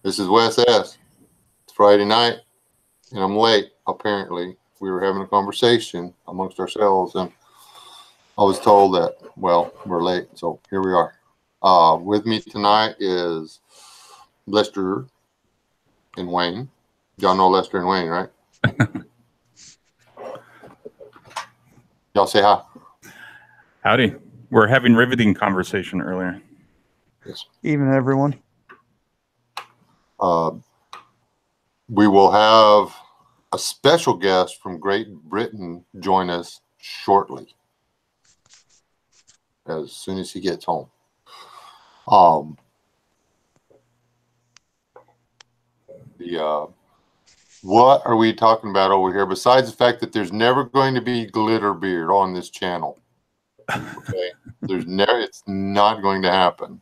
This is Wes S. It's Friday night, and I'm late, apparently. We were having a conversation amongst ourselves, and I was told that, well, we're late, so here we are. With me tonight is Lester and Wayne. Y'all know Lester and Wayne, right? Y'all say hi. Howdy. We're having riveting conversation earlier. Yes. Evening, everyone. We will have a special guest from Great Britain join us shortly, as soon as he gets home. What are we talking about over here besides the fact that there's never going to be glitter beard on this channel? Okay, it's not going to happen.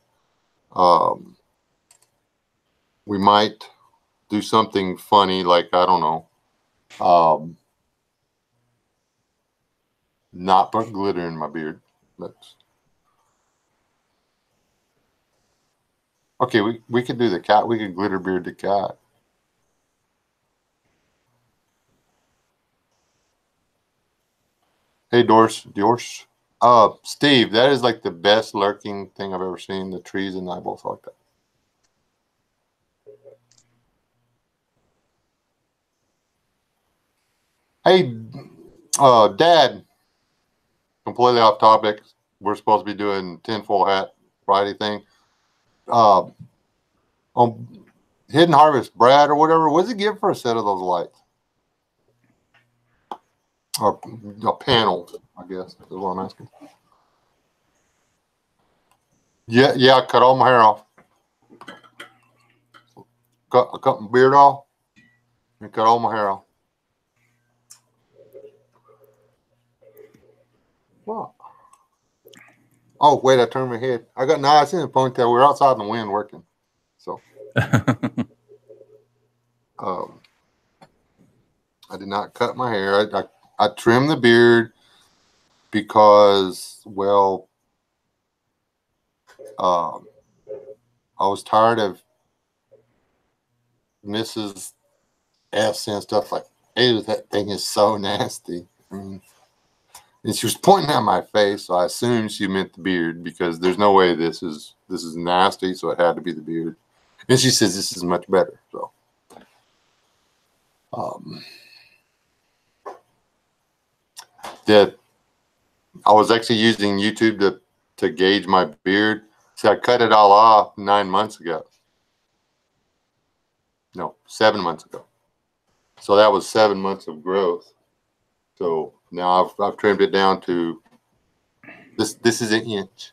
We might do something funny, like, I don't know, not put glitter in my beard. Okay, we could do the cat. We could glitter beard the cat. Hey, Doris. Steve, that is like the best lurking thing I've ever seen. The trees and eyeballs like that. Hey, Dad, completely off topic. We're supposed to be doing tinfoil hat Friday thing. On Hidden Harvest, Brad or whatever, what does he give for a set of those lights? Or a panel, I guess, is what I'm asking. Yeah, I cut all my hair off. I cut my beard off and cut all my hair off. What? Oh, wait, I turned my head. I got nice in a ponytail. We're outside in the wind working. So I did not cut my hair. I trimmed the beard because, well, I was tired of Mrs. S saying stuff like, "Ew, that thing is so nasty." I mean, and she was pointing at my face, so I assumed she meant the beard because there's no way this is nasty, so it had to be the beard. And she says this is much better. So, I was actually using YouTube to gauge my beard. So I cut it all off 9 months ago. No, 7 months ago. So that was 7 months of growth. So now I've trimmed it down to this. This is an inch,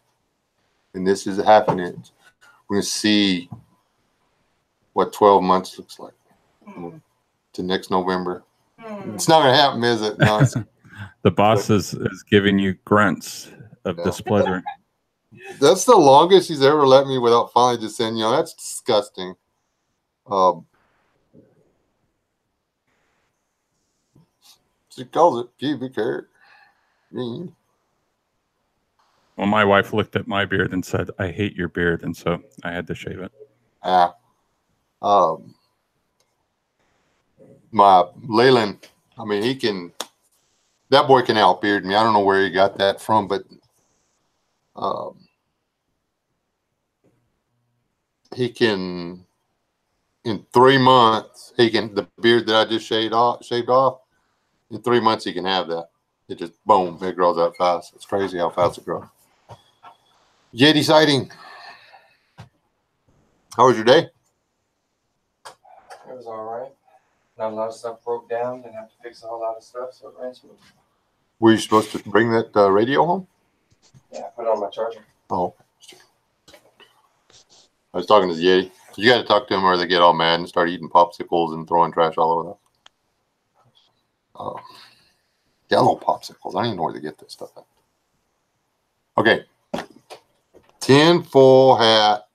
and this is a half an inch. We're gonna see what 12 months looks like to next November. It's not gonna happen, is it? No. The boss is giving you grunts of displeasure. That's the longest he's ever let me without finally just saying, that's disgusting. She calls it pubic hair. Well, my wife looked at my beard and said, "I hate your beard," and so I had to shave it. My Leyland, I mean, that boy can outbeard me. I don't know where he got that from, but he can, in 3 months, the beard that I just shaved off, in 3 months he can have that. It just, boom, it grows that fast. It's crazy how fast it grows. Yeti sighting. How was your day? It was all right. Not a lot of stuff broke down. Didn't have to fix a whole lot of stuff, so it ran smooth. Were you supposed to bring that radio home? Yeah, I put it on my charger. Oh. I was talking to the Yeti. You got to talk to him or they get all mad and start eating popsicles and throwing trash all over them. Yellow popsicles. I don't even know where they get this stuff at. Okay. Tinfoil hat.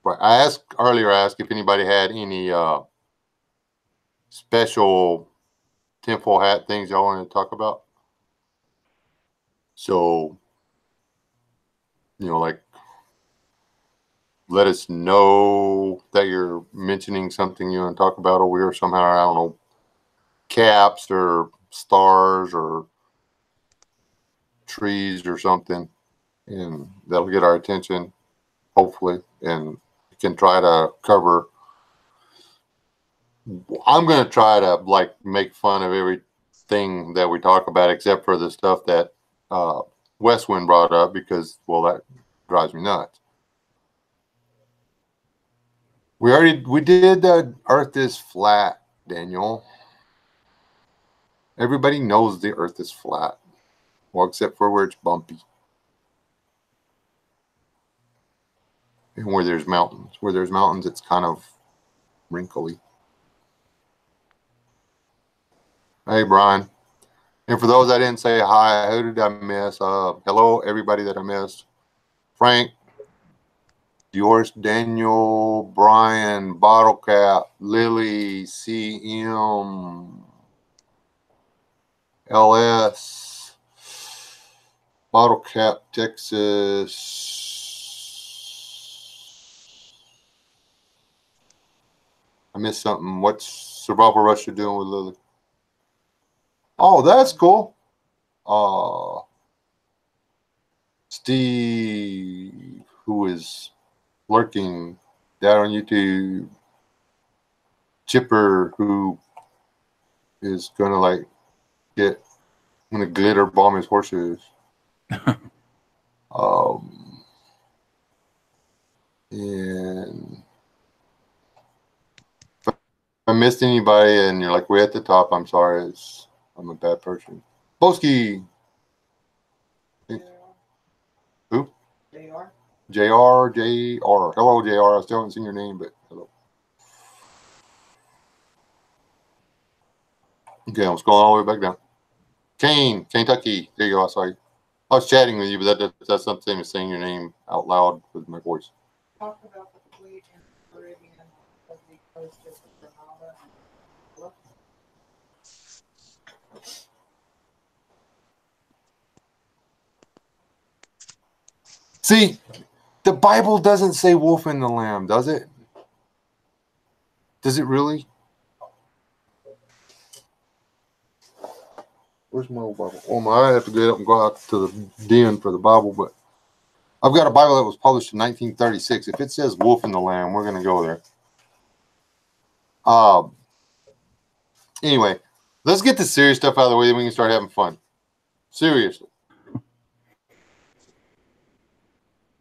Right. I asked if anybody had any special tinfoil hat things y'all wanted to talk about. So, like let us know that you're mentioning something you want to talk about, or we're somehow, I don't know, caps or stars or trees or something, and that'll get our attention, hopefully, and we can try to cover. I'm going to try to like make fun of everything that we talk about, except for the stuff that Westwind brought up, because, well, that drives me nuts. We did the Earth is flat, Daniel. Everybody knows the Earth is flat, well, except for where it's bumpy and where there's mountains. Where there's mountains, it's kind of wrinkly. Hey, Brian. And for those I didn't say hi, who did I miss? Hello, everybody that I missed. Frank, yours, Daniel, Brian, Bottle Cap, Lily, CM, LS, Bottle Cap, Texas. I missed something. What's Survival Russia doing with Lily? Oh, that's cool. Steve, who is lurking down on YouTube. Chipper, who is gonna like gonna glitter bomb his horseshoes. And if I missed anybody and you're like way at the top, I'm sorry. I'm a bad person. Boski. Who? JR. Hello, JR. I still haven't seen your name, but hello. Okay, I'm scrolling all the way back down. Kane, Kentucky. There you go. I saw you. I was chatting with you, but that's not the same as saying your name out loud with my voice. Talk about the fleet in the Caribbean of the coast of Grenada and See, the Bible doesn't say wolf and the lamb, does it? Does it really? Where's my old Bible? Oh, I have to get up and go out to the den for the Bible, but I've got a Bible that was published in 1936. If it says wolf and the lamb, we're going to go there. Anyway, let's get the serious stuff out of the way, then we can start having fun. Seriously.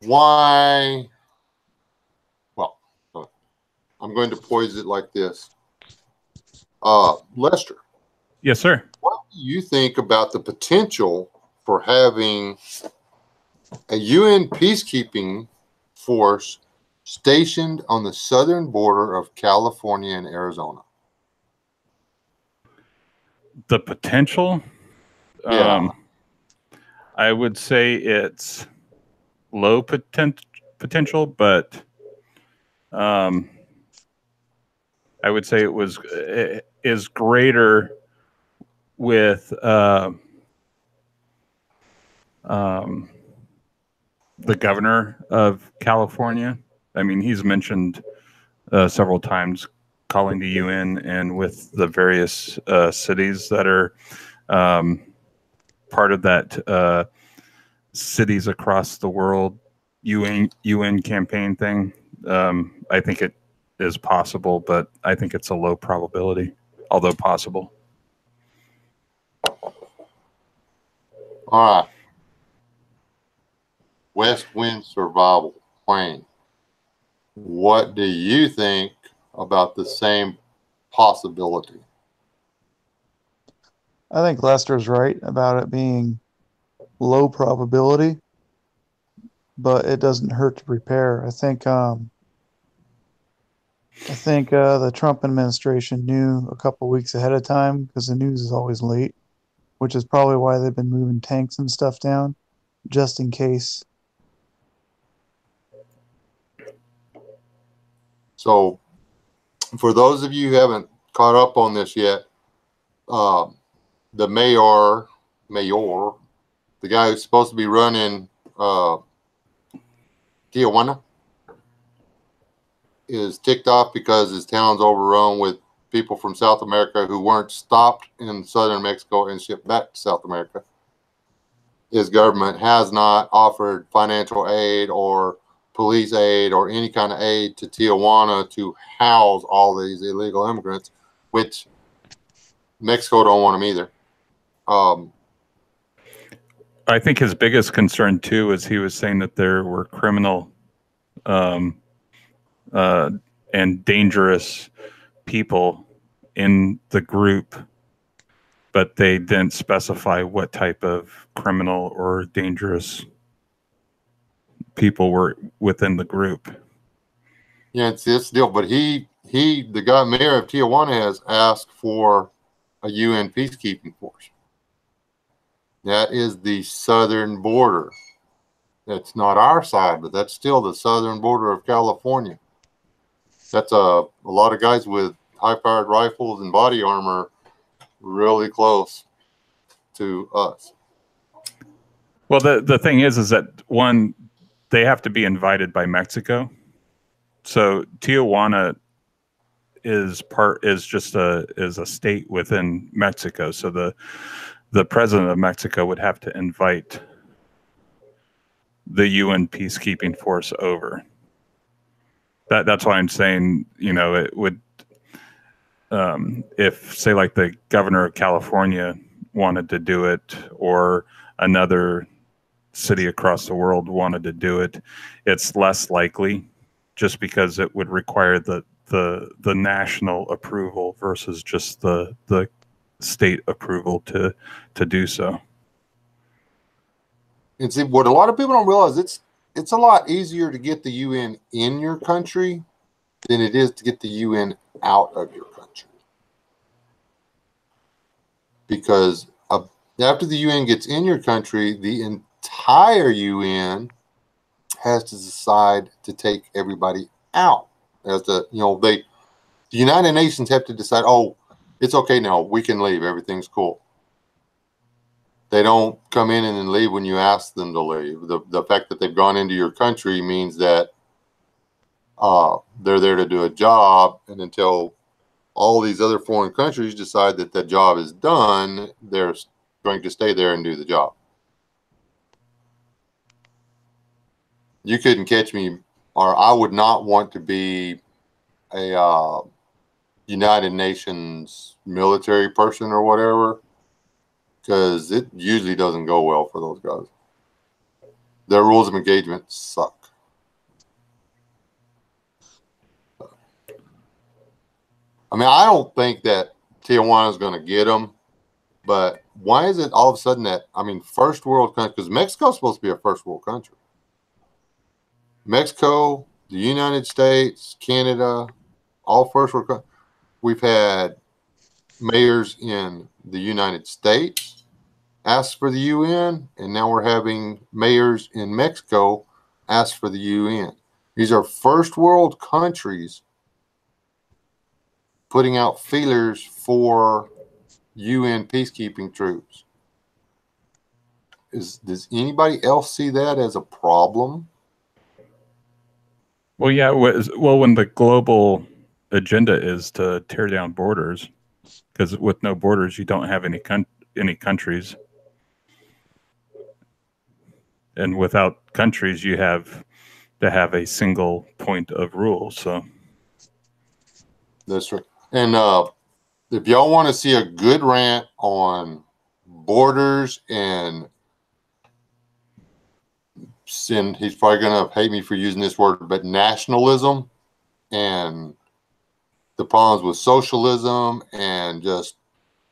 Why? Well, I'm going to pose it like this. Lester. Yes, sir. What do you think about the potential for having a UN peacekeeping force stationed on the southern border of California and Arizona? The potential? Yeah. I would say it's low potential, but I would say it is greater with the governor of California. I mean, he's mentioned several times calling the UN, and with the various cities that are part of that cities across the world UN campaign thing. I think it is possible, but I think it's a low probability, although possible. All right. West Wind Survival Plane. What do you think about the same possibility? I think Lester's right about it being low probability, but it doesn't hurt to prepare. I think the Trump administration knew a couple weeks ahead of time, because the news is always late, which is probably why they've been moving tanks and stuff down, just in case. So, for those of you who haven't caught up on this yet, the mayor, the guy who's supposed to be running Tijuana, is ticked off because his town's overrun with people from South America who weren't stopped in southern Mexico and shipped back to South America. His government has not offered financial aid or police aid or any kind of aid to Tijuana to house all these illegal immigrants, which Mexico don't want them either. I think his biggest concern too is he was saying that there were criminal and dangerous people in the group, but they didn't specify what type of criminal or dangerous people were within the group. Yeah, it's this deal. But the mayor of Tijuana has asked for a UN peacekeeping force. That is the southern border. That's not our side, but that's still the southern border of California. That's a lot of guys with high-powered rifles and body armor really close to us. Well, the thing is that one, they have to be invited by Mexico. So Tijuana is a state within Mexico. So the president of Mexico would have to invite the UN peacekeeping force over. That's why I'm saying, it would, if say like the governor of California wanted to do it, or another city across the world wanted to do it, it's less likely, just because it would require the national approval versus just the state approval to do so. And see, what a lot of people don't realize, it's a lot easier to get the UN in your country than it is to get the UN out of your country. Because after the UN gets in your country, the entire UN has to decide to take everybody out. The United Nations have to decide, oh, it's okay now, we can leave, everything's cool. They don't come in and then leave when you ask them to leave. The fact that they've gone into your country means that they're there to do a job, and until all these other foreign countries decide that the job is done, they're going to stay there and do the job. You couldn't catch me, or I would not want to be a United Nations military person or whatever, because it usually doesn't go well for those guys. Their rules of engagement suck. I mean, I don't think that Tijuana is going to get them, but why is it all of a sudden that, first world country, because Mexico's supposed to be a first world country. Mexico, the United States, Canada, all first world countries. We've had mayors in the United States ask for the UN, and now we're having mayors in Mexico ask for the UN. These are first world countries putting out feelers for UN peacekeeping troops. Does anybody else see that as a problem? Well, yeah. When the global agenda is to tear down borders, because with no borders, you don't have any countries. And without countries, you have to have a single point of rule. So that's right. And if y'all want to see a good rant on borders and he's probably going to hate me for using this word, but nationalism and the problems with socialism and just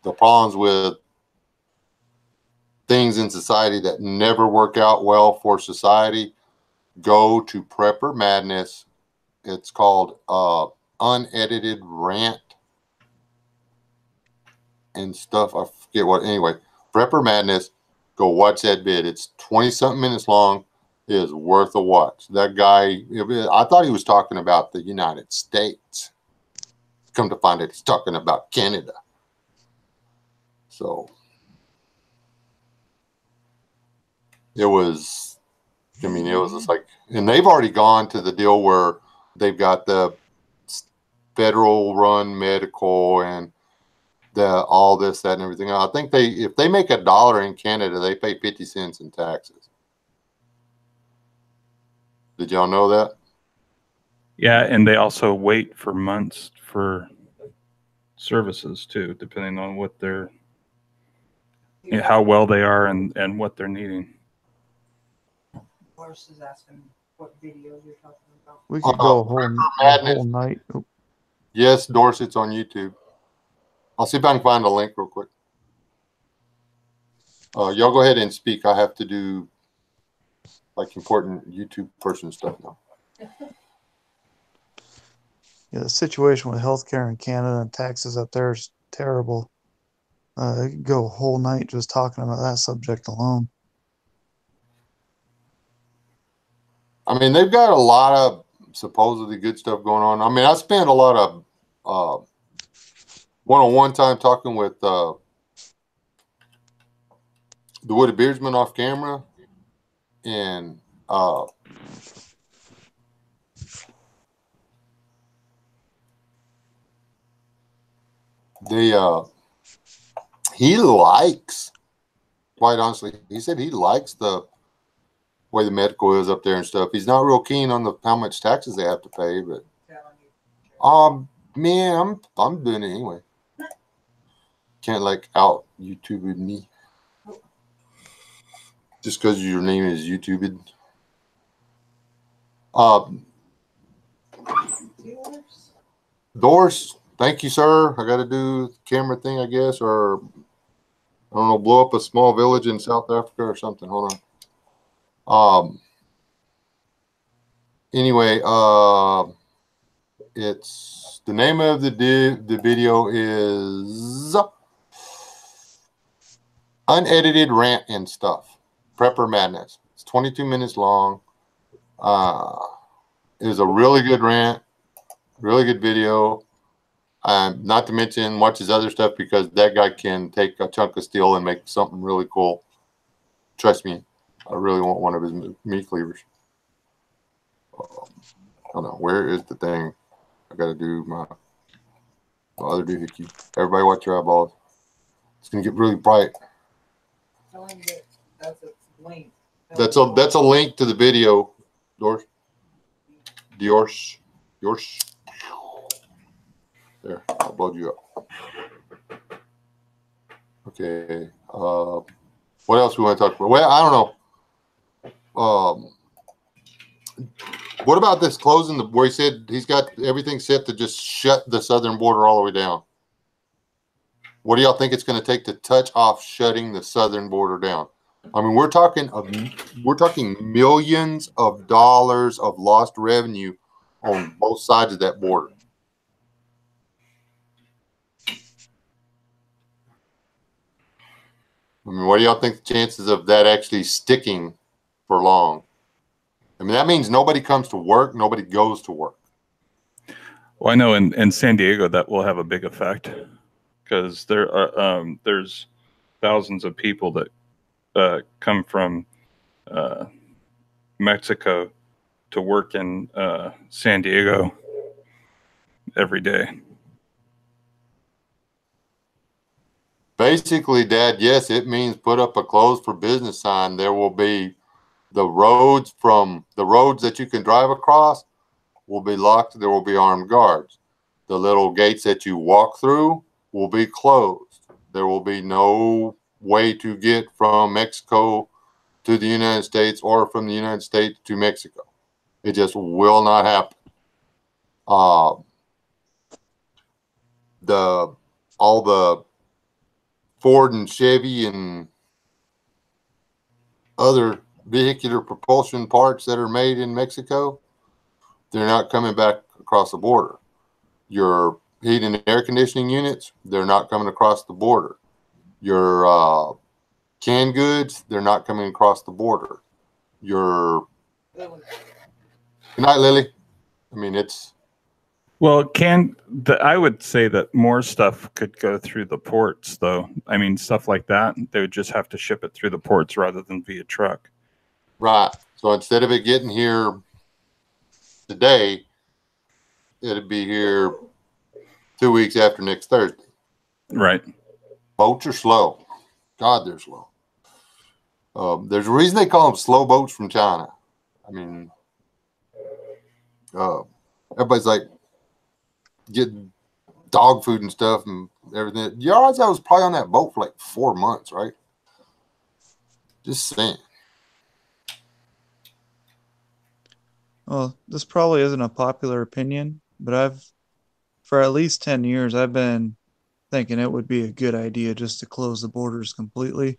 the problems with things in society that never work out well for society, go to Prepper Madness. It's called Unedited Rant and stuff. I forget what. Anyway, Prepper Madness. Go watch that vid. It's 20-something minutes long. It is worth a watch. That guy, I thought he was talking about the United States. Come to find out he's talking about Canada. So it was just like, and they've already gone to the deal where they've got the federal run medical and all this, that, and everything. I think if they make $1 in Canada, they pay 50 cents in taxes. Did y'all know that? Yeah, and they also wait for months for services too, depending on what they're, how well they are and what they're needing. Morris is asking what videos you're talking about. We could go a whole night. Oh, Yes, Dorset's on YouTube. I'll see if I can find a link real quick. Y'all go ahead and speak. I have to do like important YouTube person stuff now. yeah, the situation with healthcare in Canada and taxes up there is terrible. I could go a whole night just talking about that subject alone. I mean, they've got a lot of supposedly good stuff going on. I mean, I spent a lot of one-on-one time talking with the Wooded Beardsman off camera, and he likes, quite honestly, he said he likes the way the medical is up there and stuff. He's not real keen on how much taxes they have to pay, but man, I'm doing it anyway. Can't like out YouTube me just because your name is YouTube. Doors, thank you, sir. I got to do the camera thing, I guess, or I don't know, blow up a small village in South Africa or something. Hold on. Anyway, it's the name of the video is Unedited Rant and Stuff. Prepper Madness. It's 22 minutes long. It was a really good rant, really good video. Not to mention much his other stuff, because that guy can take a chunk of steel and make something really cool. Trust me, I really want one of his meat cleavers. I don't know, where is the thing? I got to do my other doohickey. Everybody watch your eyeballs. It's going to get really bright. Tell him that that's a link. That's a link to the video. Yours. There, I'll blow you up. Okay. What else we want to talk about? Well, I don't know. What about this closing where he said he's got everything set to just shut the southern border all the way down? What do y'all think it's going to take to touch off shutting the southern border down? I mean, we're talking millions of dollars of lost revenue on both sides of that border. I mean, what do y'all think the chances of that actually sticking for long? I mean, that means nobody comes to work, nobody goes to work. Well, I know in San Diego that will have a big effect, because there's thousands of people that come from Mexico to work in San Diego every day. Basically, Dad, yes, it means put up a closed for business sign. There will be the roads that you can drive across will be locked. There will be armed guards. The little gates that you walk through will be closed. There will be no way to get from Mexico to the United States or from the United States to Mexico. It just will not happen. All the Ford and Chevy and other vehicular propulsion parts that are made in Mexico, they're not coming back across the border. Your heat and air conditioning units, they're not coming across the border. Your canned goods, they're not coming across the border. Good night, Lily. I mean, it's... Well, I would say that more stuff could go through the ports, though. I mean, stuff like that, they would just have to ship it through the ports rather than via truck. Right. So instead of it getting here today, it'd be here 2 weeks after next Thursday. Right. Boats are slow. God, they're slow. There's a reason they call them slow boats from China. I mean, everybody's like getting dog food and stuff and everything. You realize I was probably on that boat for like 4 months, right? Just saying. Well, this probably isn't a popular opinion, but for at least 10 years, I've been thinking it would be a good idea just to close the borders completely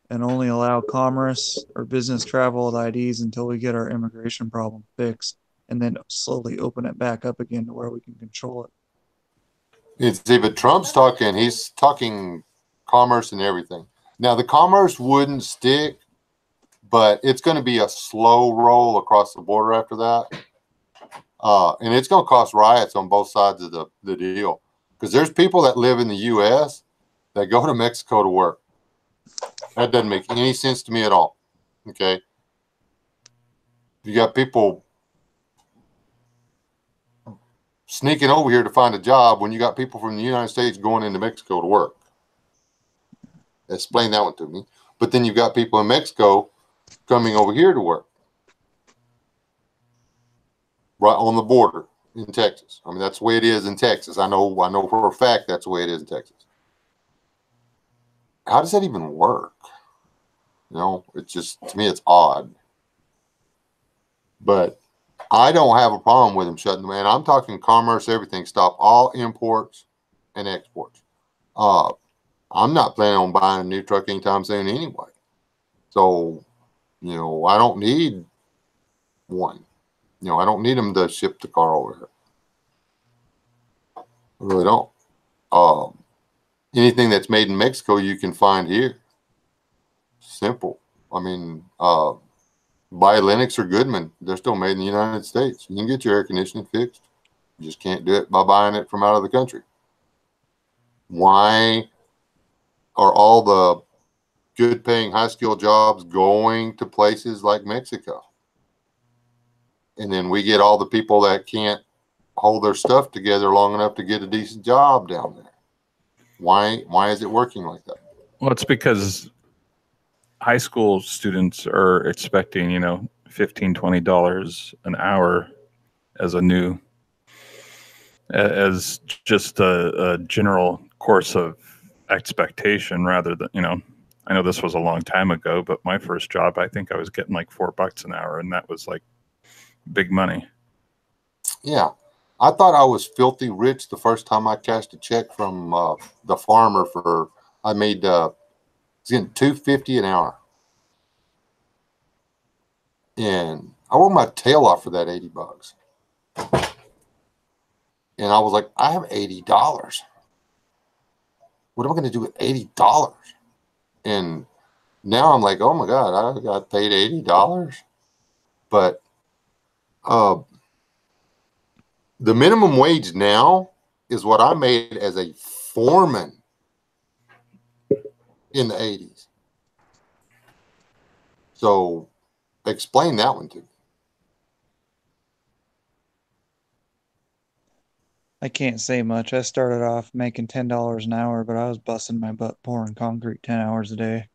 and only allow commerce or business travel with IDs until we get our immigration problem fixed, and then slowly open it back up again to where we can control it. See, but he's talking commerce and everything. Now, the commerce wouldn't stick, but it's going to be a slow roll across the border after that. And it's going to cause riots on both sides of the deal. Because there's people that live in the U.S. that go to Mexico to work. That doesn't make any sense to me at all. Okay? You got people sneaking over here to find a job when you got people from the United States going into Mexico to work. Explain that one to me. But then you've got people in Mexico coming over here to work. Right on the border in Texas. I mean, that's the way it is in Texas. I know for a fact that's the way it is in Texas. How does that even work? You know, it's just, to me, it's odd. But I don't have a problem with them shutting them down. I'm talking commerce, everything. Stop all imports and exports. I'm not planning on buying a new truck anytime soon anyway. So, you know, I don't need one. You know, I don't need them to ship the car over here. I really don't. Anything that's made in Mexico, you can find here. Simple. I mean, buy Lennox or Goodman. They're still made in the United States. You can get your air conditioning fixed. You just can't do it by buying it from out of the country. Why are all the good-paying, high-skilled jobs going to places like Mexico? And then we get all the people that can't hold their stuff together long enough to get a decent job down there. Why is it working like that? Well, it's because high school students are expecting, you know, $15, $20 an hour as as just a general course of expectation, rather than, you know, I know this was a long time ago, but my first job, I think I was getting like $4 an hour, and that was like big money. Yeah. I thought I was filthy rich the first time I cashed a check from the farmer for, I made, I was getting $2.50 an hour. And I worked my tail off for that $80. And I was like, I have $80. What am I going to do with $80? And now I'm like, oh my God, I got paid $80. But the minimum wage now is what I made as a foreman in the 80s. So explain that one to me. I can't say much. I started off making $10 an hour, but I was busting my butt pouring concrete 10 hours a day.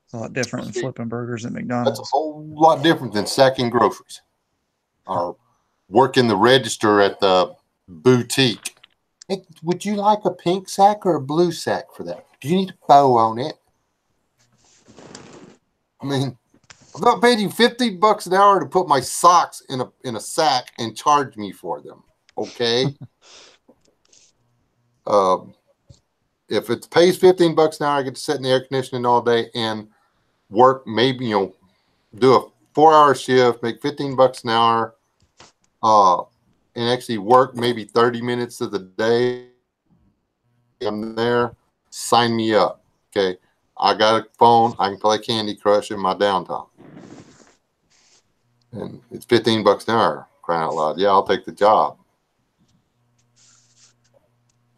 It's a lot different than flipping burgers at That's a McDonald's. whole lot different than sacking groceries or working the register at the boutique. Hey, would you like a pink sack or a blue sack for that? Do you need a bow on it? I mean, I'm not paying you $50 an hour to put my socks in a sack and charge me for them. Okay. If it pays $15 an hour, I get to sit in the air conditioning all day and work, maybe, you know, do a 4-hour shift, make $15 an hour, and actually work maybe 30 minutes of the day. I'm there, sign me up. Okay. I got a phone, I can play Candy Crush in my downtime. And it's $15 an hour, crying out loud. Yeah, I'll take the job.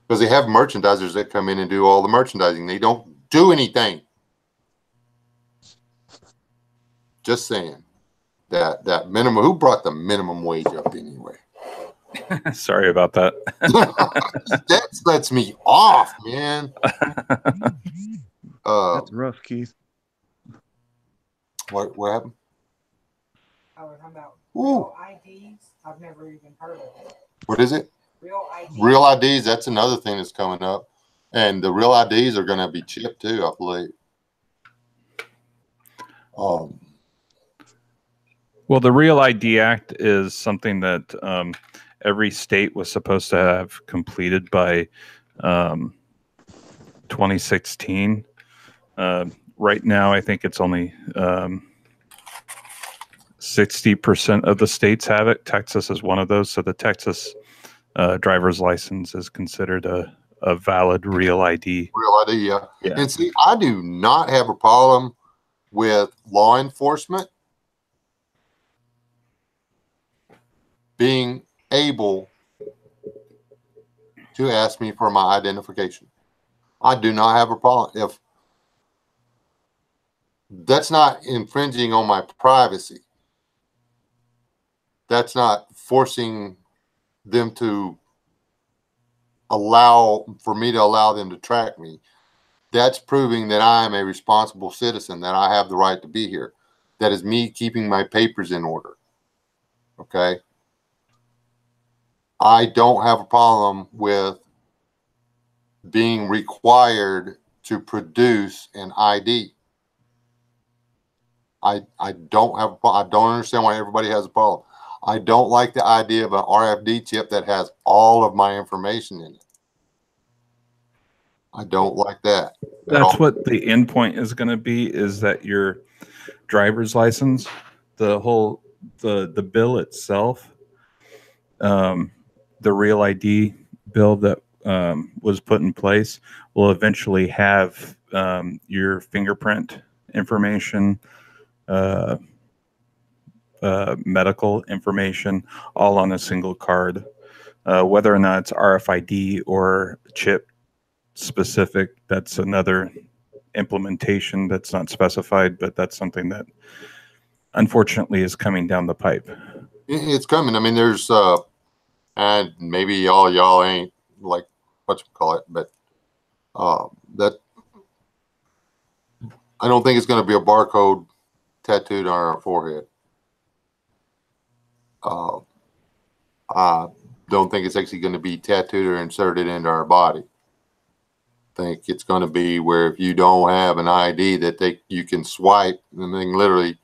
Because they have merchandisers that come in and do all the merchandising. They don't do anything. Just saying. That minimum, who brought the minimum wage up anyway? Sorry about that. That lets me off, man. That's rough, Keith. What happened? I was talking about Ooh. real IDs. I've never even heard of it. What is it? Real IDs. Real IDs. That's another thing that's coming up, and the real IDs are going to be chipped too, I believe. Well, the Real ID Act is something that every state was supposed to have completed by 2016. Right now, I think it's only 60% of the states have it. Texas is one of those. So the Texas driver's license is considered a valid Real ID. Real ID, yeah. Yeah. And see, I do not have a problem with law enforcement being able to ask me for my identification. I do not have a problem. If that's not infringing on my privacy, that's not forcing them to allow them to track me. That's proving that I am a responsible citizen, that I have the right to be here. That is me keeping my papers in order. Okay? I don't have a problem with being required to produce an ID. I don't have. I don't understand why everybody has a problem. I don't like the idea of an RFD chip that has all of my information in it. I don't like that. That's what the endpoint is going to be, is that your driver's license, the bill itself, the Real ID bill that was put in place will eventually have your fingerprint information, medical information, all on a single card. Whether or not it's RFID or chip specific, that's another implementation that's not specified, but that's something that unfortunately is coming down the pipe. It's coming. I mean, there's and maybe y'all ain't like what you call it, but that I don't think it's going to be a barcode tattooed on our forehead. I don't think it's actually going to be tattooed or inserted into our body. I think it's going to be where if you don't have an ID that you can swipe and then literally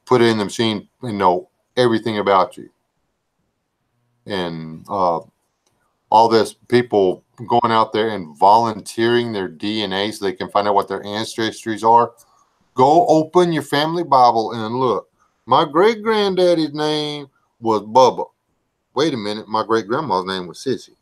put it in the machine and know everything about you. And all this people going out there and volunteering their DNA so they can find out what their ancestries are. Go open your family Bible and look. My great granddaddy's name was Bubba. Wait a minute, my great grandma's name was Sissy.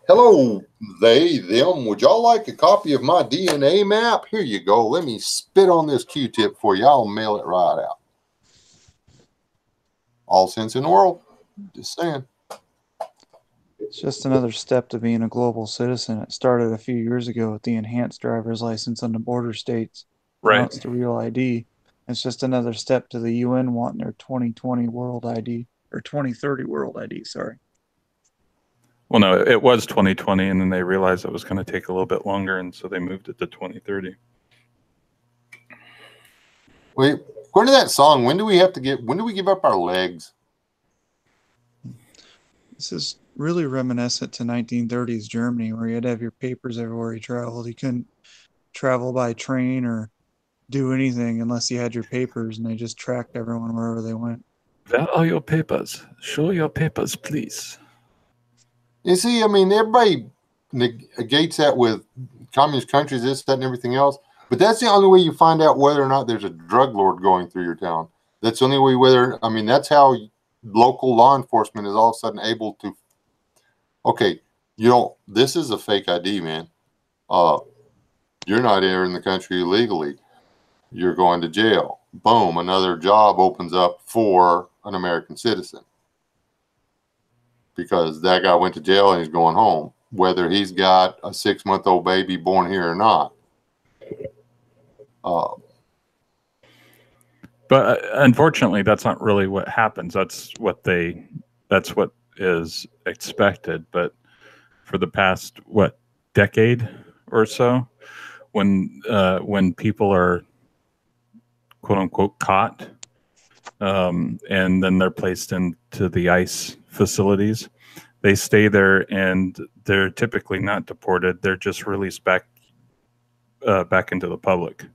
Hello, they, them. Would y'all like a copy of my DNA map? Here you go. Let me spit on this Q-tip for you. I'll mail it right out. All sense in the world. Just saying. It's just another step to being a global citizen. It started a few years ago with the enhanced driver's license on the border states. Right. Now it's the Real ID. It's just another step to the UN wanting their 2020 World ID, or 2030 World ID, sorry. Well, no, it was 2020, and then they realized it was going to take a little bit longer, and so they moved it to 2030. Wait, according to that song, when do we give up our legs? This is really reminiscent to 1930s Germany, where you had to have your papers everywhere you traveled. You couldn't travel by train or do anything unless you had your papers, and they just tracked everyone wherever they went. Where are your papers? Show your papers, please. You see, I mean, everybody negates that with communist countries, this, that, and everything else. But that's the only way you find out whether or not there's a drug lord going through your town. That's the only way that's how local law enforcement is all of a sudden able to, okay, this is a fake ID, man. You're not entering the country illegally. You're going to jail. Boom, another job opens up for an American citizen. Because that guy went to jail and he's going home, whether he's got a 6-month-old baby born here or not. But unfortunately, that's not really what happens. That's what is expected. But for the past decade or so, when people are quote unquote caught, and then they're placed into the ICE facilities, they stay there, and they're typically not deported. They're just released back into the public.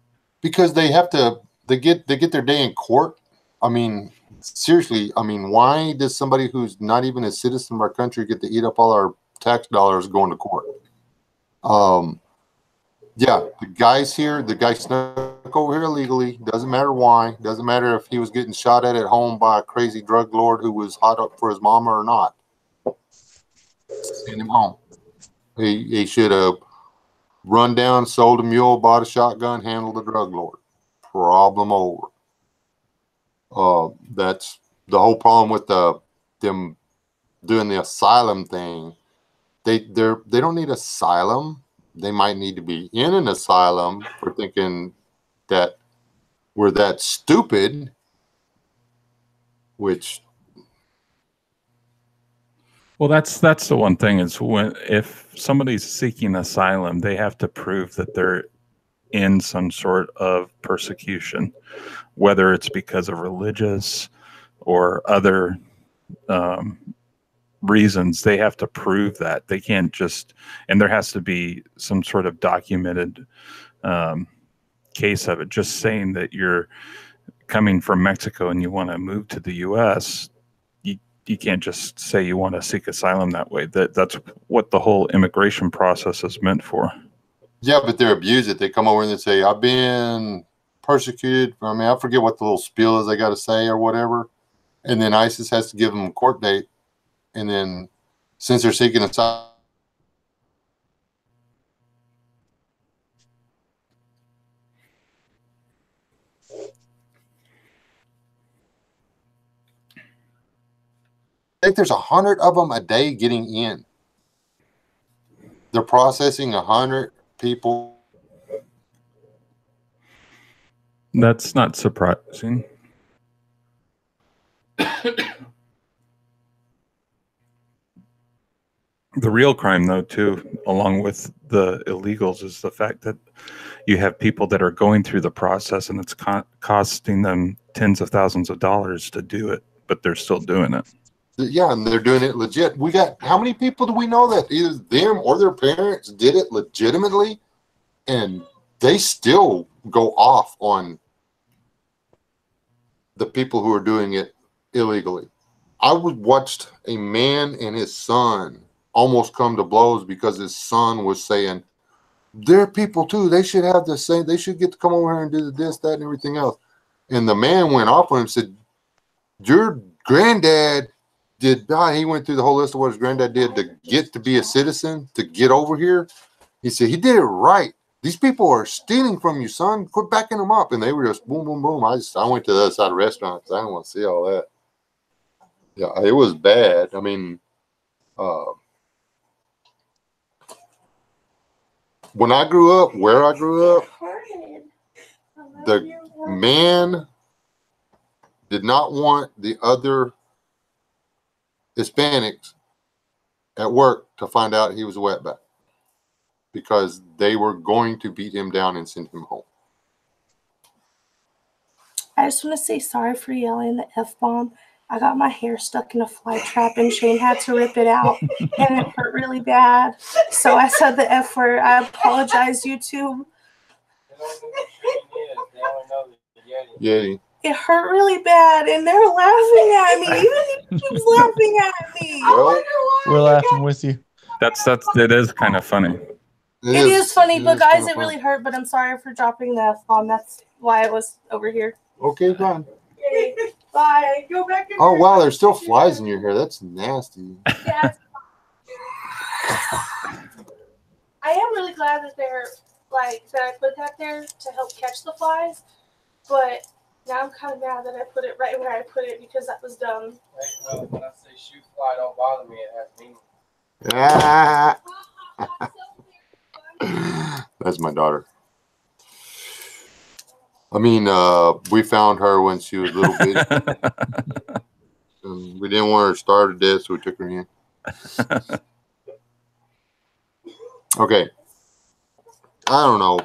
Because they get their day in court. I mean, seriously, I mean, why does somebody who's not even a citizen of our country get to eat up all our tax dollars going to court? Yeah, the guy snuck over here illegally. Doesn't matter why. Doesn't matter if he was getting shot at home by a crazy drug lord who was hot up for his mama or not. Send him home. He should have run down, sold a mule, bought a shotgun, handled the drug lord. Problem over. That's the whole problem with them doing the asylum thing. They don't need asylum. They might need to be in an asylum for thinking that we're that stupid, which. Well, that's the one thing is if somebody's seeking asylum, they have to prove that they're in some sort of persecution, whether it's because of religious or other reasons. They have to prove that. They can't just, and there has to be some sort of documented case of it. Just saying that you're coming from Mexico and you want to move to the U.S., you can't just say you want to seek asylum that way. That's what the whole immigration process is meant for. Yeah, but they abuse it. They come over and they say, I've been persecuted. I mean, I forget what the little spiel is they got to say or whatever. And then ISIS has to give them a court date. And then since they're seeking asylum, I think there's 100 of them a day getting in. They're processing 100 people. That's not surprising. The real crime, though, too, along with the illegals, is the fact that you have people that are going through the process and it's costing them tens of thousands of dollars to do it, but they're still doing it. Yeah, and they're doing it legit. We got, how many people do we know that either them or their parents did it legitimately, and they still go off on the people who are doing it illegally? I watched a man and his son almost come to blows because his son was saying, they're people too. They should have the same. They should get to come over here and do this, that, and everything else. And the man went off on him and said, your granddad did not. He went through the whole list of what his granddad did to get to be a citizen, to get over here. He said, he did it right. These people are stealing from you, son. Quit backing them up. And they were just boom, boom, boom. I went to the other side of the restaurant because I didn't want to see all that. Yeah, it was bad. I mean, when I grew up, where I grew up, the man did not want the other Hispanics at work to find out he was a wetback because they were going to beat him down and send him home. I just want to say sorry for yelling the F-bomb. I got my hair stuck in a fly trap and Shane had to rip it out and it hurt really bad. So I said the F word. I apologize, YouTube. Yeti. It hurt really bad and they're laughing at me. Even YouTube's laughing at me. Well, We're laughing with you. It is kind of funny. It is funny, but guys, it really hurt. But I'm sorry for dropping the F-bomb. That's why it was over here. Okay, fine. Okay, bye. Go back in. Oh, wow, there's still flies in your hair. That's nasty. Yeah. I am really glad that they're that I put that there to help catch the flies, but now I'm kind of mad that I put it right where I put it because that was dumb. Hey, when I say shoot fly, don't bother me. It has meaning. That's my daughter. I mean, we found her when she was a little bit. We didn't want her to starve to death, so we took her in. Okay. I don't know.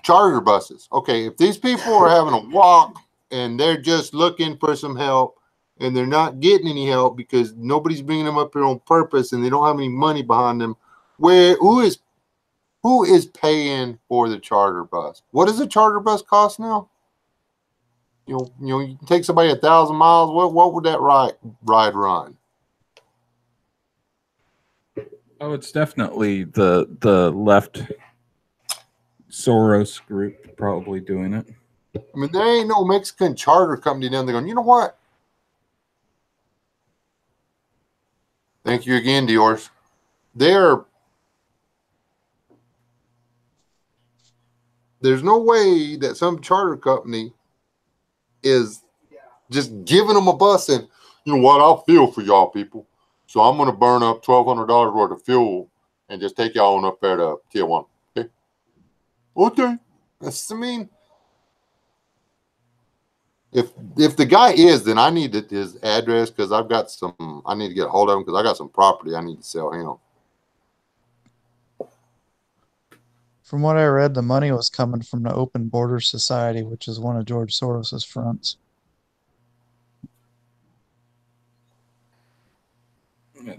Charter buses. Okay, if these people are having a walk and they're just looking for some help and they're not getting any help because nobody's bringing them up here on purpose and they don't have any money behind them, who is paying for the charter bus? What does a charter bus cost now? You can take somebody 1,000 miles. What would that ride run? Oh, it's definitely the left Soros group probably doing it. I mean, there ain't no Mexican charter company down there going, you know what? Thank you again, Dior's. There's no way that some charter company is just giving them a bus and, you know what, I'll feel for y'all people. So I'm going to burn up $1,200 worth of fuel and just take y'all on up there to Tijuana. Okay. Okay. I mean, if the guy is, then I need his address because I need to get a hold of him because I got some property I need to sell him. From what I read, the money was coming from the Open Borders Society, which is one of George Soros's fronts.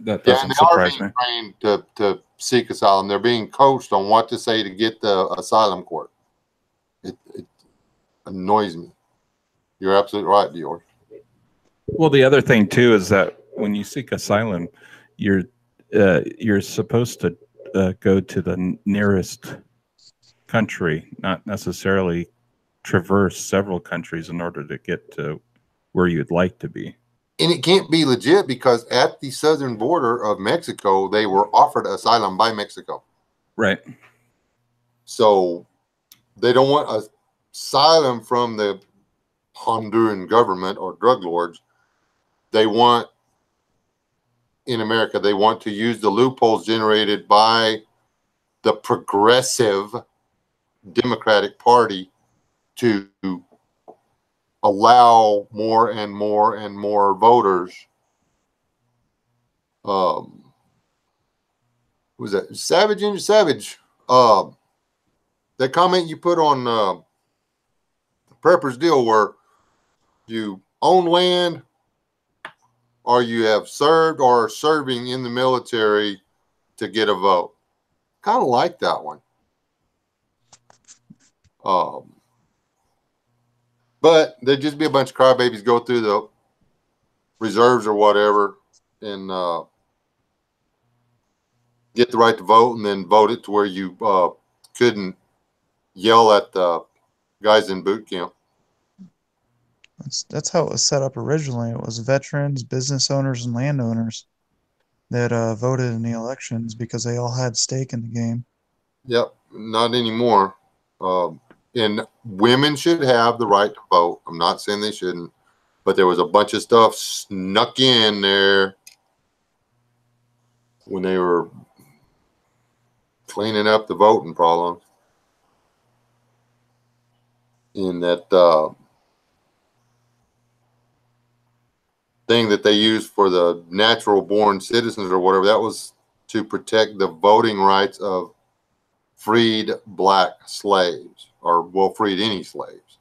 That doesn't surprise me. They're being trained to seek asylum. They're being coached on what to say to get the asylum court. It annoys me. You're absolutely right, Dior. Well, the other thing too is that when you seek asylum, you're supposed to go to the nearest country, not necessarily traverse several countries in order to get to where you'd like to be. And it can't be legit because at the southern border of Mexico, they were offered asylum by Mexico. Right. So they don't want asylum from the Honduran government or drug lords. They want, in America, they want to use the loopholes generated by the progressive Democratic Party to allow more and more and more voters. Who was that? Savage. That comment you put on the Prepper's deal where you own land or you have served or are serving in the military to get a vote. Kind of like that one. But there'd just be a bunch of crybabies go through the reserves or whatever and get the right to vote and then vote it to where you couldn't yell at the guys in boot camp. That's how it was set up originally. It was veterans, business owners, and landowners that voted in the elections because they all had stake in the game. Yep, not anymore. And women should have the right to vote. I'm not saying they shouldn't, but there was a bunch of stuff snuck in there when they were cleaning up the voting problem. In that thing that they used for the natural born citizens or whatever, that was to protect the voting rights of freed black slaves, or freed any slaves.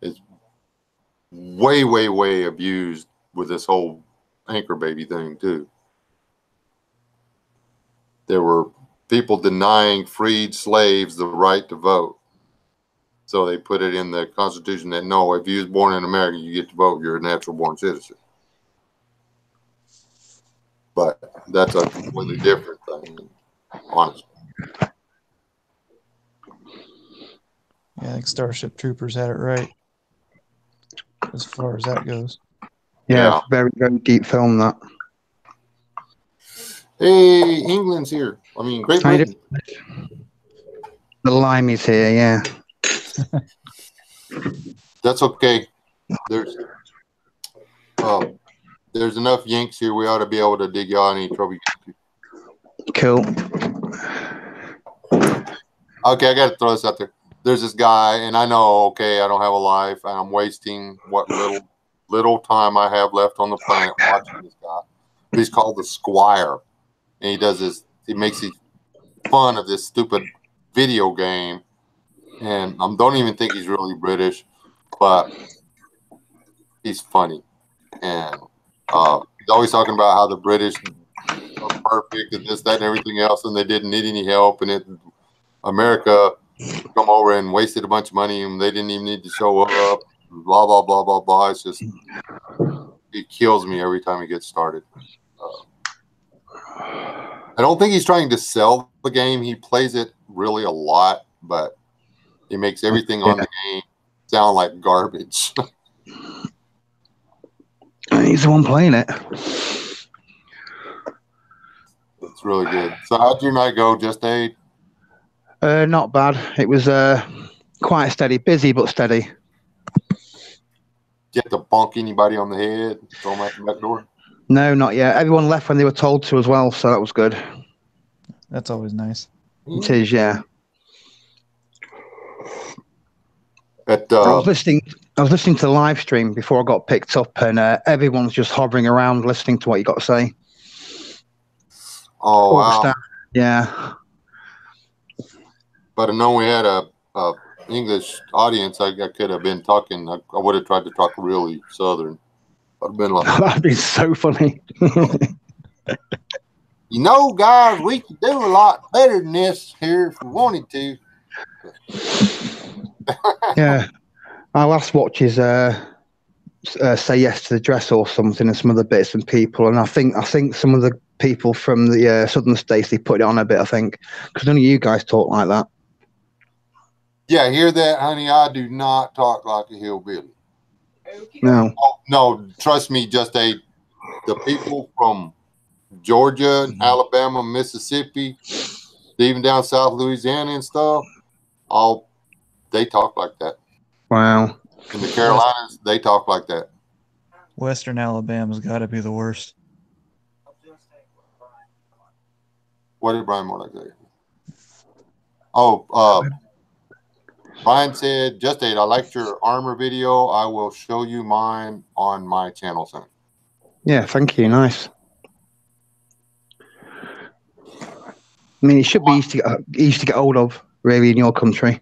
It's way, way, way abused with this whole anchor baby thing too. There were people denying freed slaves the right to vote. So they put it in the Constitution that no, if you was born in America, you get to vote, you're a natural born citizen. But that's a completely different thing, honestly. Yeah, I think Starship Troopers had it right as far as that goes. Yeah, very, very deep film, that. Hey, England's here. I mean, Great Britain. The lime is here, yeah. That's okay. There's enough Yanks here. We ought to be able to dig y'all any trouble. Cool. Okay, I got to throw this out there. there's this guy, and I know, okay, I don't have a life, and I'm wasting what little time I have left on the planet watching this guy. He's called the Squire, and he does this. He makes fun of this stupid video game, and I don't even think he's really British, but he's funny, and he's always talking about how the British are perfect and this, that, and everything else, and they didn't need any help, and America come over and wasted a bunch of money, and they didn't even need to show up. Blah blah blah blah blah. It's just it kills me every time he gets started. I don't think he's trying to sell the game. He plays it really a lot, but he makes everything on the game sound like garbage. He's the one playing it. It's really good. So how'd your night go? Just a Not bad. It was quite steady, busy but steady. get to bonk anybody on the head, throw them out the back door? No, not yet. Everyone left when they were told to as well, so that was good. That's always nice. It is, yeah. At, I was listening to the live stream before I got picked up, and everyone's just hovering around listening to what you got to say. oh, All the wow. staff. Yeah. But I know we had a English audience. I could have been talking. I would have tried to talk really Southern. I'd have been like, That'd be so funny. you know, guys, we could do a lot better than this here if we wanted to. Yeah. Our last watch is Say Yes to the Dress or something, and some other bits and people. And I think some of the people from the southern states, they put it on a bit, I think, because none of you guys talk like that. Yeah, hear that, honey? I do not talk like a hillbilly. No. Oh, no, trust me, the people from Georgia, Alabama, Mississippi, even down South Louisiana and stuff, they talk like that. Wow. In the Carolinas, they talk like that. Western Alabama's got to be the worst. What did Brian Morlock say? Oh, Brian said, just I liked your armor video. I will show you mine on my channel soon. Yeah, thank you. Nice. I mean, it should be easy to get hold of, really, in your country.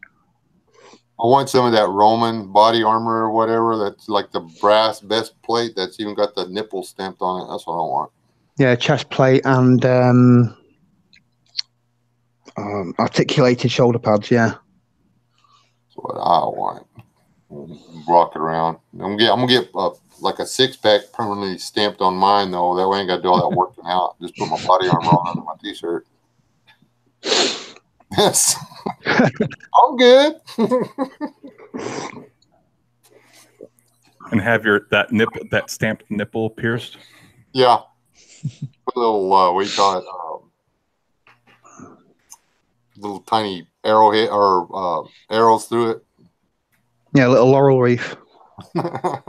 I want some of that Roman body armor or whatever. That's like the brass best plate that's even got the nipple stamped on it. That's what I want. Yeah, chest plate and articulated shoulder pads. Yeah. That's what I want. Rock it around. I'm gonna get like a 6-pack permanently stamped on mine though. That way I ain't got to do all that working out. Just put my body armor on under my t-shirt. Yes. I'm good. And have that stamped nipple pierced. Yeah. Put a little what do you call it? Little tiny arrowhead or arrows through it. Yeah, a little laurel wreath. I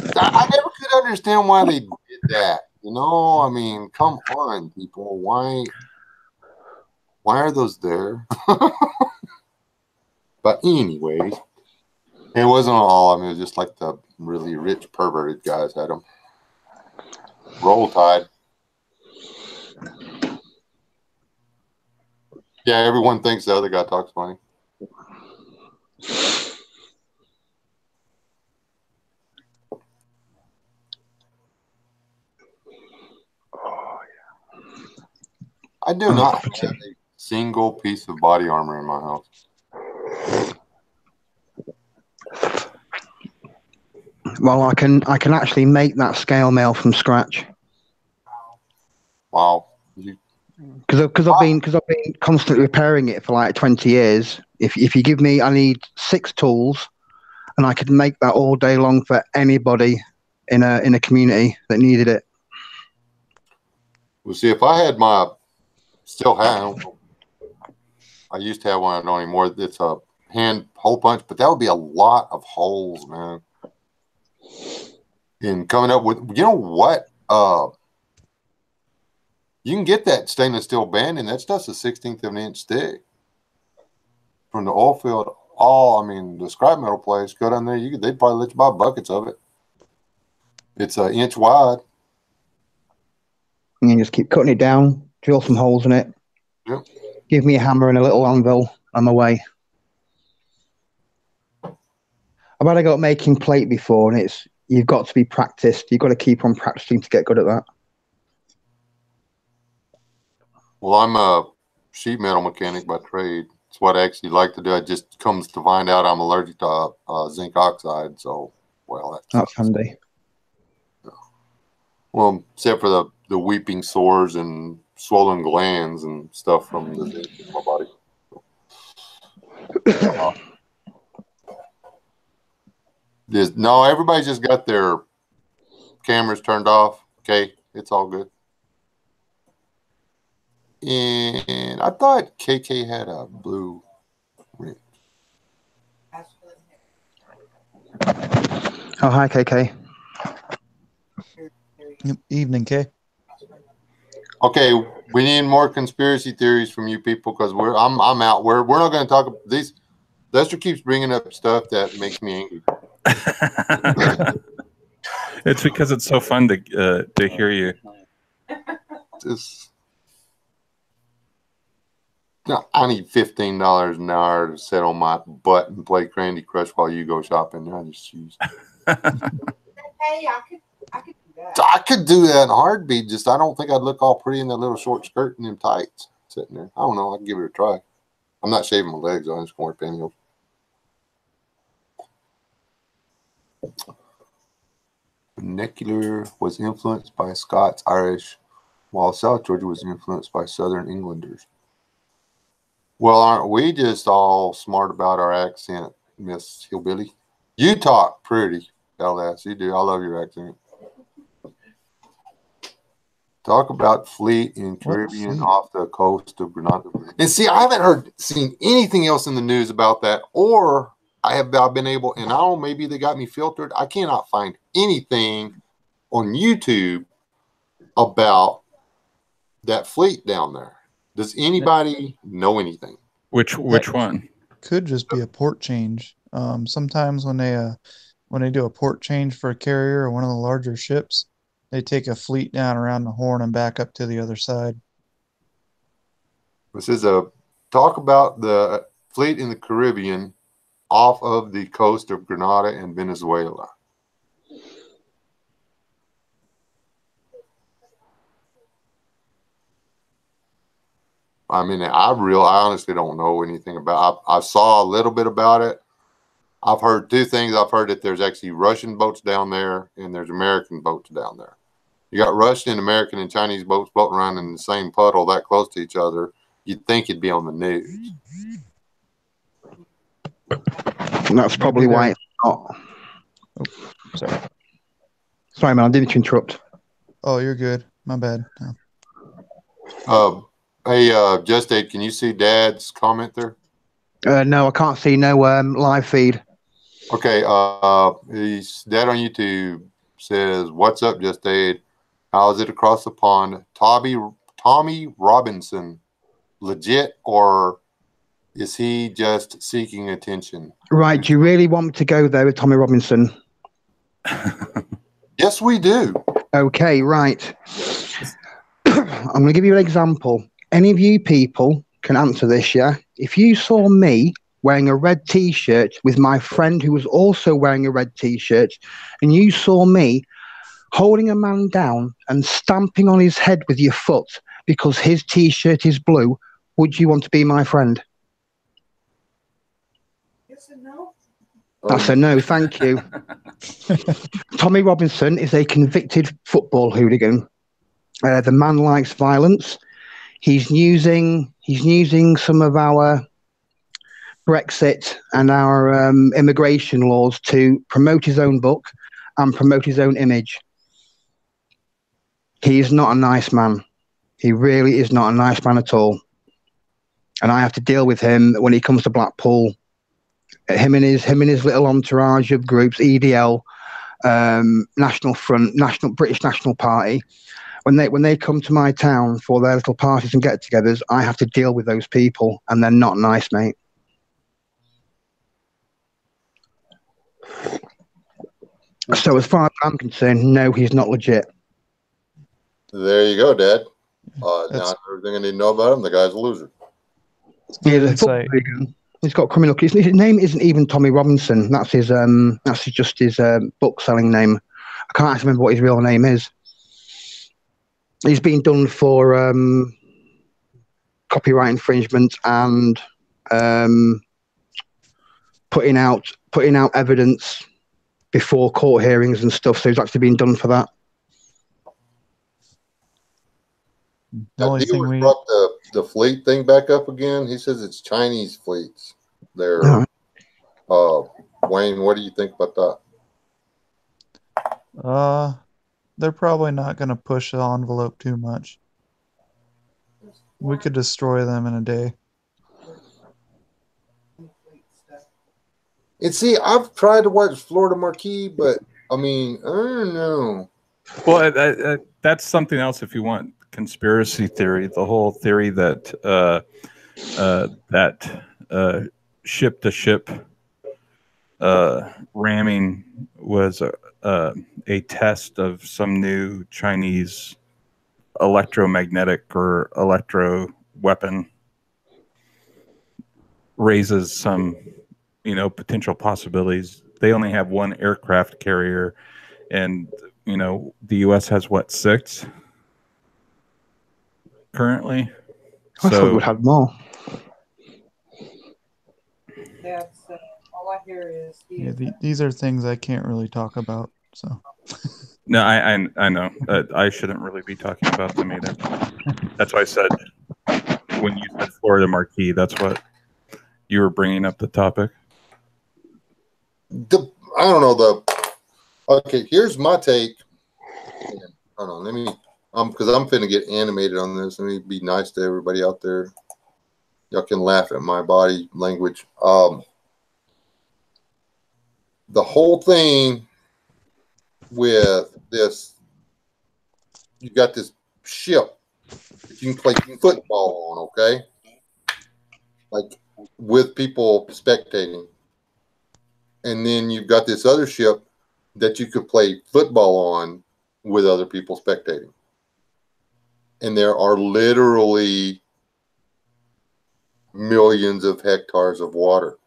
never could understand why they did that. You know, I mean, come on, people. Why are those there? But anyways, it wasn't all. I mean, it was just like the really rich perverted guys had them. Roll Tide. Yeah, everyone thinks the other guy talks funny. I do not have a single piece of body armor in my house. Well, I can actually make that scale mail from scratch. Wow. Because I've been constantly repairing it for like 20 years. If you give me, I need 6 tools, and I could make that all day long for anybody in a community that needed it. Well, see, if I had I used to have one. I don't anymore. It's a hand hole punch, but that would be a lot of holes, man. And coming up with, you know what? You can get that stainless steel banding. That stuff's a 1/16 of an inch thick. From the oil field, the scrap metal place, go down there, they'd probably let you buy buckets of it. It's an inch wide. And you just keep cutting it down, drill some holes in it. Yep. Give me a hammer and a little anvil. I'm away. I've had a go at making plate before, and you've got to be practiced. You've got to keep on practicing to get good at that. Well, I'm a sheet metal mechanic by trade. It's what I actually like to do. It just comes to find out I'm allergic to zinc oxide. So, well, that's handy. Well, except for the weeping sores and swollen glands and stuff from the zinc in my body. No, everybody's just got their cameras turned off. Okay, it's all good. And I thought KK had a blue ring. Oh, hi, KK. Evening, Kay. Okay, we need more conspiracy theories from you people because I'm out. We're not going to talk about these. Lester keeps bringing up stuff that makes me angry. It's because it's so fun to hear you. I need $15 an hour to sit on my butt and play Candy Crush while you go shopping. I just choose. Hey, I could do that. I could do that in a heartbeat. Just I don't think I'd look all pretty in that little short skirt and them tights sitting there. I don't know. I can give it a try. I'm not shaving my legs. I'm just going to wear pantyhose. Vernacular was influenced by Scots Irish, while South Georgia was influenced by Southern Englanders. Well, aren't we just all smart about our accent, Miss Hillbilly? You talk pretty, LS. You do. I love your accent. Talk about fleet in Caribbean off the coast of Grenada. And see, I haven't seen anything else in the news about that, or I've been able, and I don't know, maybe they got me filtered. I cannot find anything on YouTube about that fleet down there. Does anybody know anything? Which one? Could just be a port change. Sometimes when they do a port change for a carrier or one of the larger ships, they take a fleet down around the Horn and back up to the other side. This is a talk about the fleet in the Caribbean off of the coast of Grenada and Venezuela. I mean, I honestly don't know anything about it. I saw a little bit about it. I've heard two things. I've heard that there's actually Russian boats down there and there's American boats down there. You got Russian and American and Chinese boats floating around in the same puddle that close to each other. You'd think it'd be on the news. And that's probably why it's not. Oh, sorry. Sorry, man. I didn't interrupt. Oh, you're good. My bad. Hey, Just Aid, can you see Dad's comment there? No, I can't see no live feed. Okay, he's Dad on YouTube says, "What's up, Just Aid? How is it across the pond? Tommy Robinson, legit, or is he just seeking attention?" Right. Do you really want me to go there with Tommy Robinson? Yes, we do. Okay, right. I'm going to give you an example. Any of you people can answer this, yeah? If you saw me wearing a red T-shirt with my friend who was also wearing a red T-shirt, and you saw me holding a man down and stamping on his head with your foot because his T-shirt is blue, would you want to be my friend? Yes and no. That's a no, thank you. Tommy Robinson is a convicted football hooligan. The man likes violence. He's using some of our Brexit and our immigration laws to promote his own book and promote his own image. He is not a nice man. He really is not a nice man at all. And I have to deal with him when he comes to Blackpool. Him and his little entourage of groups, EDL, National Front, British National Party. when they come to my town for their little parties and get-togethers, I have to deal with those people, and they're not nice, mate. So as far as I'm concerned, no, he's not legit. There you go, Dad. That's- Now everything I need to know about him, the guy's a loser. good He's a insight. football hooligan. He's got criminal. His name isn't even Tommy Robinson. That's his. Just his book selling name. I can't actually remember what his real name is. He's been done for copyright infringement and putting out evidence before court hearings and stuff. So he's actually been done for that. The only He thing always we brought the fleet thing back up again. He says it's Chinese fleets. They're Wayne, what do you think about that? they're probably not going to push the envelope too much. We could destroy them in a day. And see, I've tried to watch Florida Marquis, but I mean, I don't know. Well, that's something else. If you want conspiracy theory, the whole theory that ship to ship ramming was a test of some new Chinese electromagnetic or electro weapon raises some, potential possibilities. They only have one aircraft carrier, and the U.S. has what, 6 currently? I thought we would have more. That's all I hear is Yeah, these are things I can't really talk about. So No, I know. I shouldn't really be talking about them either. That's why I said when you said Florida Marquis, that's what you were bringing up the topic. I don't know okay, here's my take. Hold on, let me because I'm finna get animated on this. Let me be nice to everybody out there. Y'all can laugh at my body language. The whole thing with this, you got this ship that you can play football on, okay? Like with people spectating. And then you've got this other ship that you could play football on with other people spectating. And there are literally millions of hectares of water.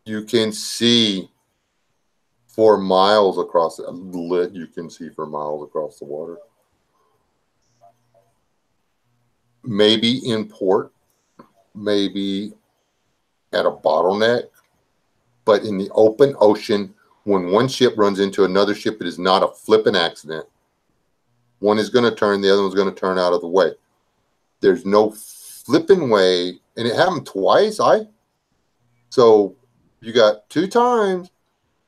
You can see for miles across it. You can see for miles across the water. Maybe in port, maybe at a bottleneck, but in the open ocean, when one ship runs into another ship, it is not a flipping accident. One is going to turn, the other one's going to turn out of the way. There's no flipping way, and it happened twice. So you got 2 times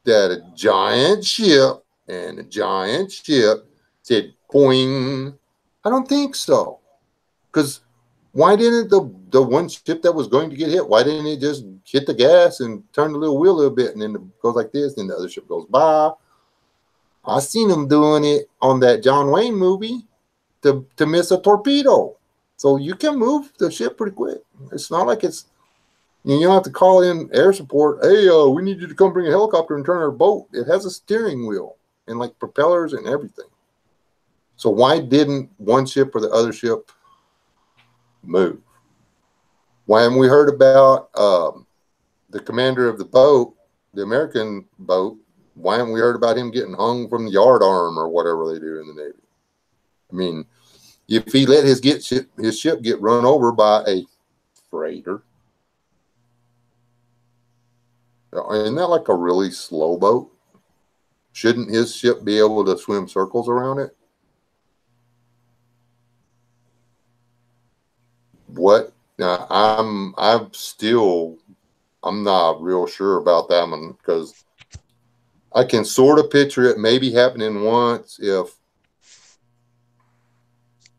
that a giant ship and a giant ship said, boing. I don't think so. Because why didn't the one ship that was going to get hit, why didn't it just hit the gas and turn the little wheel a little bit, and then it goes like this, and the other ship goes by? I seen them doing it on that John Wayne movie to miss a torpedo. So you can move the ship pretty quick. It's not like you don't have to call in air support. Hey, we need you to come bring a helicopter and turn our boat. It has a steering wheel and like propellers and everything. So why didn't one ship or the other ship move? Why haven't we heard about the commander of the boat, the American boat? Why haven't we heard about him getting hung from the yardarm or whatever they do in the Navy? I mean, if he let his ship get run over by a freighter, isn't that like a really slow boat? Shouldn't his ship be able to swim circles around it? What? Now, I'm not real sure about that one, because I can sort of picture it maybe happening once if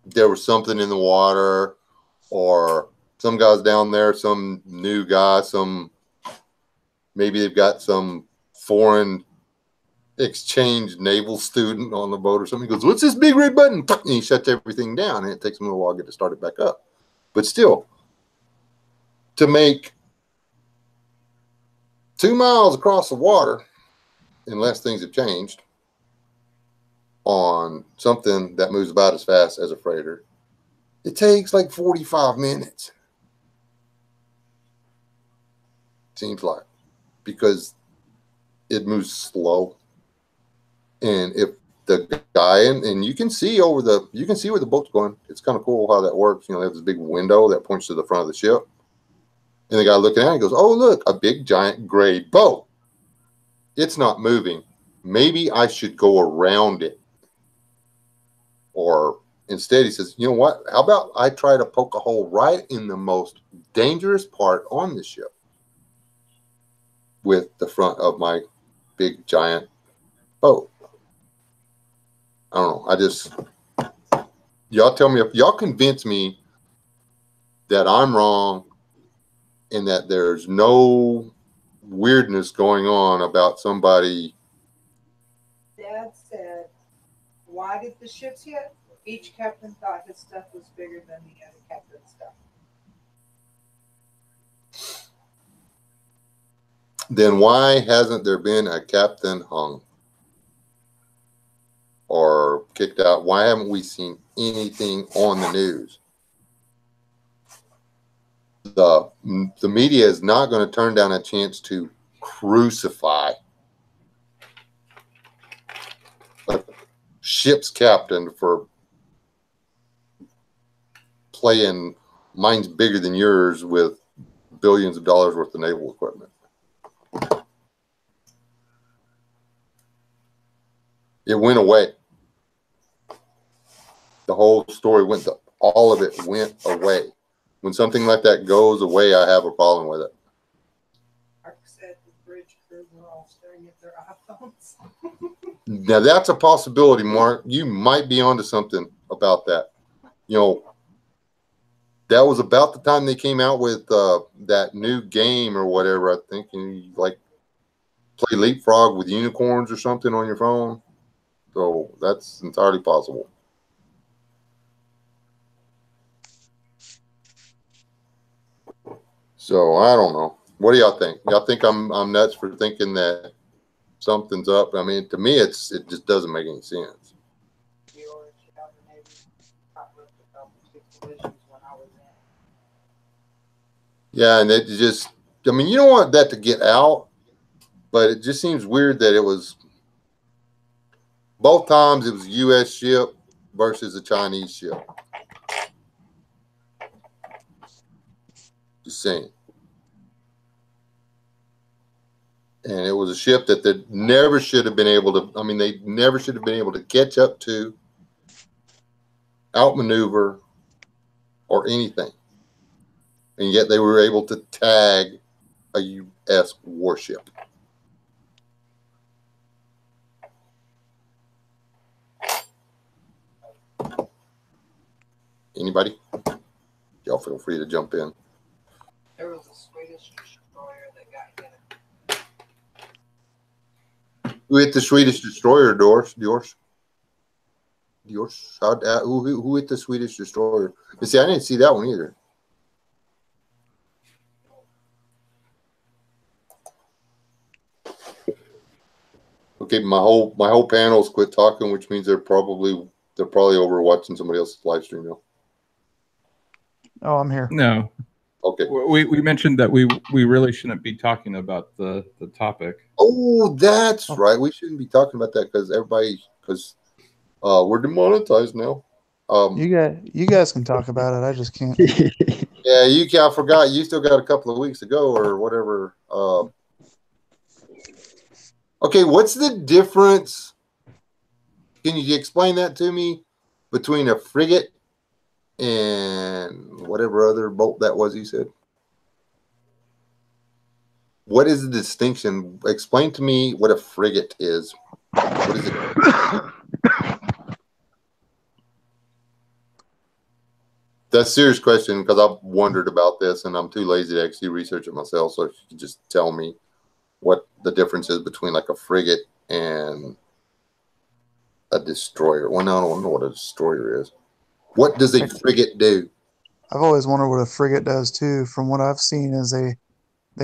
there was something in the water, or some guy's down there, some new guy, maybe they've got some foreign exchange naval student on the boat or something. He goes, "What's this big red button?" And he shuts everything down, and it takes him a little while to get to start it back up. But still, to make 2 miles across the water, unless things have changed, on something that moves about as fast as a freighter, it takes like 45 minutes. Seems like, because it moves slow. And if the guy, and you can see where the boat's going. It's kind of cool how that works. You know, they have this big window that points to the front of the ship. And the guy looking at it goes, "Oh, look, a big giant gray boat. It's not moving. Maybe I should go around it." Or instead he says, "You know what? How about I try to poke a hole right in the most dangerous part on the ship with the front of my big giant boat." I don't know. Y'all tell me, if y'all convince me that I'm wrong and that there's no weirdness going on about somebody. Dad said, why did the ships hit? Each captain thought his stuff was bigger than the other captain's stuff. Then why hasn't there been a captain hung or kicked out? Why haven't we seen anything on the news? The media is not going to turn down a chance to crucify a ship's captain for playing mine's bigger than yours with billions of dollars worth of naval equipment. It went away. The whole story all of it went away. When something like that goes away, I have a problem with it. Mark said the bridge crew were all staring at their iPhones. Now that's a possibility, Mark. You might be onto something about that. You know, that was about the time they came out with that new game or whatever. I think you like play leapfrog with unicorns or something on your phone. So that's entirely possible. So I don't know. What do y'all think? Y'all think I'm nuts for thinking that something's up? I mean, to me, it just doesn't make any sense. Yeah, and it just, I mean, you don't want that to get out, but it just seems weird that it was, both times it was a U.S. ship versus a Chinese ship. Just saying. And it was a ship that they never should have been able to, I mean, they never should have been able to catch up to, outmaneuver, or anything. And yet they were able to tag a U.S. warship. Anybody? Y'all feel free to jump in. There was a Swedish destroyer that got hit. Who hit the Swedish destroyer, Yours? Who hit the Swedish destroyer? You see, I didn't see that one either. Okay, my whole panel's quit talking, which means they're probably over watching somebody else's live stream now. Oh, I'm here. No. Okay. We mentioned that we really shouldn't be talking about the topic. Oh, that's right. We shouldn't be talking about that because we're demonetized now. You guys can talk about it. I just can't. Yeah, I forgot. You still got a couple of weeks to go or whatever. Okay, what's the difference? Can you explain that to me between a frigate and whatever other boat that was you said? What is the distinction? Explain to me what a frigate is. What is it? That's a serious question because I've wondered about this and I'm too lazy to actually research it myself. So if you could just tell me what the difference is between like a frigate and a destroyer. Well, no, I don't know what a destroyer is. What does a frigate do? I've always wondered what a frigate does too. From what I've seen, is they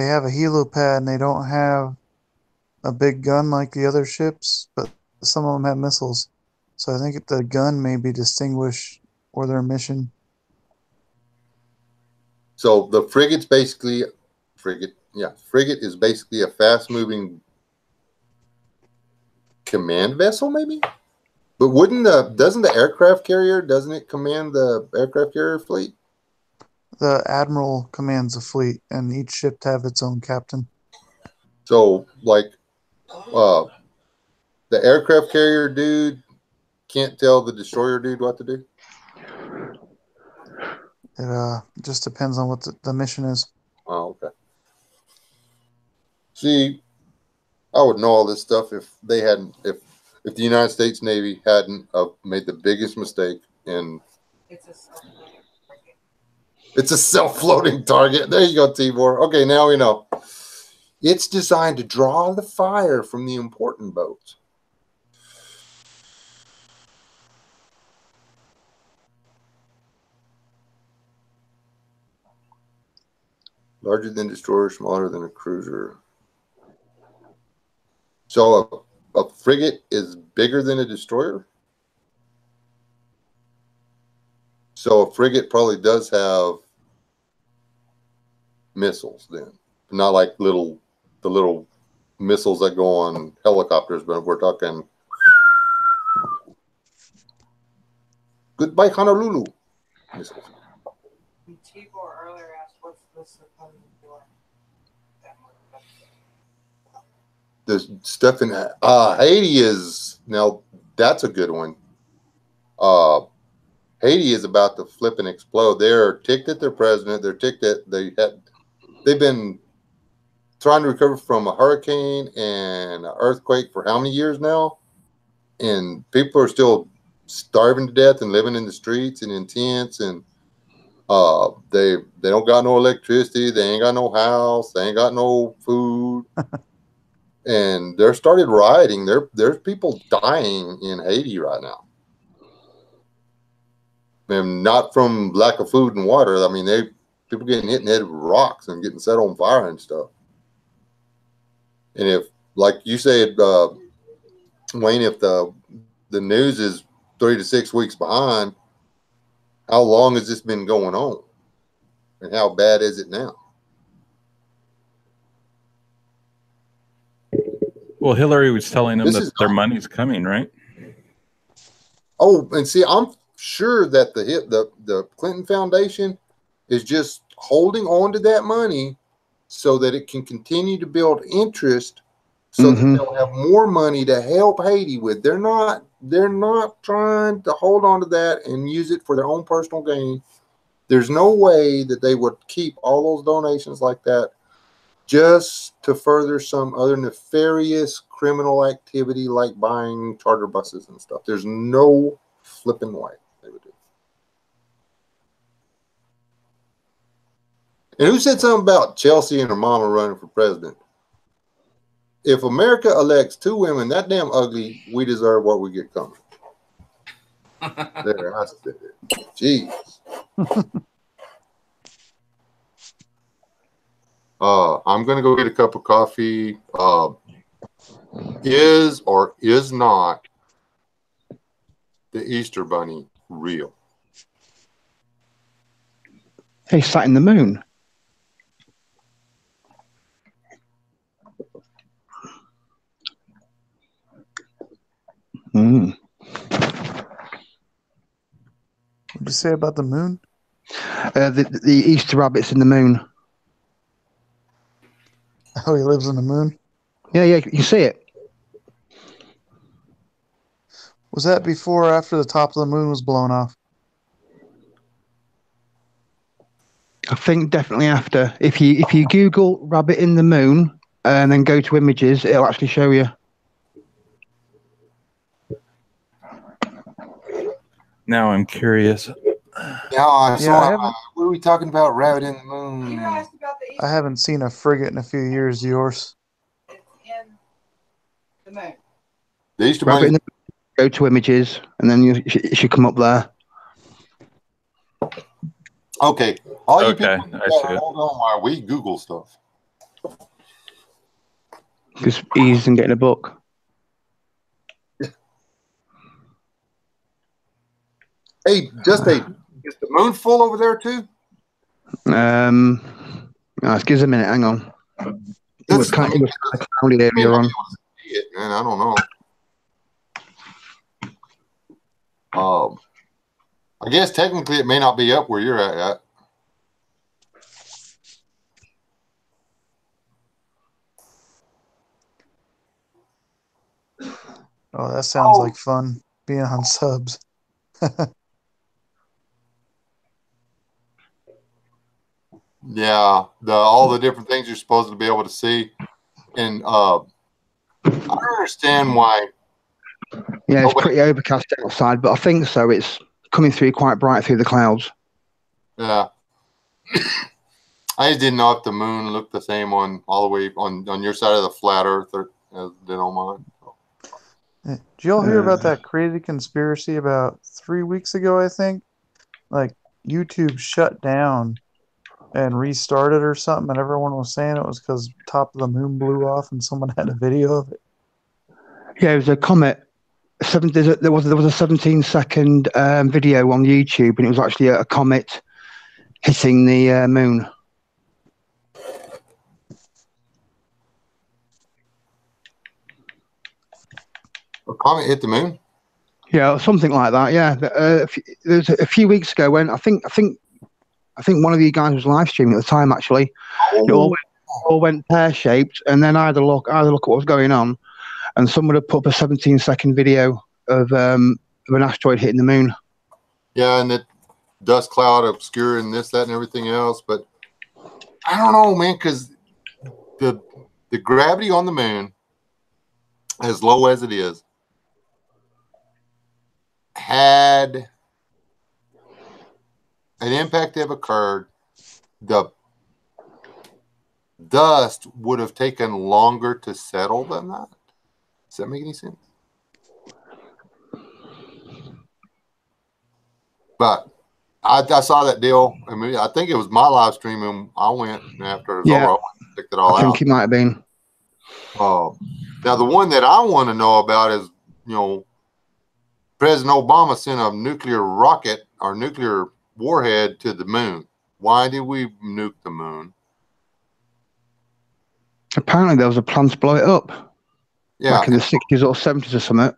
have a helipad and they don't have a big gun like the other ships, but some of them have missiles. So I think the gun may be distinguished for their mission. So the frigate's basically frigate is basically a fast-moving command vessel, maybe. But doesn't the aircraft carrier, doesn't it command the aircraft carrier fleet? The admiral commands a fleet, and each ship have its own captain. So, like, the aircraft carrier dude can't tell the destroyer dude what to do? It just depends on what the mission is. Oh, okay. See, I would know all this stuff if the United States Navy hadn't made the biggest mistake in. It's a self-floating target. There you go, Tibor. Okay, now we know. It's designed to draw the fire from the important boats. Larger than destroyer, smaller than a cruiser. So a frigate is bigger than a destroyer? So a frigate probably does have missiles then. Not like the little missiles that go on helicopters, but we're talking goodbye Honolulu missiles. Tibor earlier asked, what's this supposed for? The stuff in Haiti is, now that's a good one. Haiti is about to flip and explode. They're ticked at their president. They're ticked at they've been trying to recover from a hurricane and an earthquake for how many years now? And people are still starving to death and living in the streets and in tents, and they don't got no electricity, they ain't got no house, they ain't got no food. And they're started rioting. There's people dying in Haiti right now. And not from lack of food and water. I mean, people getting hit in the head with rocks and getting set on fire and stuff. And if, like you said, Wayne, if the news is 3 to 6 weeks behind, how long has this been going on? And how bad is it now? Well, Hillary was telling them that their money's coming, right? Oh, and see, I'm sure that the Clinton Foundation is just holding on to that money so that it can continue to build interest, so that they'll have more money to help Haiti with. They're not trying to hold on to that and use it for their own personal gain. There's no way that they would keep all those donations like that just to further some other nefarious criminal activity like buying charter buses and stuff. There's no flipping way they would do. And who said something about Chelsea and her mama running for president? If America elects 2 women that damn ugly, we deserve what we get coming. There, I said it. Jeez. I'm going to go get a cup of coffee. Is or is not the Easter Bunny real? He sat in the moon. What did you say about the moon? The Easter rabbit's in the moon. Oh, he lives in the moon? Yeah, you see it. Was that before or after the top of the moon was blown off? I think definitely after. If you Google rabbit in the moon and then go to images, it'll actually show you. Now I'm curious. Now I saw. What are we talking about? Rabbit in the moon. You asked about the Easter. I haven't seen a frigate in a few years. Yours? It's in the moon. The Easter Rabbit bunny. in the go to images, and then it should come up there. Okay. All you Okay, people, I see it. hold on while we Google stuff. It's easier than getting a book. Hey, is the moon full over there too? Excuse a minute. Hang on. It was kind of cloudy earlier on. See it, man. I don't know. I guess technically it may not be up where you're at yet. Oh, that sounds like fun being on subs. Yeah, all the different things you're supposed to be able to see, and I don't understand why. Yeah, it's pretty overcast outside, but I think so. It's coming through quite bright through the clouds. Yeah, I just didn't know if the moon looked the same on all the way on your side of the flat Earth as it did on mine. Did y'all hear about that crazy conspiracy about 3 weeks ago, I think? Like, YouTube shut down and restarted or something, and everyone was saying it was because top of the moon blew off and someone had a video of it. Yeah, it was a comet. There was a 17-second video on YouTube, and it was actually a comet hitting the moon. A comet hit the moon? Yeah, something like that. Yeah, there was a few weeks ago when I think one of you guys was live streaming at the time. Actually, it all went pear shaped, and then I had a look at what was going on, and someone had put up a 17-second video of an asteroid hitting the moon. Yeah, and the dust cloud obscuring this, that, and everything else. But I don't know, man, because the gravity on the moon, as low as it is, had an impact have occurred, the dust would have taken longer to settle than that. Does that make any sense? But I saw that deal. I mean, I think it was my live stream, and I went after it was over. I went and checked it all out. I think it might have been. Now, the one that I want to know about is, President Obama sent a nuclear rocket or nuclear warhead to the moon. Why did we nuke the moon? Apparently, there was a plan to blow it up. Yeah, back in the 60s or 70s or something.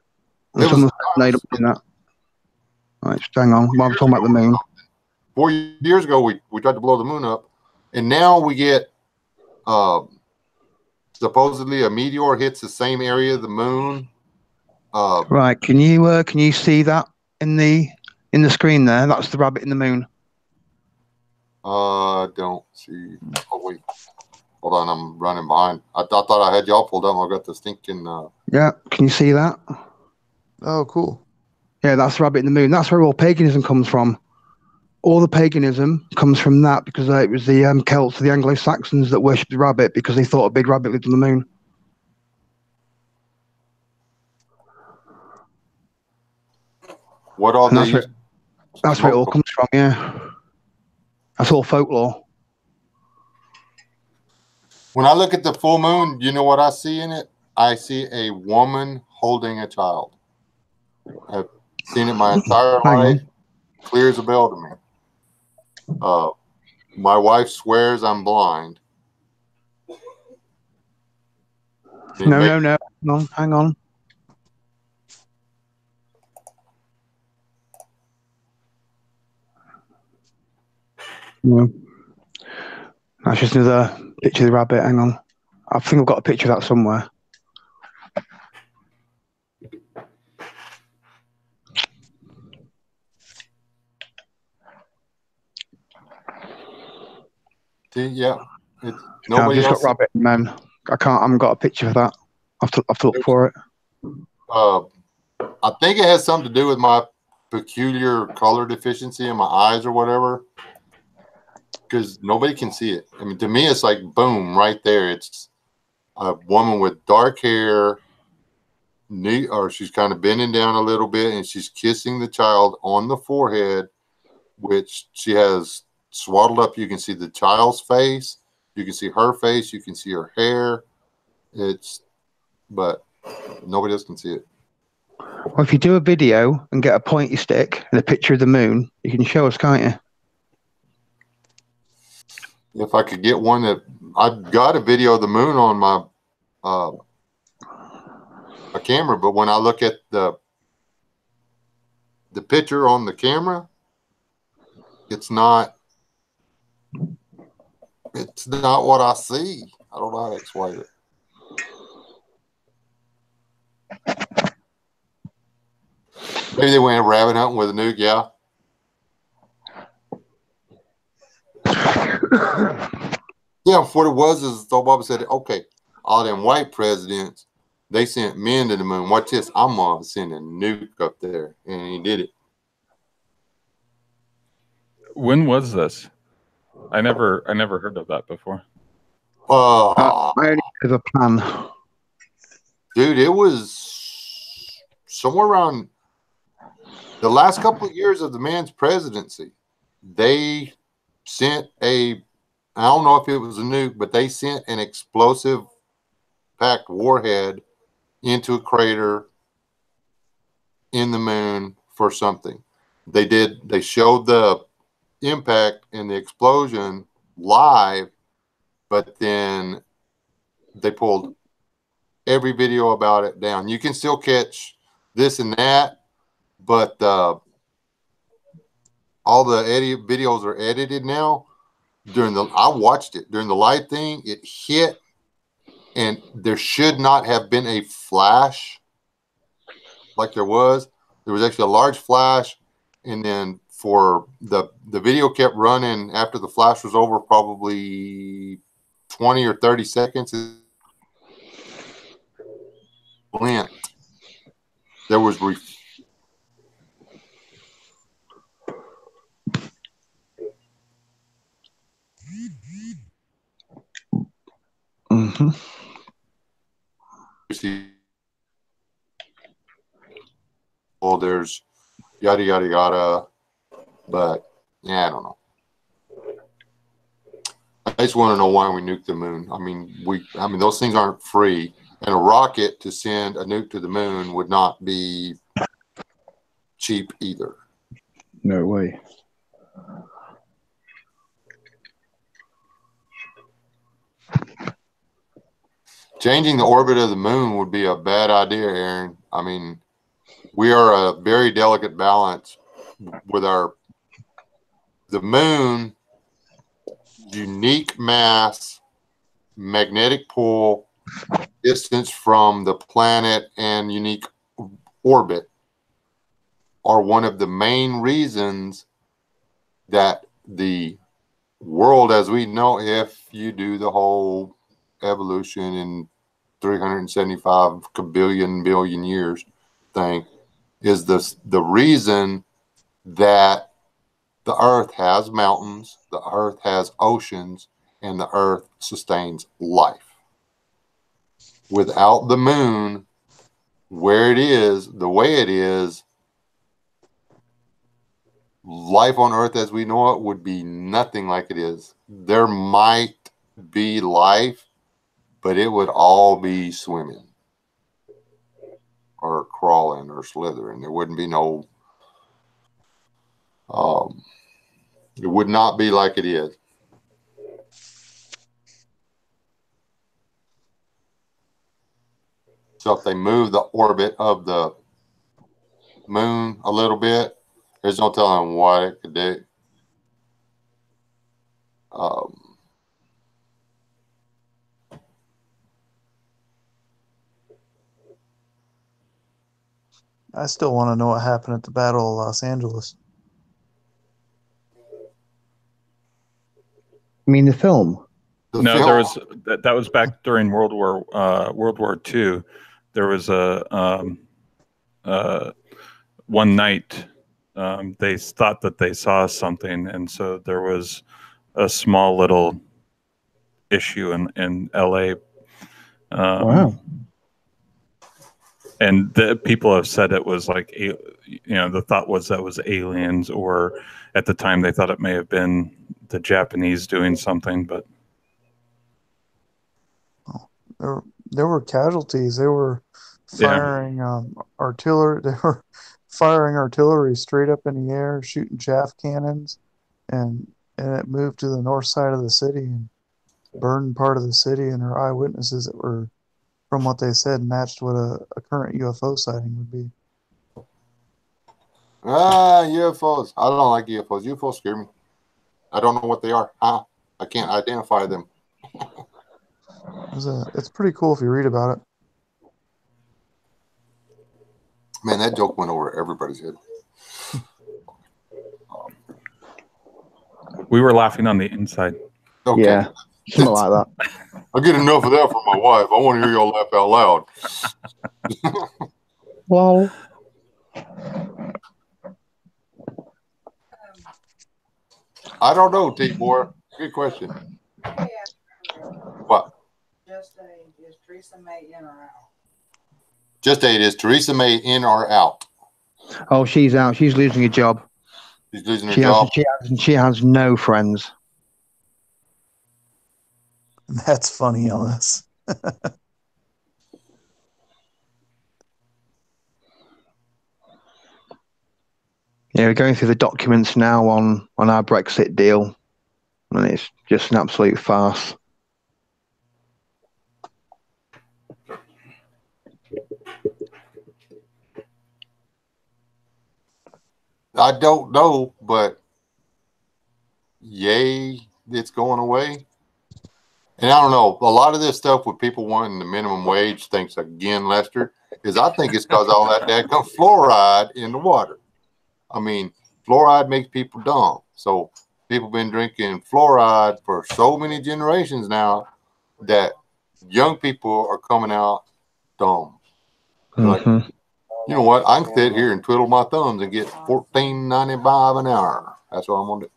And someone made up in that. Right, hang on. While we're talking about the moon. 4 years ago, we tried to blow the moon up, and now we get supposedly a meteor hits the same area of the moon. Right, can you see that in the screen there? That's the rabbit in the moon. Don't see. Oh wait, hold on, I'm running behind. I thought I had y'all pulled up. I got the stinking. Yeah, can you see that? Oh, cool. Yeah, that's the rabbit in the moon. That's where all paganism comes from. All the paganism comes from that because it was the Celts, the Anglo-Saxons that worshipped the rabbit because they thought a big rabbit lived on the moon. What all that's where it all comes from, yeah. That's all folklore. When I look at the full moon, you know what I see in it? I see a woman holding a child. I've seen it my entire life. Clear as a bell to me. My wife swears I'm blind. No. Hang on. No. That's just another picture of the rabbit. Hang on. I think I've got a picture of that somewhere. See, yeah. I've just got rabbit, man. I haven't got a picture of that. I have to look for it. I think it has something to do with my peculiar color deficiency in my eyes or whatever. Because nobody can see it. I mean, to me, it's like boom, right there. It's a woman with dark hair, knee, or she's kind of bending down a little bit, and she's kissing the child on the forehead, which she has swaddled up. You can see the child's face, you can see her face, you can see her hair. But nobody else can see it. Well, if you do a video and get a pointy stick and a picture of the moon, you can show us, can't you? If I could get one I've got a video of the moon on my camera, but when I look at the picture on the camera, it's not what I see. I don't know how to explain it. Maybe they went rabbit hunting with a nuke, yeah. Yeah, what it was is Obama said, okay, all them white presidents, they sent men to the moon. Watch this, I'm gonna send a nuke up there, and he did it. When was this? I never heard of that before. I only have a plan. Dude, it was somewhere around the last couple of years of the man's presidency. They sent I don't know if it was a nuke, but they sent an explosive packed warhead into a crater in the moon for something. They showed the impact and the explosion live, but then they pulled every video about it down. You can still catch this and that, but all the videos are edited now. I watched it during the light thing. It hit, and there should not have been a flash like there was. There was actually a large flash, and then for the video kept running after the flash was over, probably 20 or 30 seconds. Glint. There was well, there's yada yada yada, but yeah, I don't know. I just want to know why we nuked the moon. I mean, those things aren't free, and a rocket to send a nuke to the moon would not be cheap either. No way. Changing the orbit of the moon would be a bad idea, Aaron. I mean, we are a very delicate balance with the moon, unique mass, magnetic pull, distance from the planet, and unique orbit are one of the main reasons that the world as we know, if you do the whole evolution in 375 billion years thing, is the reason that the earth has mountains, the earth has oceans, and the earth sustains life. Without the moon, where it is, the way it is, life on earth as we know it would be nothing like it is. There might be life, but it would all be swimming or crawling or slithering. There wouldn't be no, it would not be like it is. So if they move the orbit of the moon a little bit, there's no telling what it could do. I still want to know what happened at the Battle of Los Angeles. You mean the film? No, there was that was back during World War II. There was a one night they thought that they saw something, and so there was a small little issue in LA. Wow. And the people have said it was like, the thought was that was aliens, or at the time they thought it may have been the Japanese doing something, but There were casualties. They were firing artillery. They were firing artillery straight up in the air, shooting chaff cannons, and it moved to the north side of the city and burned part of the city. And there are eyewitnesses that were, from what they said, matched what a current UFO sighting would be. UFOs. I don't like UFOs. UFOs scare me. I don't know what they are. I can't identify them. It's pretty cool if you read about it. Man, that joke went over everybody's head. We were laughing on the inside. Okay. Yeah, something like that. I get enough of that from my wife. I want to hear y'all laugh out loud. Well, I don't know, T-Boy. Good question. What? Just is Theresa May in or out? Just eight. Is Theresa May in or out? oh, she's out. She's losing a job. She's losing her job. She has no friends. That's funny, Ellis. Yeah, we're going through the documents now on our Brexit deal, and it's just an absolute farce. I don't know, but yay, it's going away. And I don't know, a lot of this stuff with people wanting the minimum wage, thanks again, Lester, is I think it's because all that dadgum fluoride in the water. I mean, fluoride makes people dumb. So people been drinking fluoride for so many generations now that young people are coming out dumb. Like, you know what? I can sit here and twiddle my thumbs and get $14.95 an hour. That's what I'm gonna do.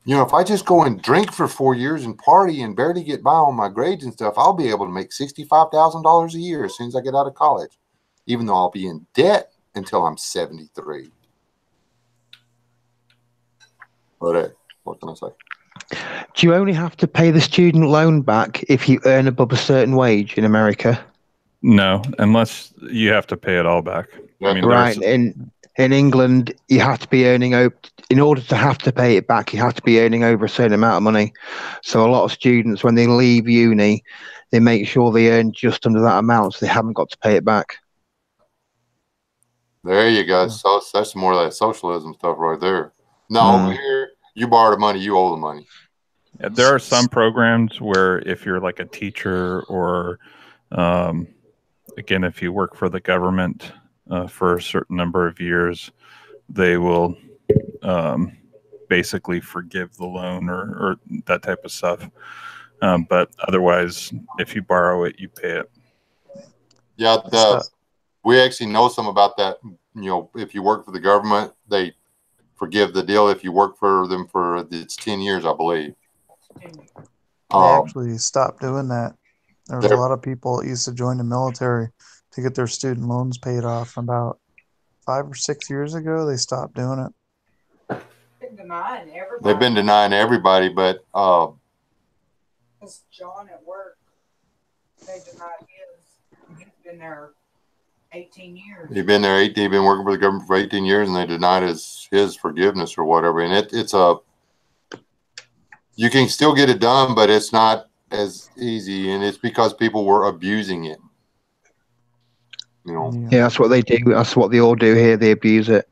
You know, if I just go and drink for 4 years and party and barely get by on my grades and stuff, I'll be able to make $65,000 a year as soon as I get out of college, even though I'll be in debt until I'm 73. But what can I say? Do you only have to pay the student loan back if you earn above a certain wage in America? No, unless you have to pay it all back. I mean, right. In England, you have to be earning in order to have to pay it back, you have to be earning over a certain amount of money. So a lot of students, when they leave uni, they make sure they earn just under that amount, so they haven't got to pay it back. There you go. So that's more of that socialism stuff right there. No, over here, you borrow the money, you owe the money. Yeah, there are some programs where if you're like a teacher or, again, if you work for the government for a certain number of years, they will basically forgive the loan or that type of stuff. But otherwise, if you borrow it, you pay it. Yeah, we actually know some about that. You know, if you work for the government, they forgive the deal if you work for them for it's 10 years, I believe. They actually stopped doing that. There was a lot of people that used to join the military to get their student loans paid off. About 5 or 6 years ago, they stopped doing it. They've been denying everybody, but because John at work, they denied his. He's been there 18 years. He's been there 18. He's been working for the government for 18 years, and they denied his forgiveness or whatever. And it's you can still get it done, but it's not as easy, and it's because people were abusing it. You know. Yeah, that's what they do. That's what they all do here. They abuse it,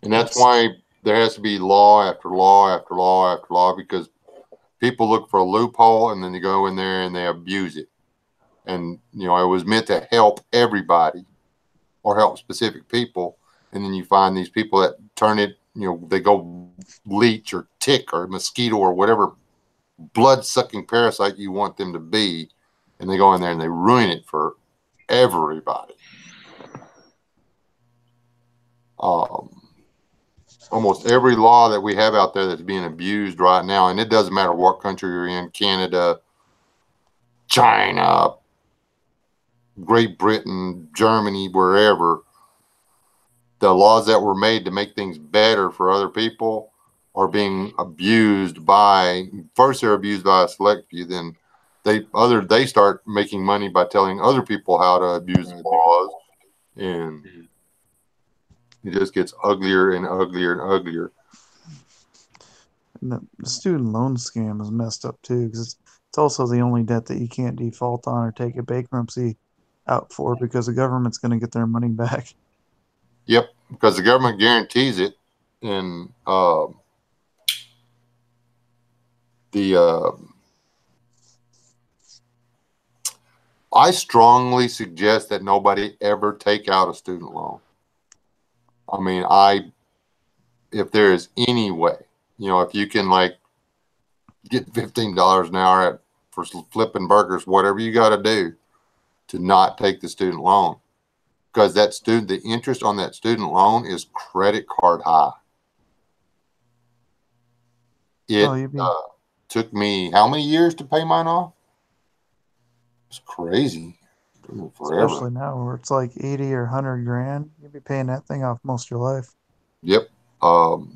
and that's why there has to be law after law after law after law, because people look for a loophole and then they go in there and they abuse it. And, you know, it was meant to help everybody or help specific people. And then you find these people that turn it, you know, they go leech or tick or mosquito or whatever blood-sucking parasite you want them to be. And they go in there and they ruin it for everybody. Almost every law that we have out there that's being abused right now, and it doesn't matter what country you're in, Canada, China, Great Britain, Germany, wherever, the laws that were made to make things better for other people are being abused by, first they're abused by a select few, then they start making money by telling other people how to abuse the laws, and it just gets uglier and uglier and uglier. And the student loan scam is messed up too, because it's also the only debt that you can't default on or take a bankruptcy out for, because the government's going to get their money back. Yep, because the government guarantees it, and I strongly suggest that nobody ever take out a student loan. I mean, if there is any way, if you can like get $15 an hour for flipping burgers, whatever you got to do to not take the student loan, because the interest on that student loan is credit card high. It took me how many years to pay mine off? It's crazy. Forever. Especially now where it's like 80 or 100 grand. You'd be paying that thing off most of your life. Yep. Well,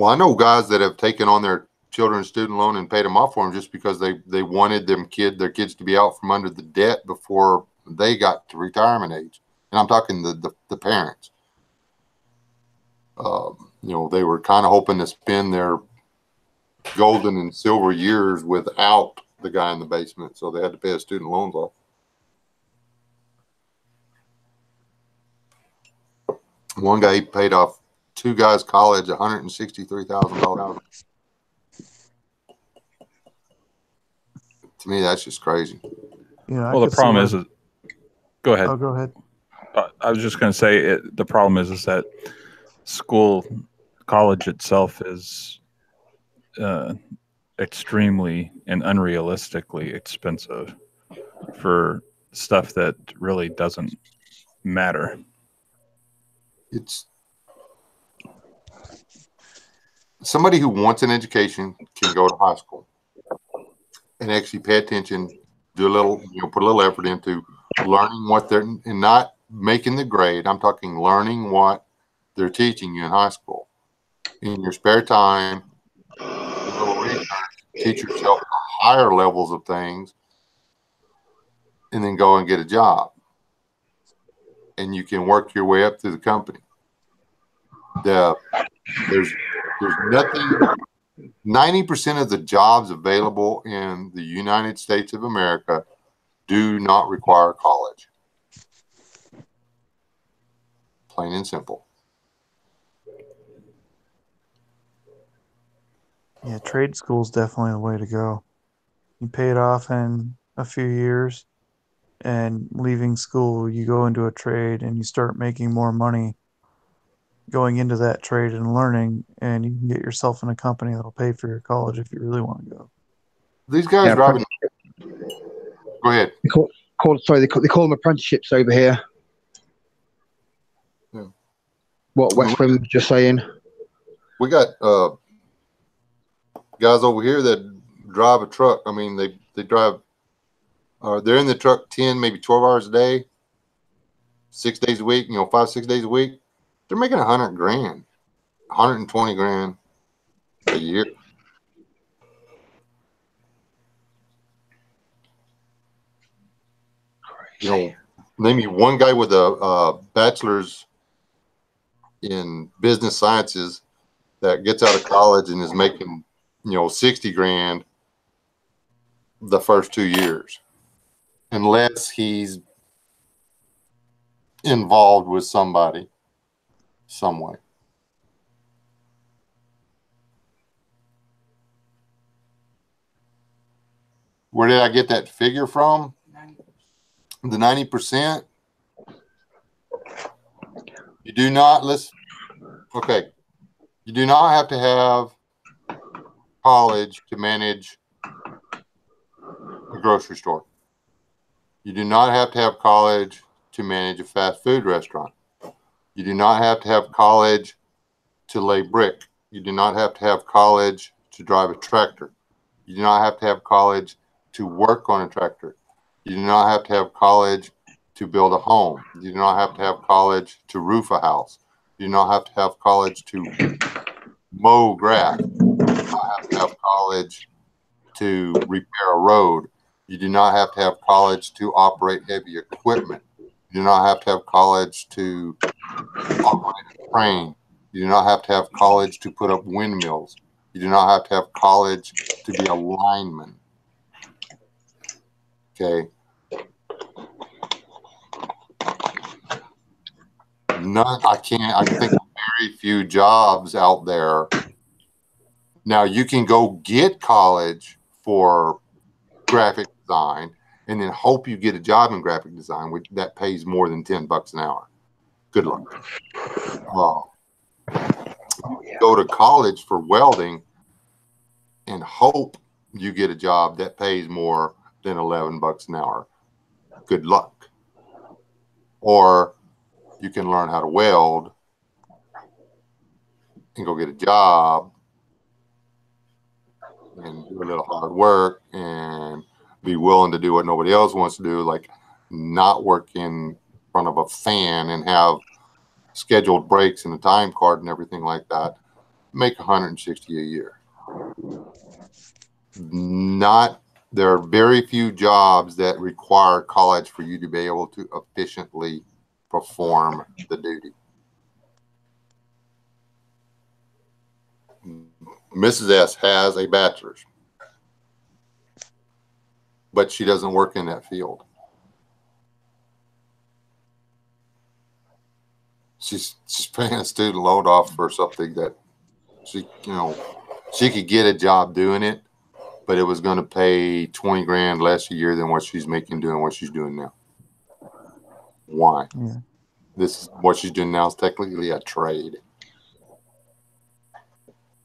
I know guys that have taken on their children's student loan and paid them off for them just because they wanted their kids to be out from under the debt before they got to retirement age. And I'm talking the parents. They were kind of hoping to spend their golden and silver years without the guy in the basement, so they had to pay his student loans off. One guy, he paid off two guys' college $163,000. To me, that's just crazy. Well, the problem is, go ahead. Oh, go ahead. I was just going to say the problem is that college itself is extremely and unrealistically expensive for stuff that really doesn't matter. It's somebody who wants an education can go to high school and actually pay attention, do a little, put a little effort into learning what they're, and not making the grade. I'm talking learning what they're teaching you in high school. In your spare time, do a little research, teach yourself higher levels of things, and then go and get a job. And you can work your way up through the company. There's nothing. 90% of the jobs available in the United States of America do not require college. Plain and simple. Yeah, trade school is definitely the way to go. You pay it off in a few years, and leaving school, you go into a trade and you start making more money going into that trade and learning, and you can get yourself in a company that'll pay for your college if you really want to go. These guys driving. Go ahead. They call them apprenticeships over here. Yeah. What Westland was just saying. We got guys over here that drive a truck. I mean, they drive. They're in the truck 10, maybe 12 hours a day, 6 days a week. 5-6 days a week. They're making $100 grand, $120 grand a year. Name me one guy with a bachelor's in business sciences that gets out of college and is making, 60 grand the first 2 years, unless he's involved with somebody some way. Where did I get that figure from? 90%. The 90%. You do not You do not have to have college to manage a grocery store. You do not have to have college to manage a fast food restaurant. You do not have to have college to lay brick. You do not have to have college to drive a tractor. You do not have to have college to work on a tractor. You do not have to have college to build a home. You do not have to have college to roof a house. You do not have to have college to mow grass. You do not have to have college to repair a road. You do not have to have college to operate heavy equipment. You do not have to have college to operate a train. You do not have to have college to put up windmills. You do not have to have college to be a lineman. Okay. I can think of very few jobs out there. Now you can go get college for graphic design and then hope you get a job in graphic design that pays more than $10 an hour. Good luck. Go to college for welding and hope you get a job that pays more than $11 an hour. Good luck. Or you can learn how to weld and go get a job and do a little hard work and be willing to do what nobody else wants to do, like not work in front of a fan and have scheduled breaks and a time card and everything like that. Make $160 a year. There are very few jobs that require college for you to be able to efficiently perform the duty. Mrs. S has a bachelor's, but she doesn't work in that field. She's paying a student loan off for something that she could get a job doing it, but it was going to pay 20 grand less a year than what she's making doing what she's doing now. Why? Yeah. This is what she's doing now is technically a trade.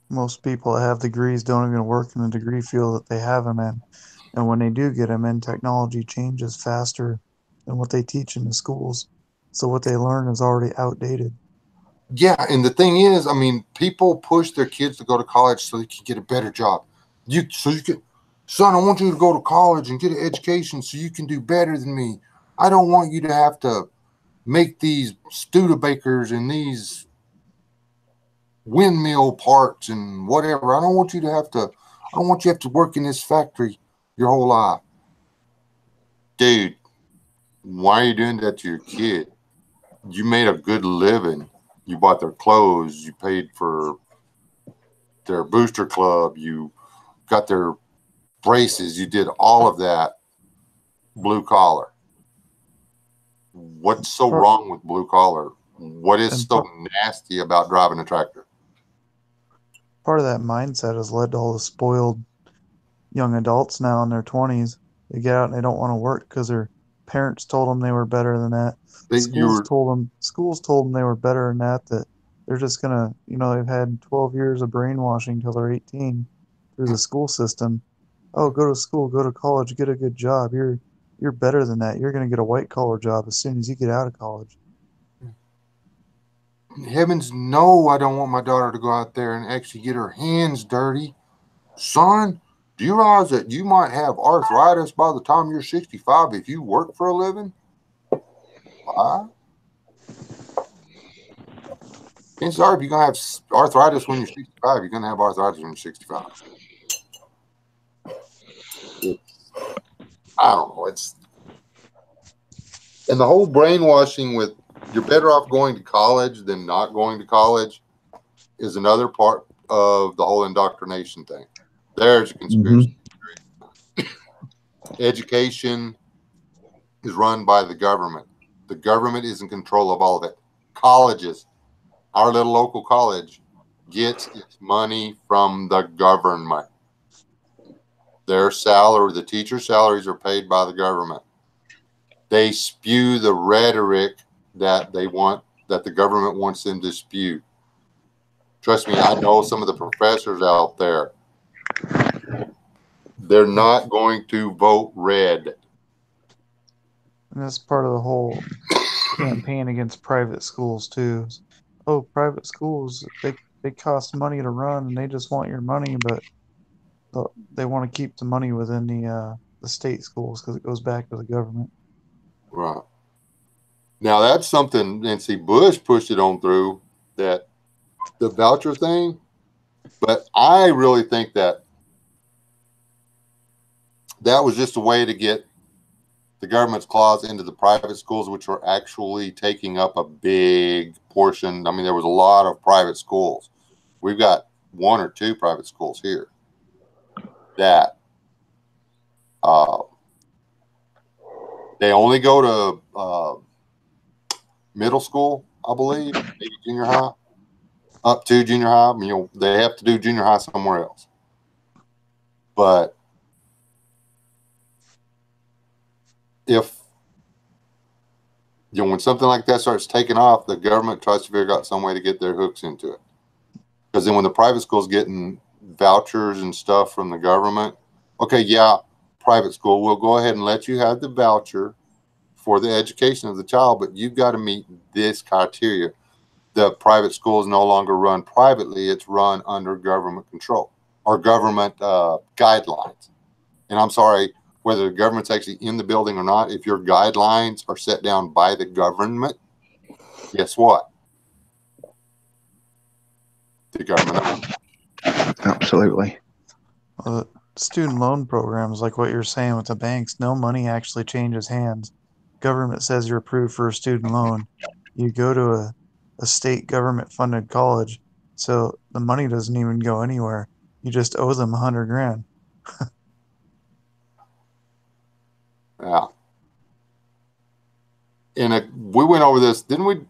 Most people that have degrees don't even work in the degree field that they have them in. And when they do get them in, technology changes faster than what they teach in the schools. So what they learn is already outdated. Yeah, and the thing is, I mean, people push their kids to go to college so they can get a better job. Son, I want you to go to college and get an education so you can do better than me. I don't want you to have to make these Studebakers and these windmill parts and whatever. I don't want you to have to work in this factory your whole life. Dude, why are you doing that to your kid? You made a good living. You bought their clothes. You paid for their booster club. You got their braces. You did all of that blue collar. What's so wrong with blue collar? What is so nasty about driving a tractor? Part of that mindset has led to all the spoiled young adults now in their 20s. They get out and they don't want to work because their parents told them they were better than that. Schools told them they were better than that, that they're just going to, they've had 12 years of brainwashing until they're 18 through the school system. Oh, go to school, go to college, get a good job. You're better than that. You're going to get a white collar job as soon as you get out of college. Heavens, no, I don't want my daughter to go out there and actually get her hands dirty. Son, do you realize that you might have arthritis by the time you're 65 if you work for a living? Why? Chances are, if you're going to have arthritis when you're 65, you're going to have arthritis when you're 65. I don't know. And the whole brainwashing with you're better off going to college than not going to college is another part of the whole indoctrination thing. There's a conspiracy. Education is run by the government. The government is in control of all of it. Colleges, our little local college, gets its money from the government. Their salary, the teacher salaries are paid by the government. They spew the rhetoric that the government wants them to spew. Trust me, I know some of the professors out there. They're not going to vote red. And that's part of the whole campaign against private schools too. Oh, private schools, they cost money to run and they just want your money, but they want to keep the money within the the state schools because it goes back to the government. Right. Now that's something Nancy Bush pushed it on through, that the voucher thing. But I really think that that was just a way to get the government's claws into the private schools, which are actually taking up a big portion. I mean, there was a lot of private schools. We've got 1 or 2 private schools here that they only go to middle school, I believe, maybe junior high, up to junior high. You know, they have to do junior high somewhere else. But if, you know, when something like that starts taking off, the government tries to figure out some way to get their hooks into it. Because then when the private school's getting vouchers and stuff from the government, okay, yeah, private school, we'll go ahead and let you have the voucher for the education of the child, but you've got to meet this criteria. The private school is no longer run privately, it's run under government control or government guidelines. And I'm sorry, whether the government's actually in the building or not, if your guidelines are set down by the government, guess what? The government. Absolutely. Well, the student loan programs, like what you're saying with the banks, no money actually changes hands. Government says you're approved for a student loan. You go to a state government funded college, so the money doesn't even go anywhere. You just owe them $100,000. Yeah. And we went over this, didn't we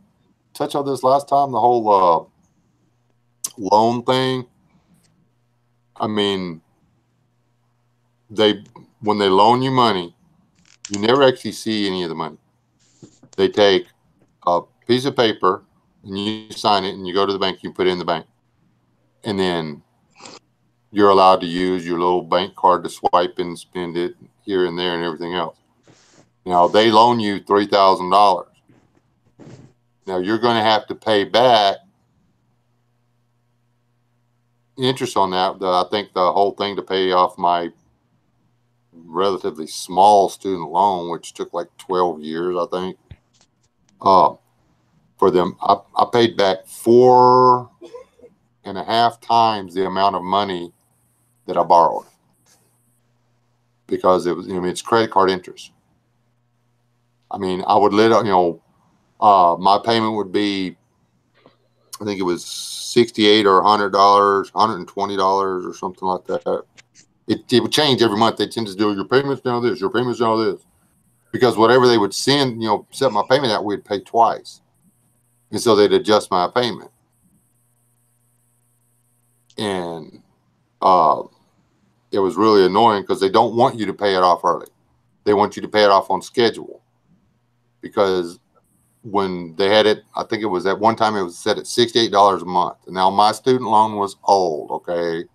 touch on this last time? The whole loan thing. I mean, when they loan you money, you never actually see any of the money. They take a piece of paper and you sign it, and you go to the bank, you put it in the bank, and then you're allowed to use your little bank card to swipe and spend it here and there and everything else. Now they loan you $3,000. Now you're going to have to pay back interest on that. I think the whole thing to pay off my relatively small student loan, which took like 12 years, I think. For them, I paid back 4.5 times the amount of money that I borrowed, because it was, it's credit card interest. I mean, I would my payment would be, I think it was $68 or $100, $120 or something like that. It would change every month. They tend to do your payments now this, your payments now this, because whatever they would send, set my payment out, we'd pay twice, and so they'd adjust my payment. And it was really annoying because they don't want you to pay it off early. They want you to pay it off on schedule, because when they had it, I think it was at one time it was set at $68 a month. And now my student loan was old. Okay.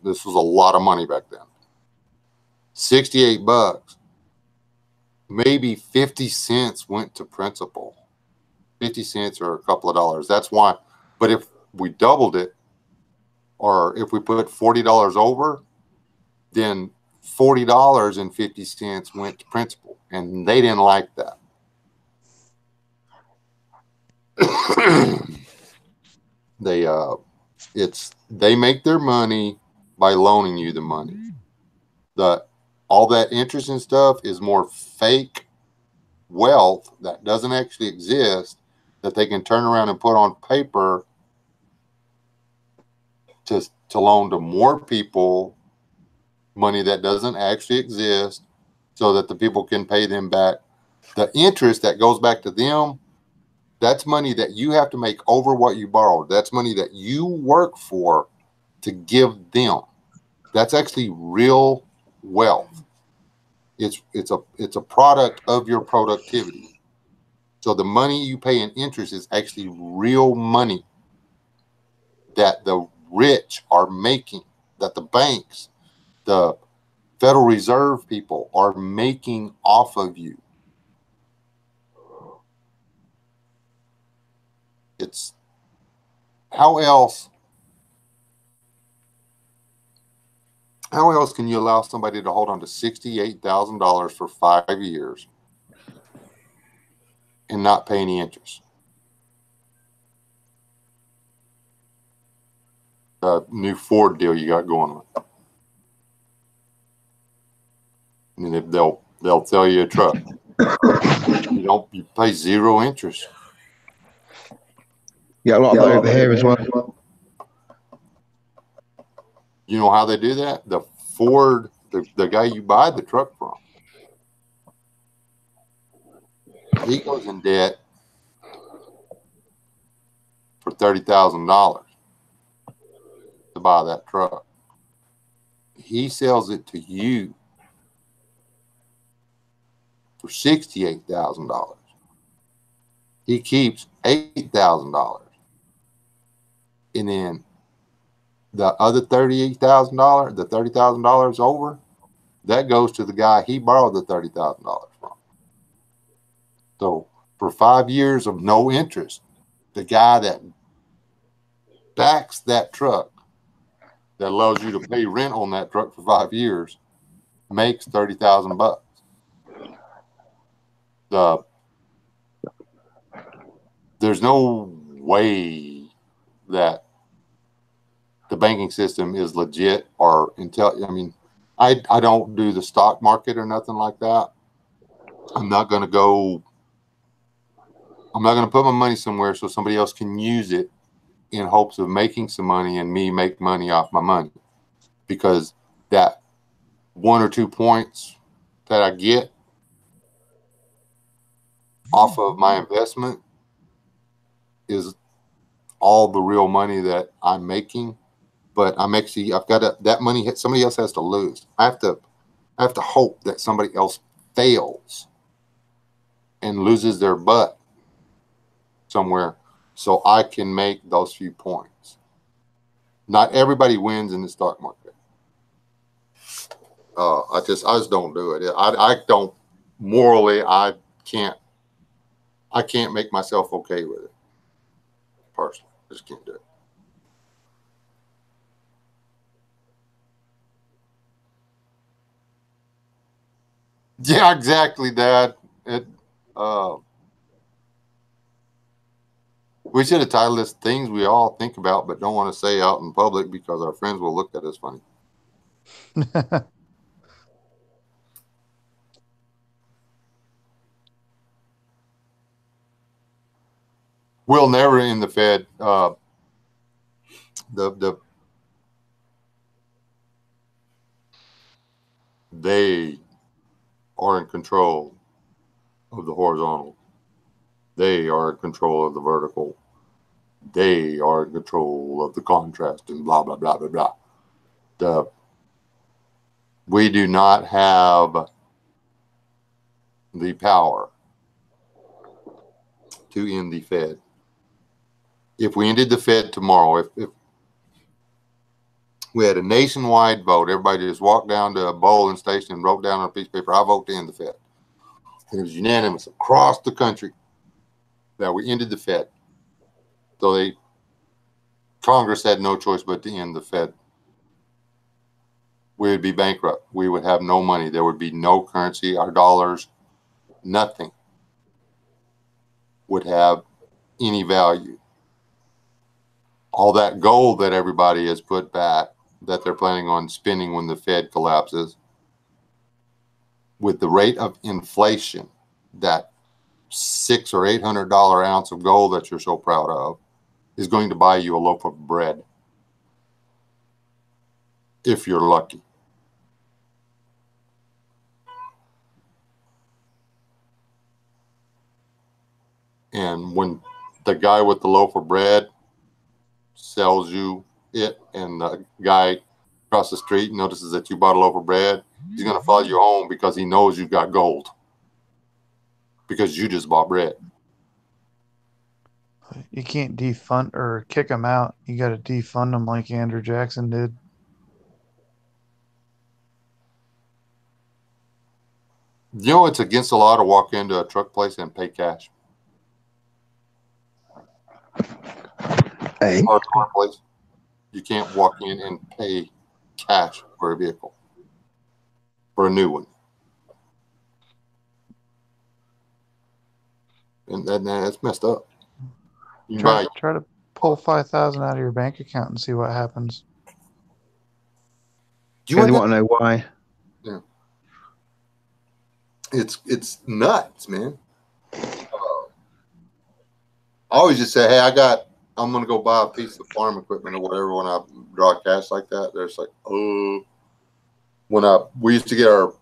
This was a lot of money back then. $68, maybe 50 cents went to principal, 50 cents or a couple of dollars. That's why. But if we doubled it, or if we put $40 over, then $40.50 went to principal, and they didn't like that. They make their money by loaning you the money. All that interest and stuff is more fake wealth that doesn't actually exist, that they can turn around and put on paper to loan to more people money that doesn't actually exist, so that the people can pay them back. The interest that goes back to them, that's money that you have to make over what you borrowed. That's money that you work for to give them. That's actually real wealth. It's a product of your productivity. So the money you pay in interest is actually real money that the rich are making, that the banks, the Federal Reserve people are making off of you. It's how else How else can you allow somebody to hold on to $68,000 for 5 years and not pay any interest? The new Ford deal you got going on. I mean, they'll sell you a truck. You pay zero interest. Yeah, a lot of that over here as well. You know how they do that? The Ford, the guy you buy the truck from, he goes in debt for $30,000 to buy that truck. He sells it to you for $68,000. He keeps $8,000, and then the other $38,000, the $30,000 over, that goes to the guy he borrowed the $30,000 from. So for 5 years of no interest, the guy that backs that truck, that allows you to pay rent on that truck for 5 years, makes $30,000. There's no way that the banking system is legit or I mean, I don't do the stock market or nothing like that. I'm not going to put my money somewhere so somebody else can use it in hopes of making some money and me make money off my money. Because that 1 or 2 points that I get off of my investment is all the real money that I'm making. But I've got that money somebody else has to lose. I have to hope that somebody else fails and loses their butt somewhere so I can make those few points. Not everybody wins in the stock market. I just don't do it. I don't morally. I can't make myself okay with it. Personally, I just can't do it. Yeah, exactly, Dad. We should have titled this "Things We All Think About But Don't Want to Say Out in Public" because our friends will look at us funny. We'll never end the Fed. They are in control of the horizontal. They are in control of the vertical. They are in control of the contrast and blah, blah, blah, blah, blah. We do not have the power to end the Fed. If we ended the Fed tomorrow, if we had a nationwide vote, everybody just walked down to a bowling station and wrote down on a piece of paper, I vote to end the Fed. And it was unanimous across the country that we ended the Fed. So Congress had no choice but to end the Fed. We would be bankrupt. We would have no money. There would be no currency. Our dollars, nothing would have any value. All that gold that everybody has put back that they're planning on spending when the Fed collapses, with the rate of inflation, that $600 or $800 ounce of gold that you're so proud of is going to buy you a loaf of bread if you're lucky. And when the guy with the loaf of bread sells you it and the guy across the street notices that you bought a loaf of bread, he's going to follow you home because he knows you've got gold because you just bought bread. You can't defund or kick them out. You got to defund them like Andrew Jackson did. You know, it's against the law to walk into a truck place and pay cash. Hey. Or a car place. You can't walk in and pay cash for a vehicle, for a new one. And that's messed up. You Try, buy, try to pull 5,000 out of your bank account and see what happens. you Really want want to know why? it's nuts, man. I always just say, hey, I'm gonna go buy a piece of farm equipment or whatever when I draw cash like that. There's like, oh, we used to get our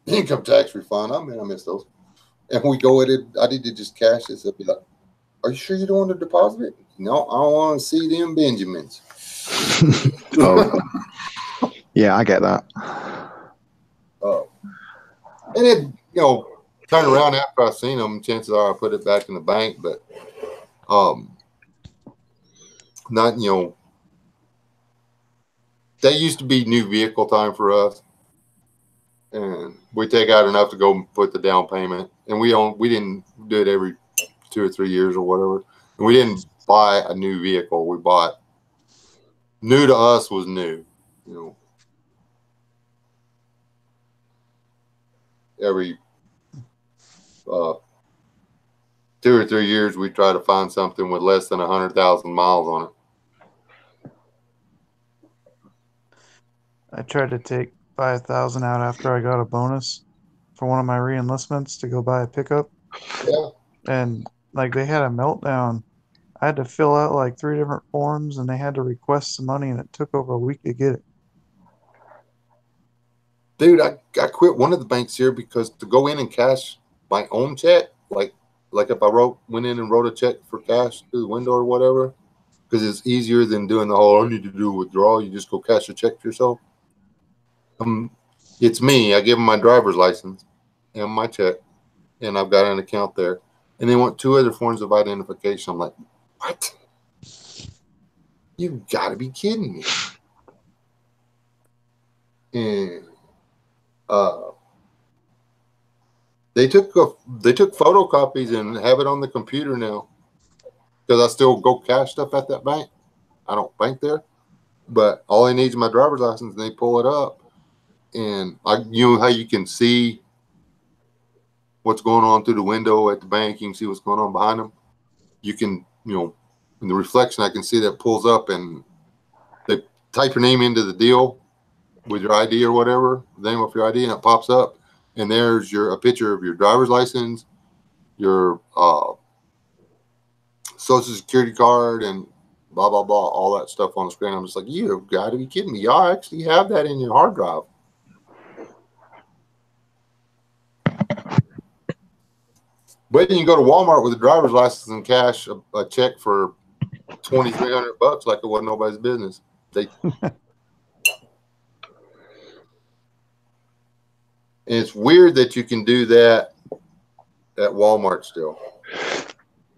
income tax refund. I mean, I miss those. And we go at it, I need to just cash this. They'd be like, are you sure you don't want to deposit it? No, I don't want to see them Benjamins. Oh, yeah, I get that. Oh. And it, turn around after I've seen them, chances are I put it back in the bank, but not, that used to be new vehicle time for us. And we take out enough to go put the down payment. And we didn't do it every 2 or 3 years or whatever. And we didn't buy a new vehicle. We bought, new to us was new, every 2 or 3 years we try to find something with less than 100,000 miles on it. I tried to take 5,000 out after I got a bonus for one of my re-enlistments to go buy a pickup. Yeah. And like they had a meltdown. I had to fill out like 3 different forms and they had to request some money and it took over a week to get it. Dude, I quit one of the banks here because to go in and cash my own check, like if I went in and wrote a check for cash through the window or whatever, because it's easier than doing the whole I need to do a withdrawal. You just go cash a check for yourself. It's me. I give them my driver's license and my check, and I've got an account there. And they want 2 other forms of identification. I'm like, what? You've got to be kidding me. And they took photocopies and have it on the computer now, because I still go cash stuff at that bank. I don't bank there, but all they need is my driver's license, and they pull it up. And you know how you can see what's going on through the window at the bank. You can see what's going on behind them. You can, in the reflection, I can see that pulls up, and they type your name into the deal with your ID or whatever, the name of your ID, and it pops up. And there's a picture of your driver's license, your social security card, and blah, blah, blah, all that stuff on the screen. I'm just like, you've got to be kidding me. Y'all actually have that in your hard drive. But you can go to Walmart with a driver's license and cash a check for $2,300 like it wasn't nobody's business. And it's weird that you can do that at Walmart still.